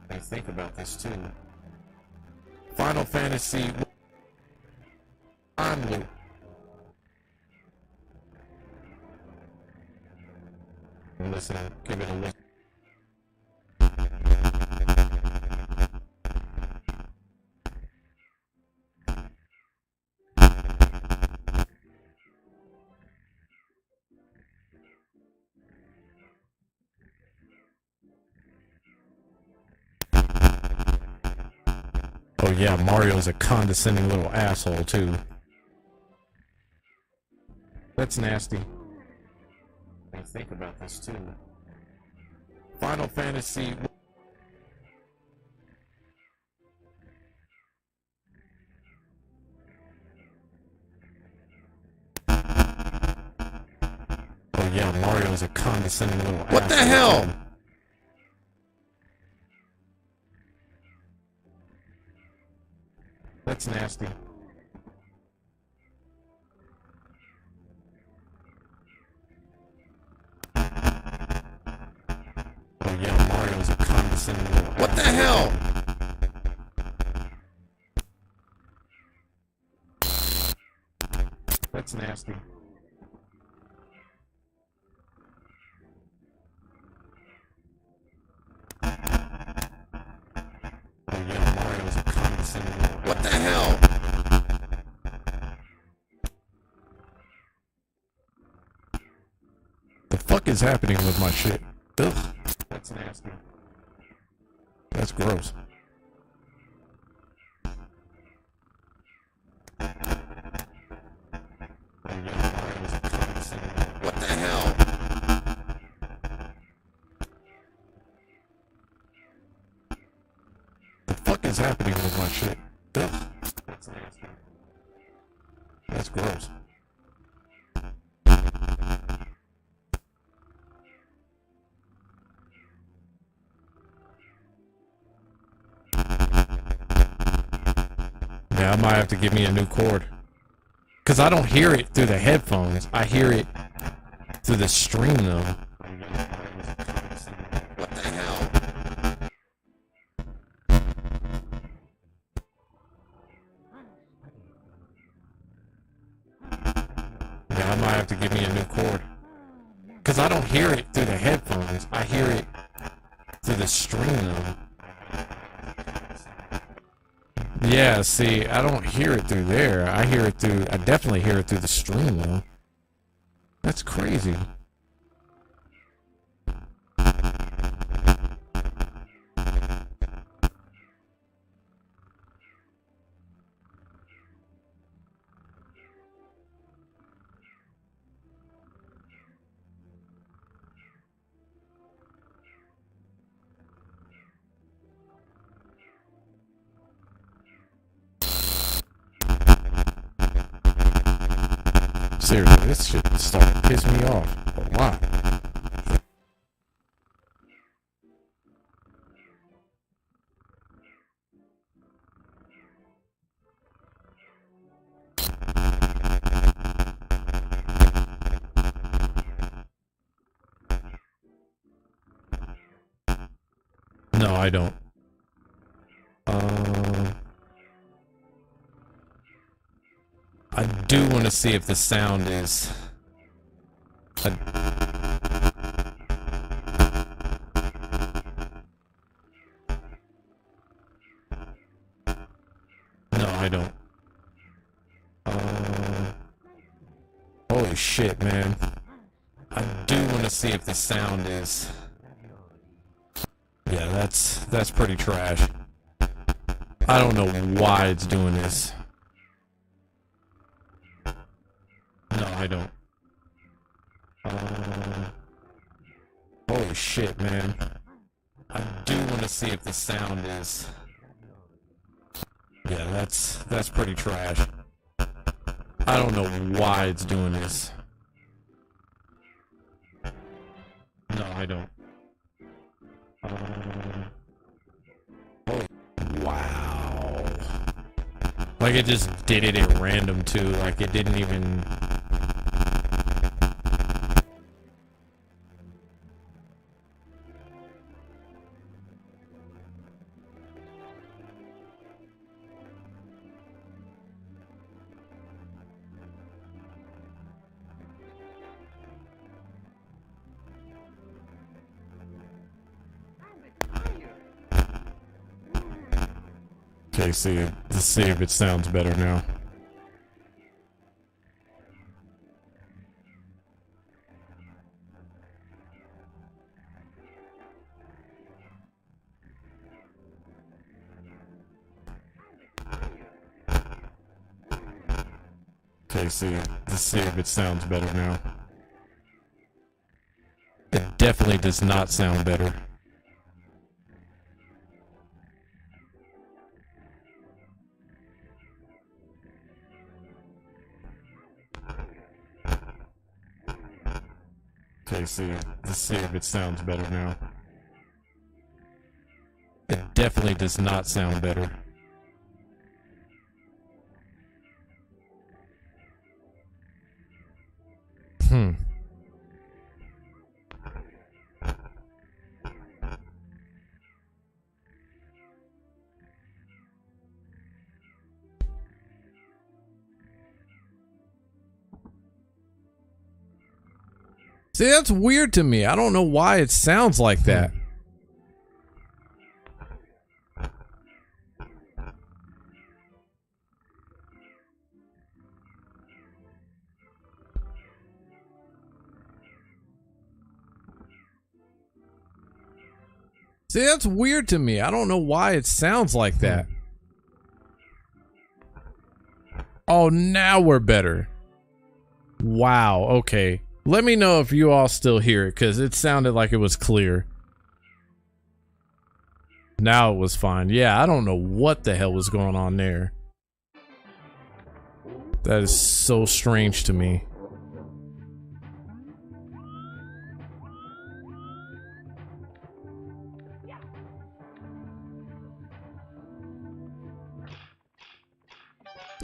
I think about this too. Final Fantasy time loop. Listen, give it a listen. Oh yeah, Mario's a condescending little asshole too. That's nasty. I think about this too. Final Fantasy. Oh yeah, Mario's a condescending little asshole. What the hell? That's nasty. Oh yeah, Mario's a condescending little asshole. What the hell? That's nasty. Oh yeah, Mario's a condescending little. What the hell? The fuck is happening with my shit? Ugh. That's nasty. That's gross. Oh yeah, Mario's a condescending little. What the hell? The fuck is happening with my shit? Ugh. That's nasty. That's gross. Yeah, I might have to give me a new cord. Cause I don't hear it through the headphones. I hear it through the stream though. What the hell? Yeah, I might have to give me a new cord. Cause I don't hear it through the headphones. I hear it through the stream though. Yeah, see, I don't hear it through there. I definitely hear it through the stream though. That's crazy. Seriously, this shit is starting to piss me off a lot. No, I don't. I do want to see if the sound is... No, I don't. Holy shit, man. I do want to see if the sound is... Yeah, that's pretty trash. I don't know why it's doing this. No, I don't. Holy shit, man. I do want to see if the sound is... Yeah, that's pretty trash. I don't know why it's doing this. No, I don't. Holy... Wow. Like it just did it at random too. Like it didn't even. Okay, see, let's see if it sounds better now. Okay, see, let's see if it sounds better now. It definitely does not sound better. Okay, see, let's see if it sounds better now. It definitely does not sound better. See, that's weird to me. I don't know why it sounds like that. See, that's weird to me. I don't know why it sounds like that. Oh, now we're better. Wow, okay. Let me know if you all still hear it, because it sounded like it was clear. Now it was fine. Yeah, I don't know what the hell was going on there. That is so strange to me.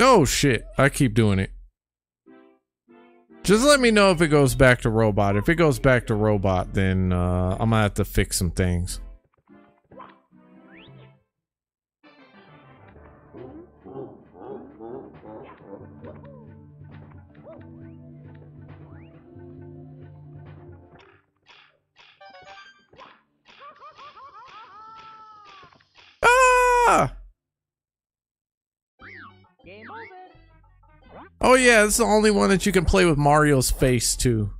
Oh shit, I keep doing it. Just let me know if it goes back to robot. If it goes back to robot, then I'm gonna have to fix some things. Ah! Oh yeah, it's the only one that you can play with Mario's face too.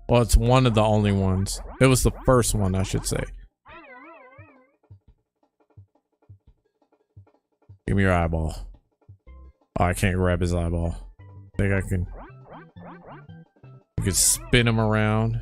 Well, it's one of the only ones. It was the first one, I should say. Give me your eyeball. Oh, I can't grab his eyeball. I think I can. You can spin him around.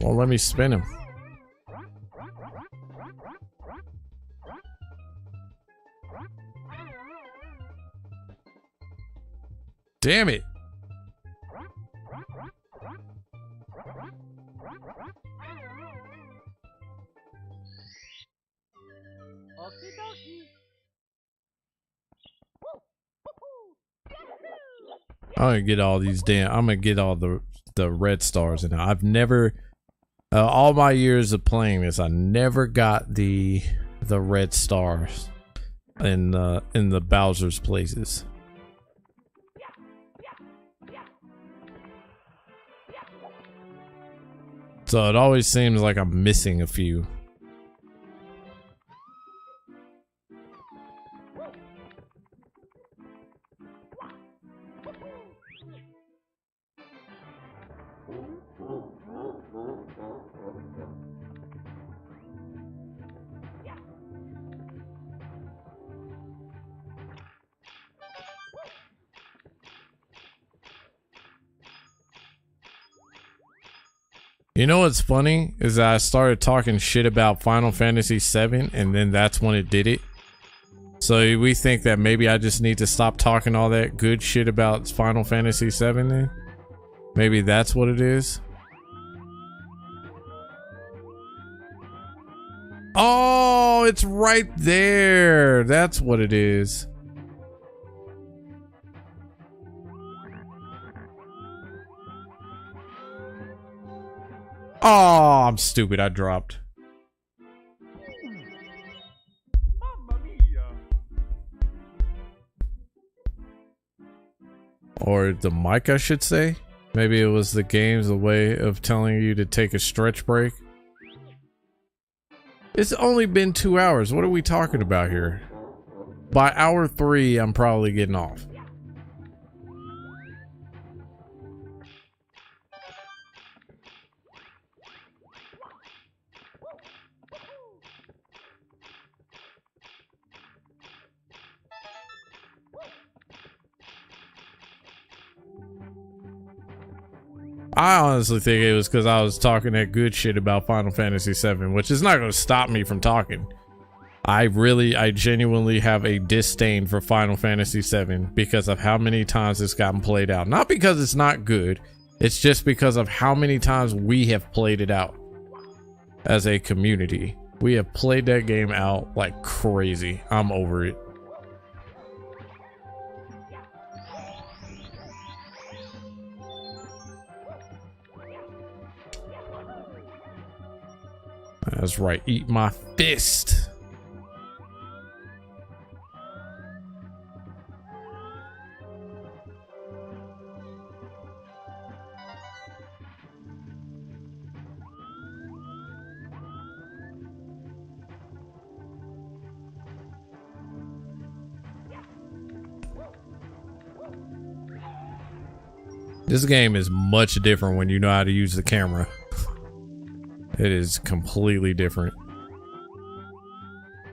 Well, let me spin him. Damn it. I'm gonna get all these damn. I'm gonna get all the red stars, and I've never, all my years of playing this, I never got the red stars in the Bowser's places. So it always seems like I'm missing a few. You know what's funny is that I started talking shit about Final Fantasy VII, and then that's when it did it. So we think that maybe I just need to stop talking all that good shit about Final Fantasy VII then? Maybe that's what it is. Oh, it's right there. That's what it is. Oh, I'm stupid. I dropped. Or the mic, I should say. Maybe it was the game's way of telling you to take a stretch break. It's only been 2 hours. What are we talking about here? By hour 3, I'm probably getting off. I honestly think it was because I was talking that good shit about Final Fantasy VII, which is not going to stop me from talking. I genuinely have a disdain for Final Fantasy VII because of how many times it's gotten played out. Not because it's not good, it's just because of how many times we have played it out as a community. We have played that game out like crazy. I'm over it. That's right, eat my fist. This game is much different when you know how to use the camera. It is completely different.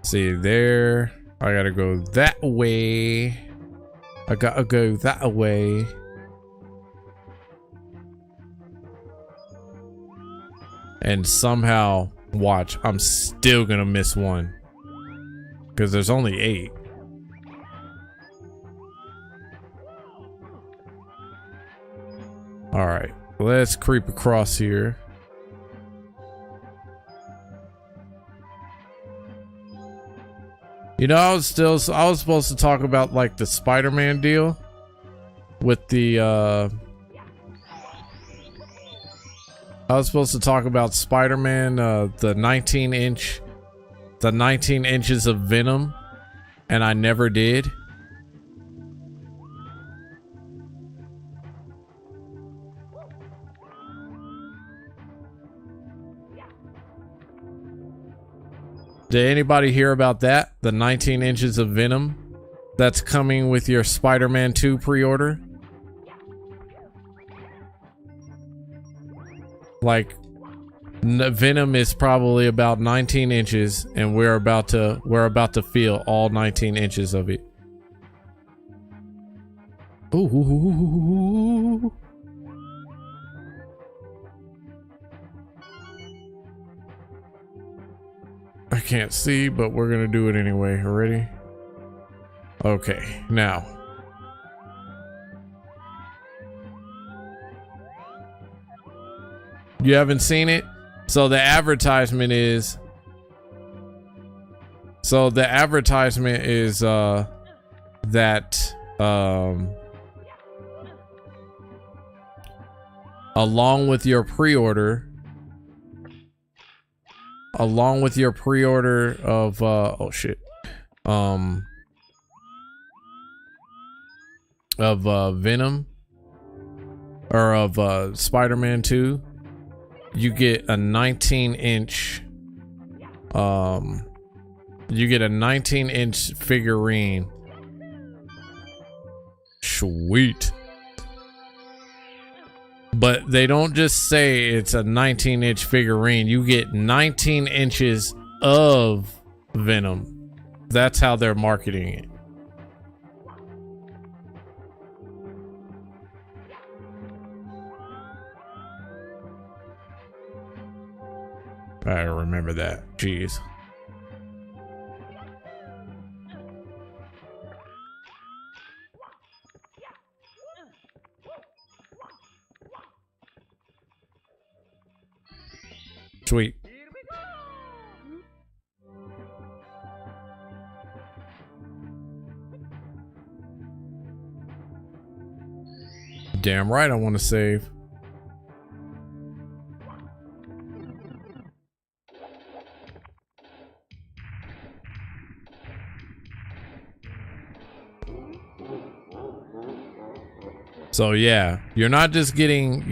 See there, I gotta go that way. I gotta go that way. And somehow, watch, I'm still gonna miss one. Because there's only 8. Alright, let's creep across here. You know, I was supposed to talk about like the Spiderman deal with the I was supposed to talk about Spiderman, the 19 inches of Venom, and I never did. Did anybody hear about that? The 19 inches of Venom that's coming with your Spider-Man 2 pre-order? Like, Venom is probably about 19 inches, and we're about to feel all 19 inches of it. Ooh. I can't see, but we're gonna do it anyway. Ready? Okay, now. You haven't seen it? So the advertisement is that along with your pre-order of Venom or of Spider-Man 2, you get a 19-inch figurine. Sweet. But they don't just say it's a 19-inch figurine. You get 19 inches of Venom. That's how they're marketing it. I remember that. Jeez. Sweet. Damn right I want to save. So yeah, you're not just getting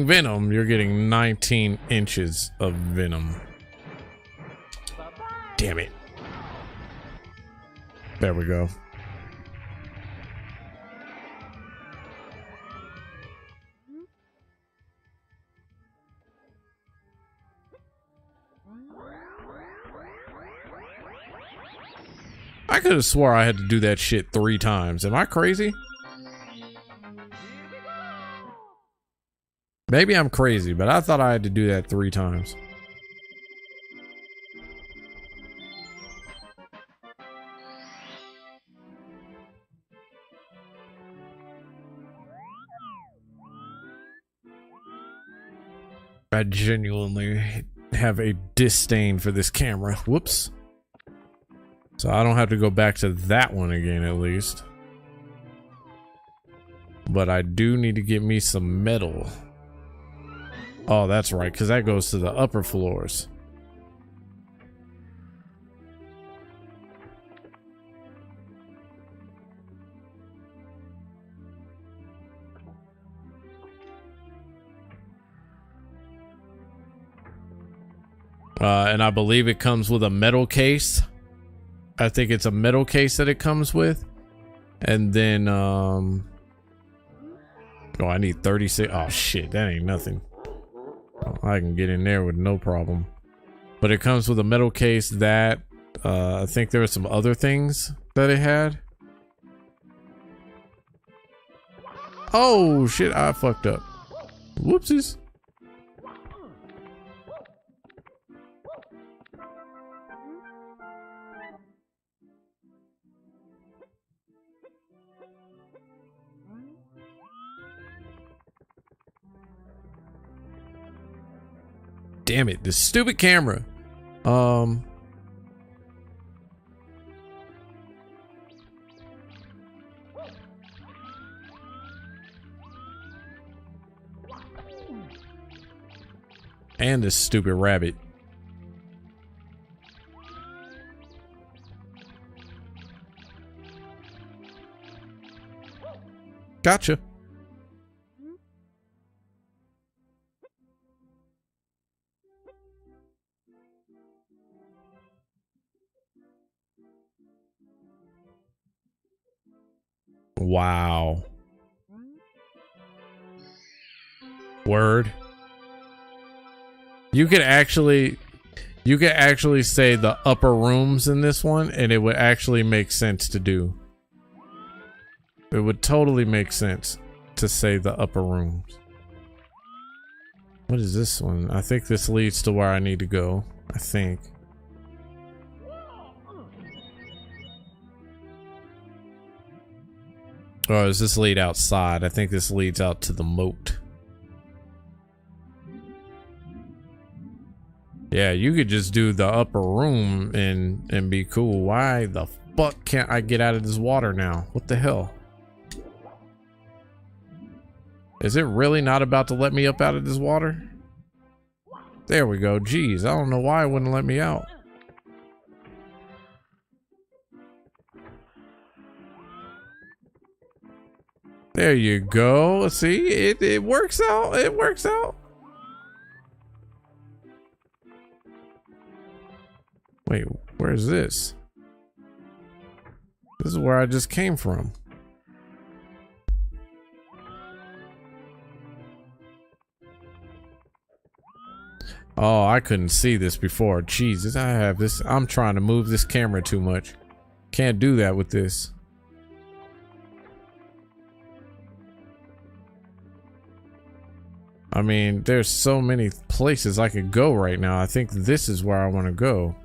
venom, you're getting 19 inches of venom. Damn it. There we go. I could have swore I had to do that shit 3 times. Am I crazy? Maybe I'm crazy, but I thought I had to do that 3 times. I genuinely have a disdain for this camera. Whoops. So I don't have to go back to that one again, at least. But I do need to get me some metal. Oh, that's right, because that goes to the upper floors. And I believe it comes with a metal case. I think it's a metal case that it comes with. And then, oh, I need 36. Oh, shit, that ain't nothing. Oh, I can get in there with no problem. But it comes with a metal case that, I think there were some other things that it had. Oh, shit, I fucked up. Whoopsies. Damn it, this stupid camera. And this stupid rabbit. Gotcha. Wow. Word. You could actually say the upper rooms in this one, and it would actually make sense to do. It would totally make sense to say the upper rooms. What is this one? I think this leads to where I need to go. I think. Or does this lead outside? I think this leads out to the moat. Yeah, you could just do the upper room and be cool. Why the fuck can't I get out of this water now? What the hell? Is it really not about to let me up out of this water? There we go. Jeez, I don't know why it wouldn't let me out. There you go. See, it works out. It works out. Wait, where's this? This is where I just came from. Oh, I couldn't see this before. Jesus, I have this. I'm trying to move this camera too much. Can't do that with this. I mean, there's so many places I could go right now. I think this is where I want to go.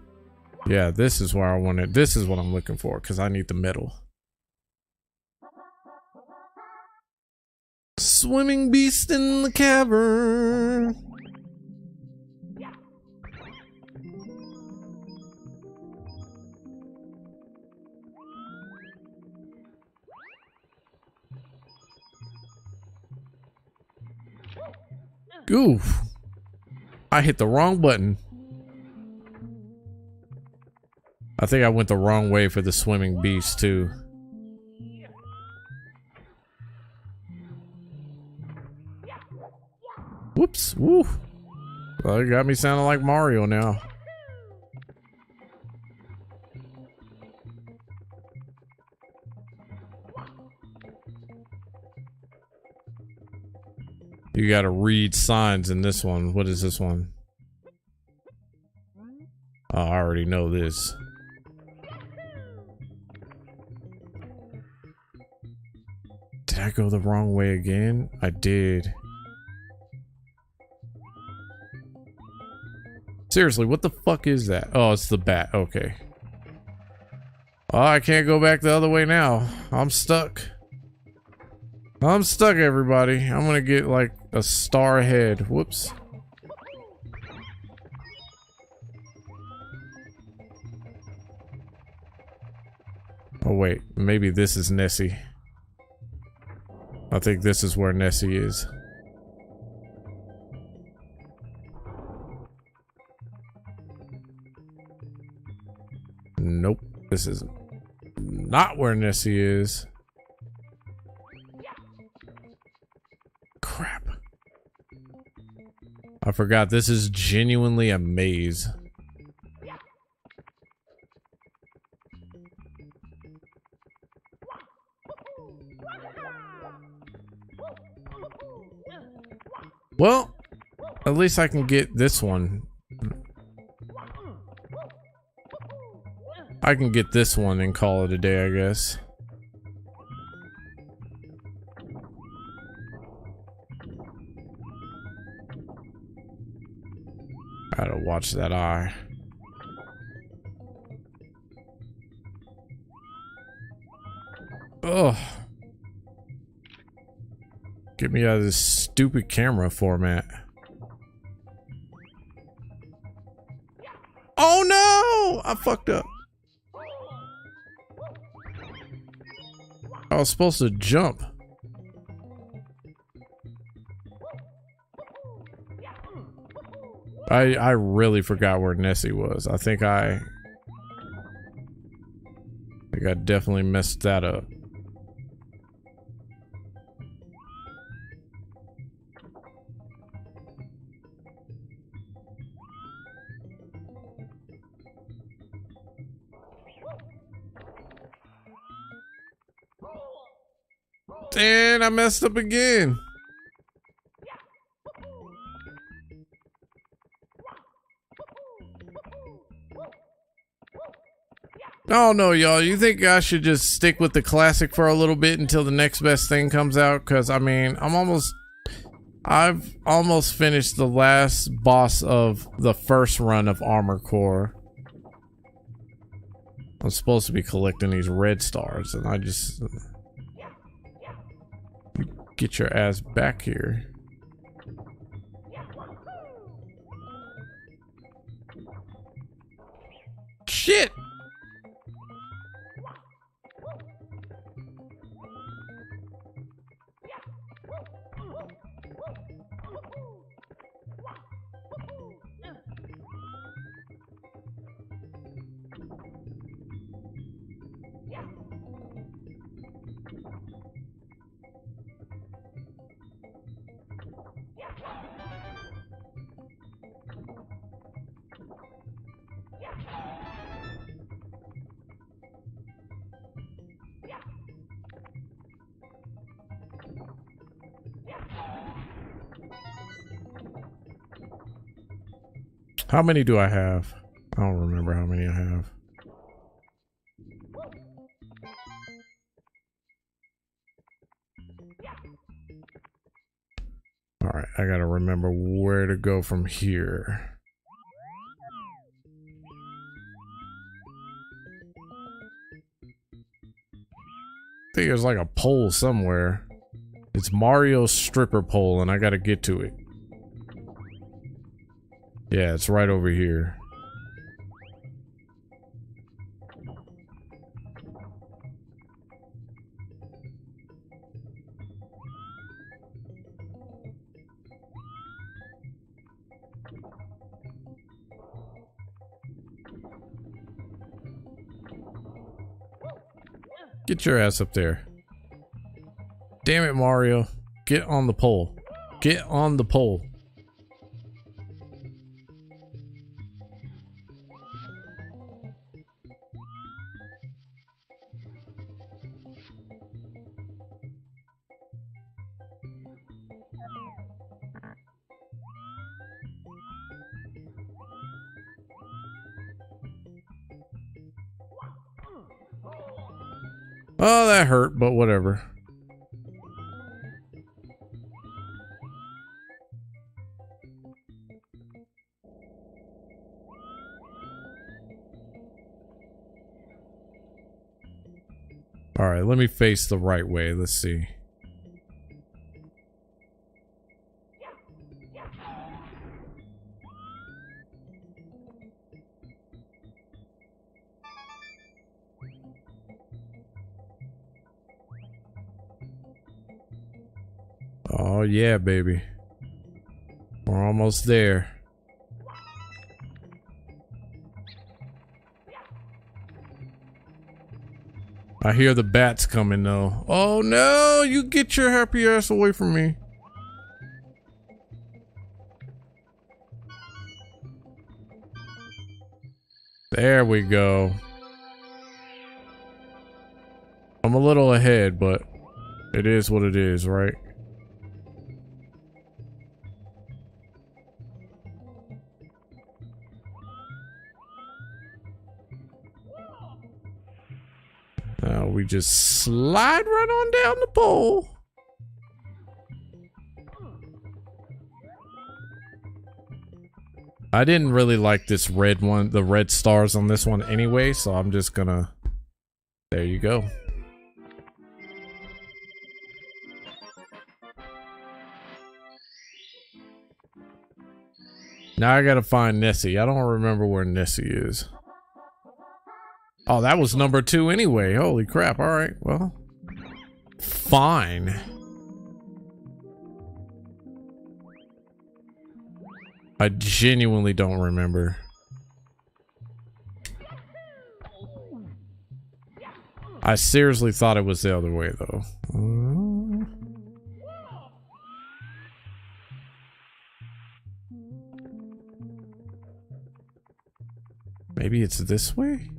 Yeah, this is where I want it. This is what I'm looking for because I need the medal. Swimming beast in the cavern. Oof. I hit the wrong button. I think I went the wrong way for the swimming beast too. Whoops. Woo. Well, it got me sounding like Mario now. You gotta read signs in this one. What is this one? Oh, I already know this. Did I go the wrong way again? I did. Seriously, what the fuck is that? Oh, it's the bat. Okay. Oh, I can't go back the other way now. I'm stuck. I'm stuck, everybody. I'm gonna get like a star ahead. Whoops. Oh wait, maybe this is Nessie. I think this is where Nessie is. Nope, this is not where Nessie is. Crap. I forgot this is genuinely a maze. Well, at least I can get this one. I can get this one and call it a day, I guess. I gotta watch that eye. Ugh. Get me out of this stupid camera format. Oh no! I fucked up. I was supposed to jump. I really forgot where Nessie was. I think I definitely messed that up. And I messed up again. Oh no, y'all. You think I should just stick with the classic for a little bit until the next best thing comes out? Because I mean, I've almost finished the last boss of the first run of Armored Core. I'm supposed to be collecting these red stars, and I just... Get your ass back here. Shit! How many do I have? I don't remember how many I have. All Alright, I gotta remember where to go from here. I think there's like a pole somewhere. It's Mario's stripper pole, and I gotta get to it. Yeah, it's right over here. Get your ass up there. Damn it, Mario. Get on the pole. Get on the pole. Oh, that hurt, but whatever. Alright, let me face the right way. Let's see. Oh yeah, baby. We're almost there. I hear the bats coming though. Oh no, you get your happy ass away from me. There we go. I'm a little ahead, but it is what it is, right? We just slide right on down the pole. I didn't really like this red one, the red stars on this one anyway, so I'm just gonna... There you go. Now I gotta find Nessie. I don't remember where Nessie is. Oh, that was number 2 anyway. Holy crap. Alright, well. Fine. I genuinely don't remember. I seriously thought it was the other way, though. Maybe it's this way?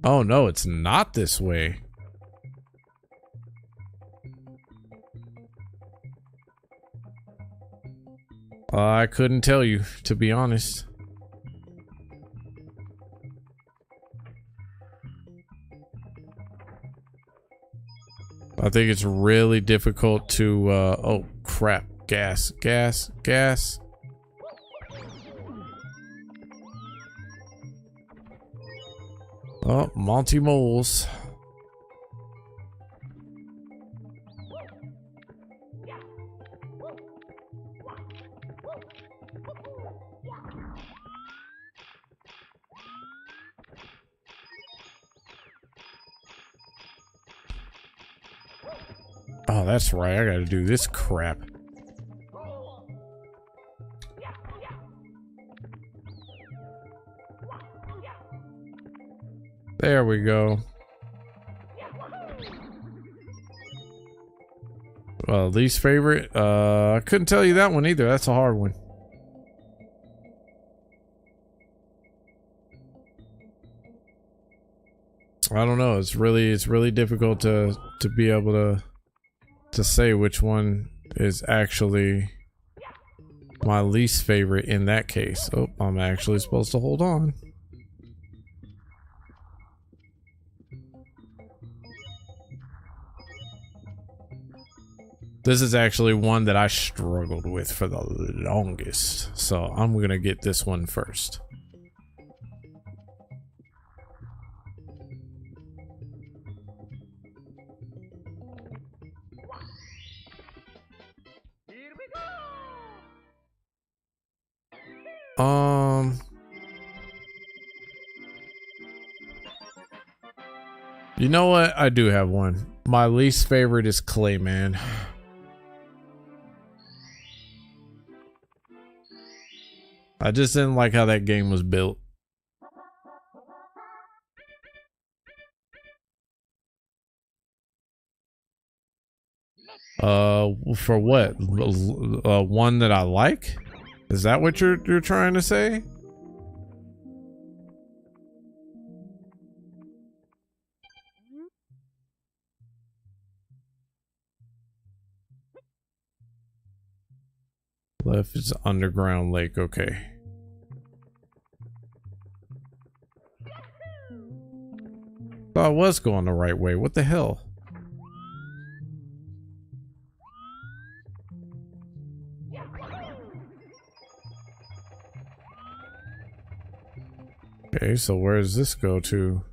Oh no, it's not this way. I couldn't tell you, to be honest. I think it's really difficult to, oh crap, gas. Oh, Monty Moles. Oh, that's right. I gotta do this crap. There we go. Least favorite? I couldn't tell you that one either. That's a hard one. I don't know. It's really difficult to be able to say which one is actually my least favorite in that case. Oh, I'm actually supposed to hold on. This is actually one that I struggled with for the longest. So I'm going to get this one first. You know what? I do have one. My least favorite is Clayman. I just didn't like how that game was built. For what? One that I like? Is that what you're trying to say? Left is underground lake, okay. Thought I was going the right way. What the hell? Okay, so where does this go to?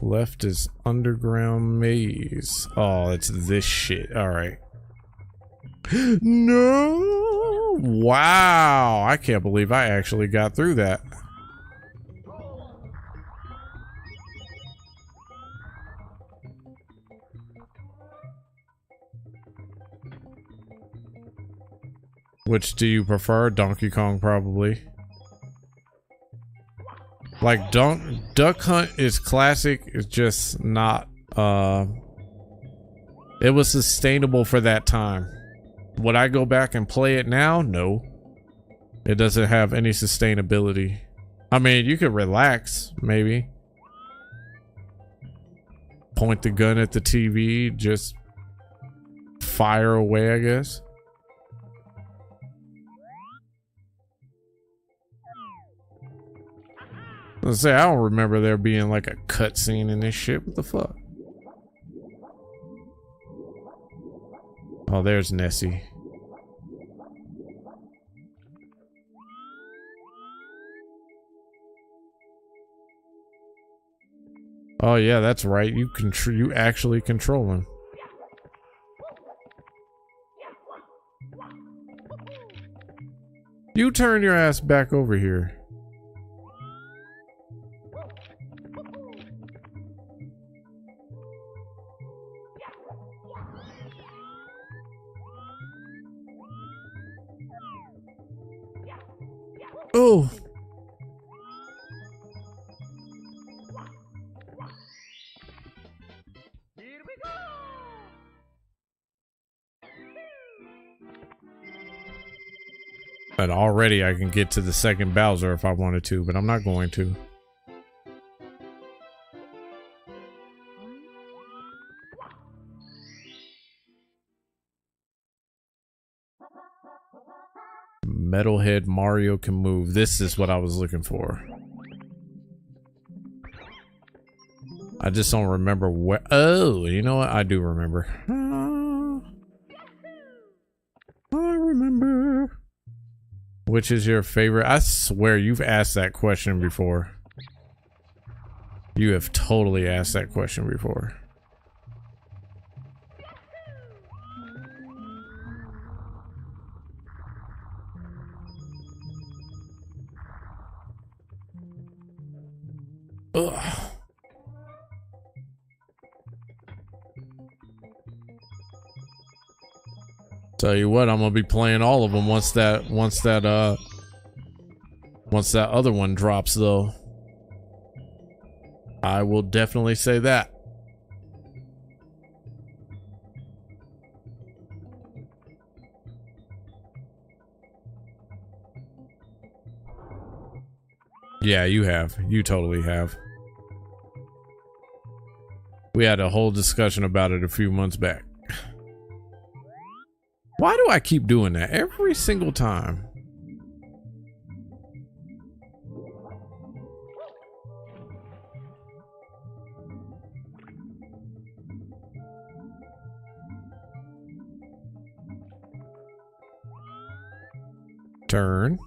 Left is underground maze. Oh, it's this shit. All right. No! Wow! I can't believe I actually got through that. Which do you prefer? Donkey Kong, probably. Like, Duck Hunt is classic. It's just not, it was sustainable for that time. Would I go back and play it now? No. It doesn't have any sustainability. I mean, you could relax, maybe. Point the gun at the TV, just fire away, I guess. Let's say, I don't remember there being like a cutscene in this shit. What the fuck? Oh, there's Nessie. Oh yeah, that's right. You actually control him. You turn your ass back over here. Oh. And already I can get to the second Bowser if I wanted to, but I'm not going to. Metalhead Mario can move. This is what I was looking for. I just don't remember where. Oh, you know what? I do remember. I remember. Which is your favorite? I swear you've asked that question before. You have totally asked that question before. Ugh. Tell you what, I'm gonna be playing all of them once that other one drops, though. I will definitely say that. Yeah, you have. You totally have. We had a whole discussion about it a few months back. Why do I keep doing that every single time? Turn.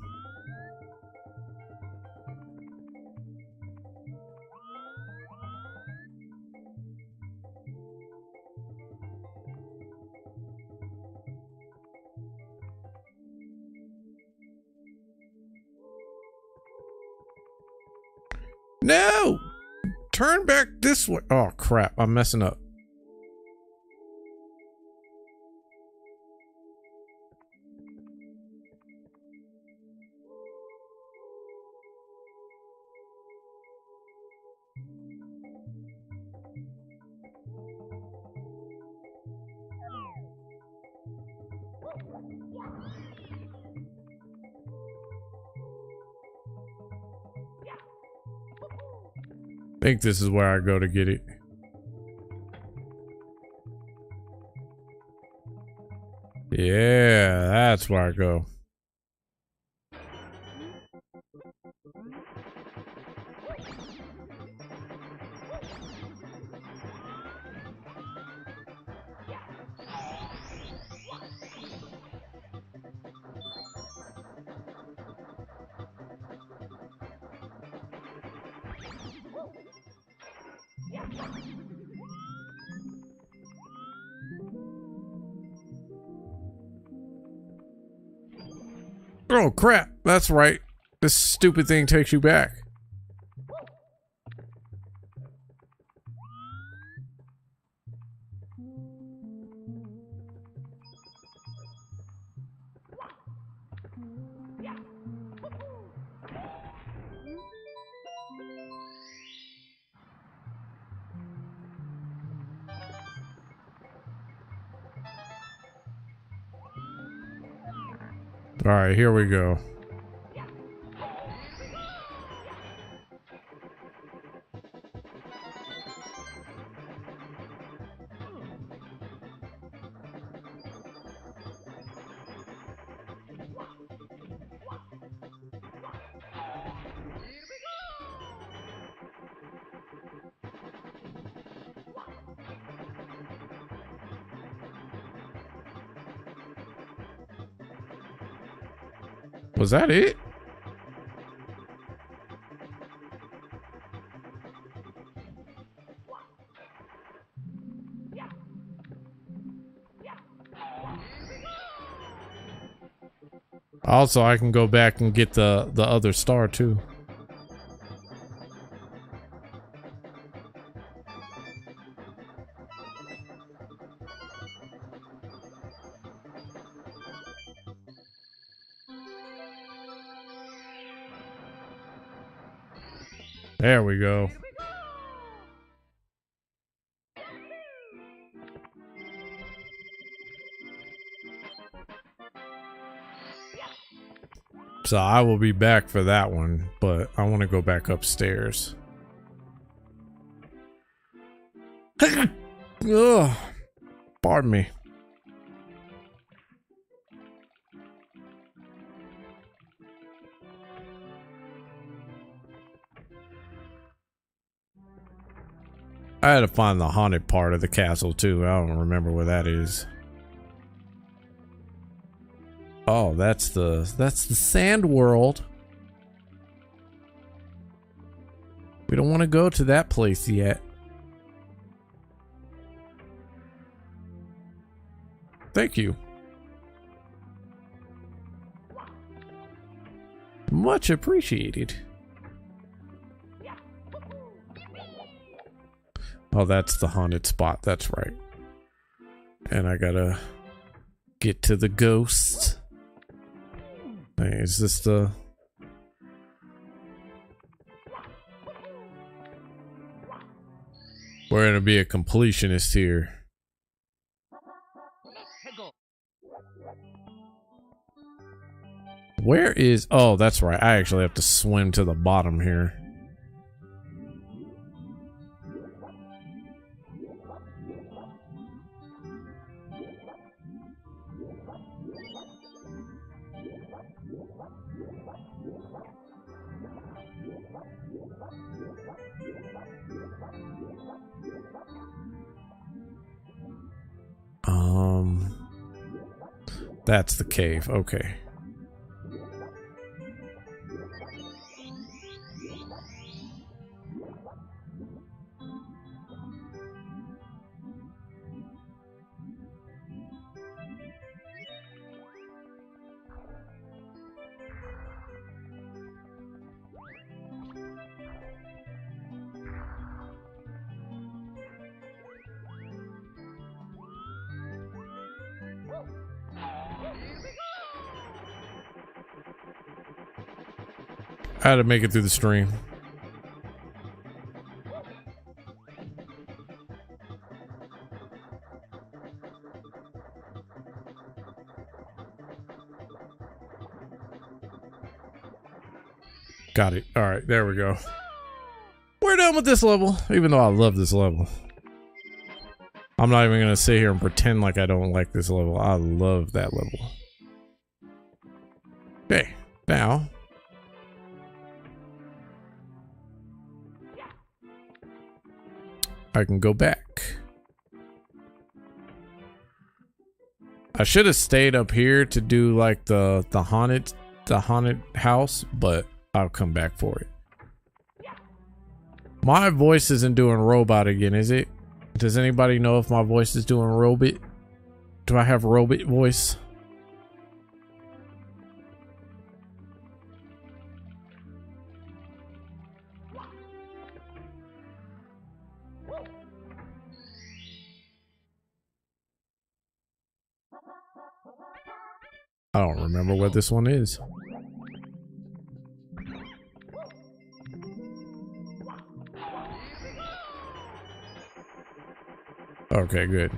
No! Turn back this way. Oh, crap. I'm messing up. I think this is where I go to get it. Yeah, that's where I go. Oh crap, that's right. This stupid thing takes you back. All right, here we go. Was that it? Also, I can go back and get the other star too. There we go. So I will be back for that one, but I want to go back upstairs. Ugh. Pardon me. I had to find the haunted part of the castle too. I don't remember where that is. Oh, that's the sand world. We don't want to go to that place yet. Thank you. Much appreciated. Oh, that's the haunted spot. That's right. And I gotta get to the ghost. Hey, is this the... We're gonna be a completionist here. Where is... Oh, that's right. I actually have to swim to the bottom here. That's the cave. Okay. I had to make it through the stream. Got it. All right, there we go. We're done with this level, even though I love this level. I'm not even gonna sit here and pretend like I don't like this level. I love that level. Okay, now I can go back. I should have stayed up here to do like the haunted house, but I'll come back for it. My voice isn't doing robot again, is it? Does anybody know if my voice is doing robot? Do I have robot voice? I don't remember what this one is. Okay, good.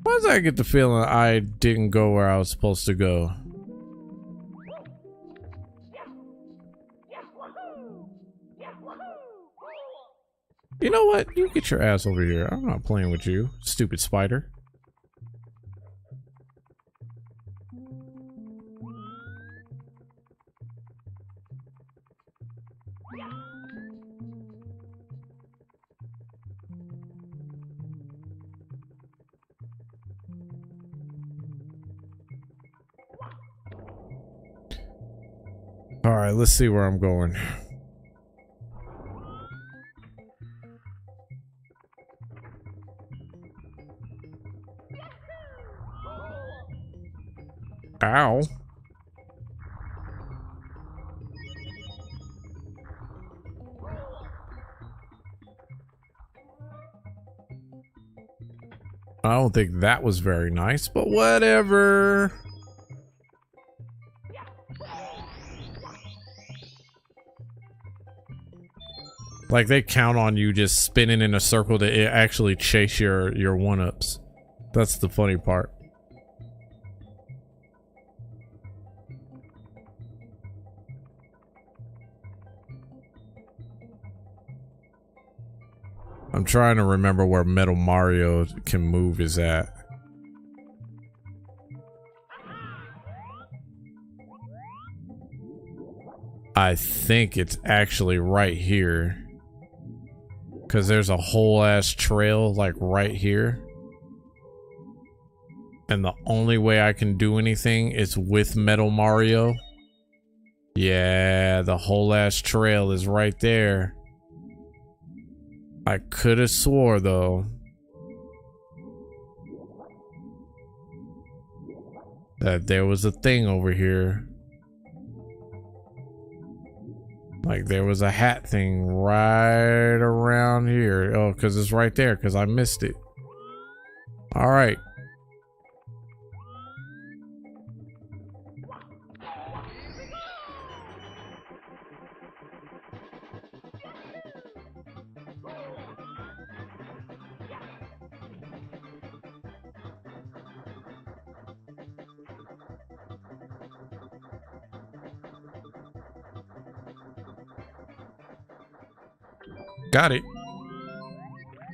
Why does I get the feeling I didn't go where I was supposed to go? You know what? You get your ass over here. I'm not playing with you, stupid spider. All right, let's see where I'm going. Ow. I don't think that was very nice, but whatever. Like they count on you just spinning in a circle to actually chase your one-ups. That's the funny part. I'm trying to remember where Metal Mario can move is at. I think it's actually right here. Because there's a whole ass trail like right here. And the only way I can do anything is with Metal Mario. Yeah, the whole ass trail is right there. I could have swore though that there was a thing over here. Like there was a hat thing right around here. Oh, because it's right there because I missed it. All right. Got it.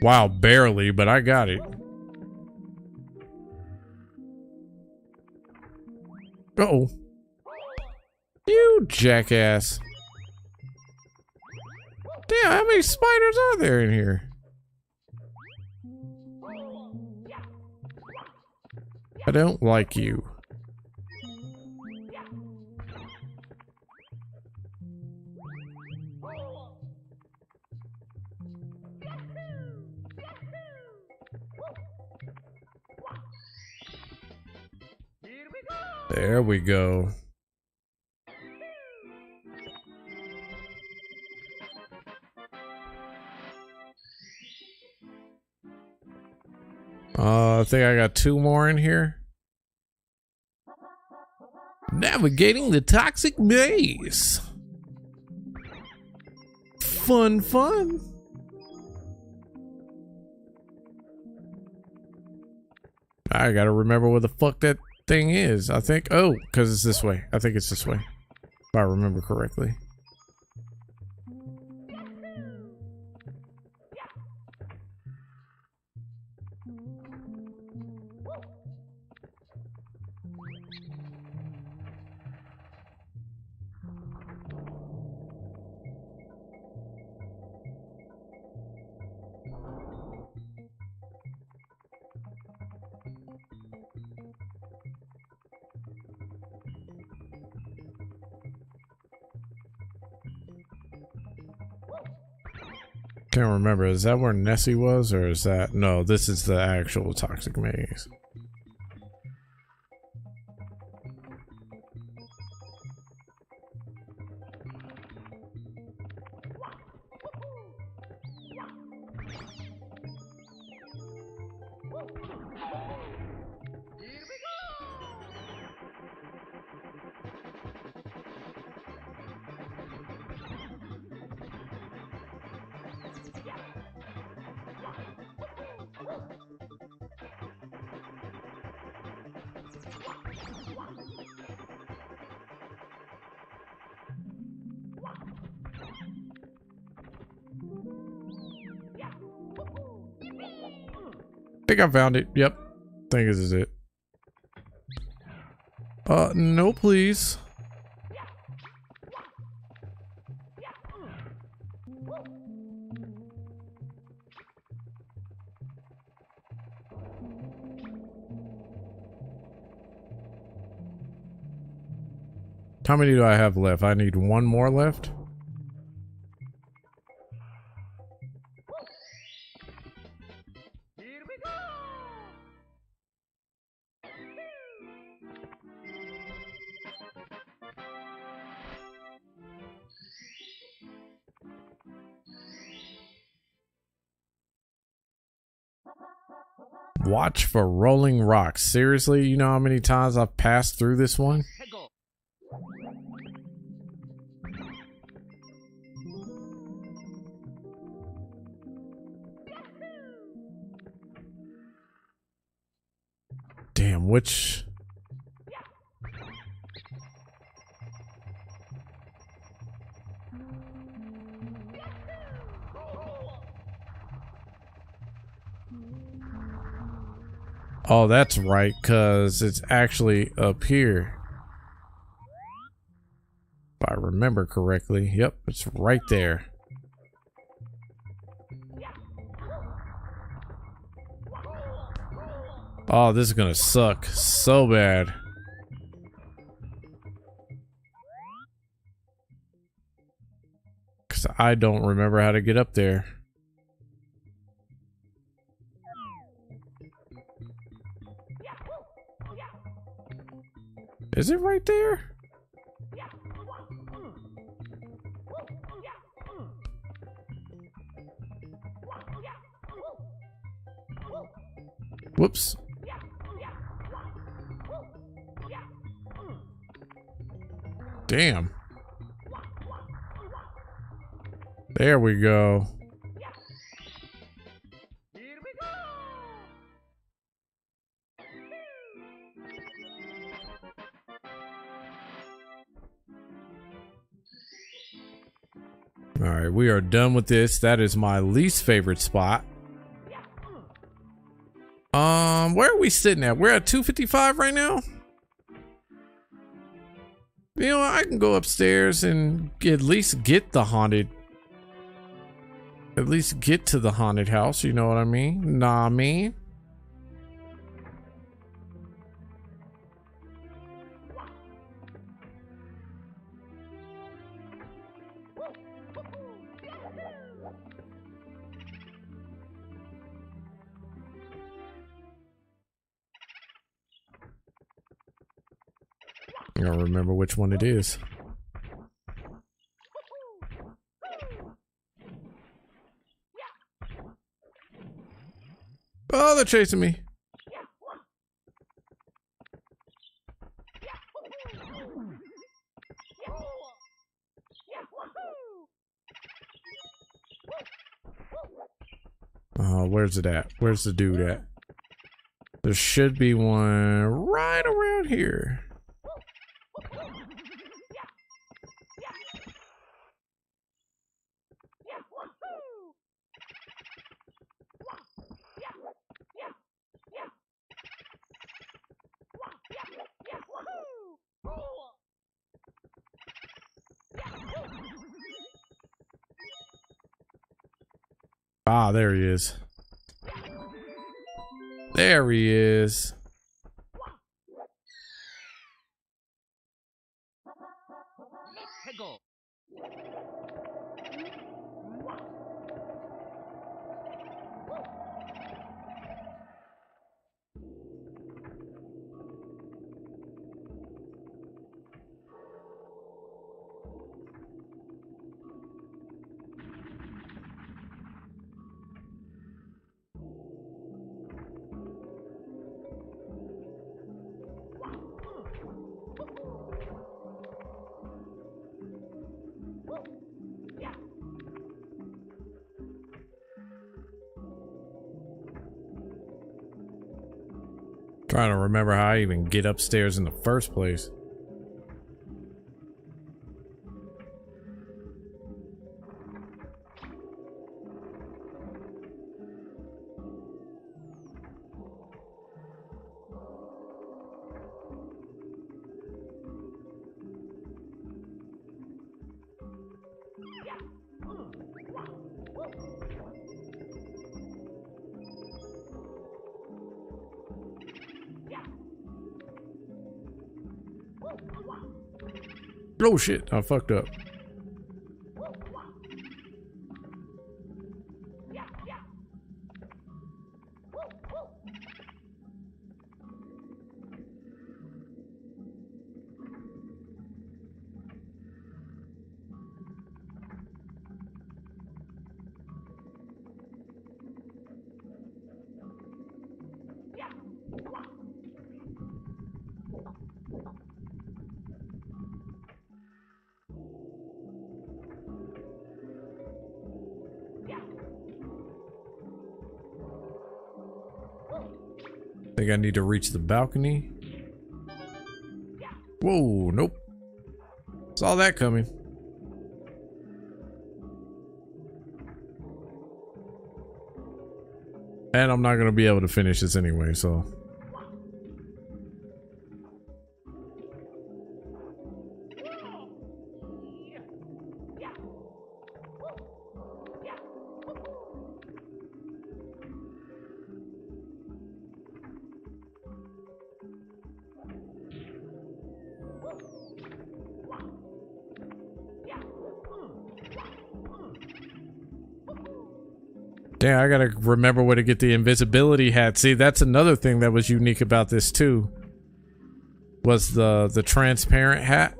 Wow, barely, but I got it. Uh-oh. You jackass. Damn, how many spiders are there in here? I don't like you. There we go. I think I got 2 more in here. Navigating the toxic maze. Fun, fun. I gotta remember where the fuck that thing is. I think, oh, because it's this way. I think it's this way, if I remember correctly. Can't remember. Is that where Nessie was, or is that... No, this is the actual toxic maze. I think I found it. Yep. I think this is it. No, please. How many do I have left? I need 1 more left. Watch for rolling rocks. Seriously, you know how many times I've passed through this one? Damn, which... Oh, that's right, because it's actually up here. If I remember correctly. Yep, it's right there. Oh, this is gonna suck so bad. Because I don't remember how to get up there. Is it right there? Whoops. Damn. There we go. All right, we are done with this. That is my least favorite spot. Where are we sitting at? We're at 255 right now. You know, I can go upstairs and at least get the haunted. At least get to the haunted house. You know what I mean? Nah, I mean. I don't remember which one it is. Oh, they're chasing me. Oh, where's it at? Where's the dude at? There should be one right around here. Ah, there he is. There he is. Trying to remember how I even get upstairs in the first place. Oh shit, I fucked up. Think I need to reach the balcony. Whoa, nope. Saw that coming. And I'm not gonna be able to finish this anyway, so. Damn, I gotta remember where to get the invisibility hat. See, that's another thing that was unique about this too. Was the transparent hat.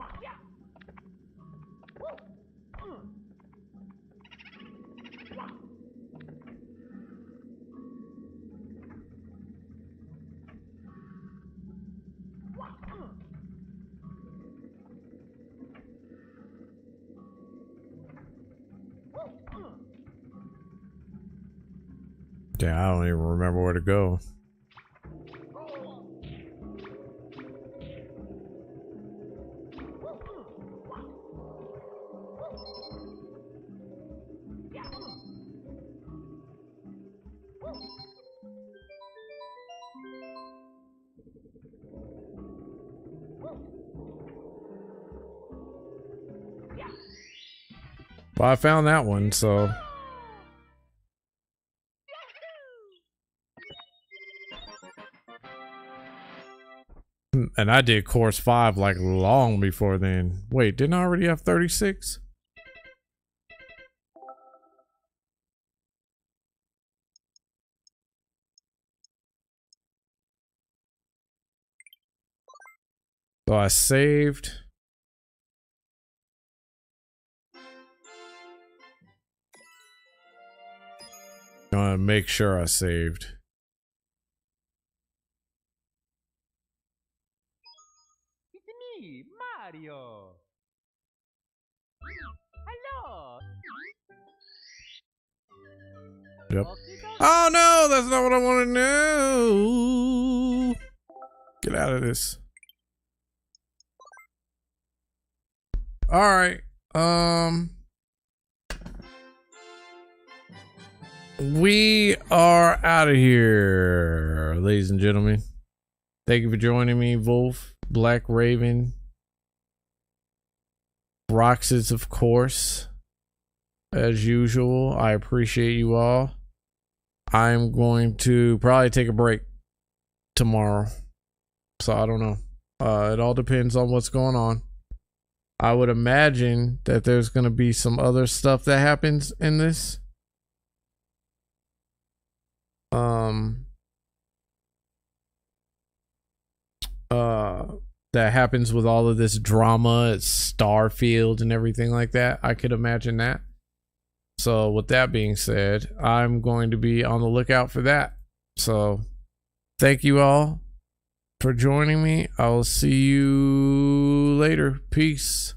Yeah, I don't even remember where to go. Well, I found that one, so. And I did course 5 like long before then. Wait, didn't I already have 36? So I saved. I want to make sure I saved. Yep. Oh no, that's not what I want to know. Get out of this. All right. We are out of here, ladies and gentlemen. Thank you for joining me, Wolf, Black Raven, Roxas, of course. As usual, I appreciate you all. I'm going to probably take a break tomorrow. So I don't know. It all depends on what's going on. I would imagine that there's going to be some other stuff that happens in this. That happens with all of this drama at Starfield and everything like that. I could imagine that. So with that being said, I'm going to be on the lookout for that. So thank you all for joining me. I will see you later. Peace.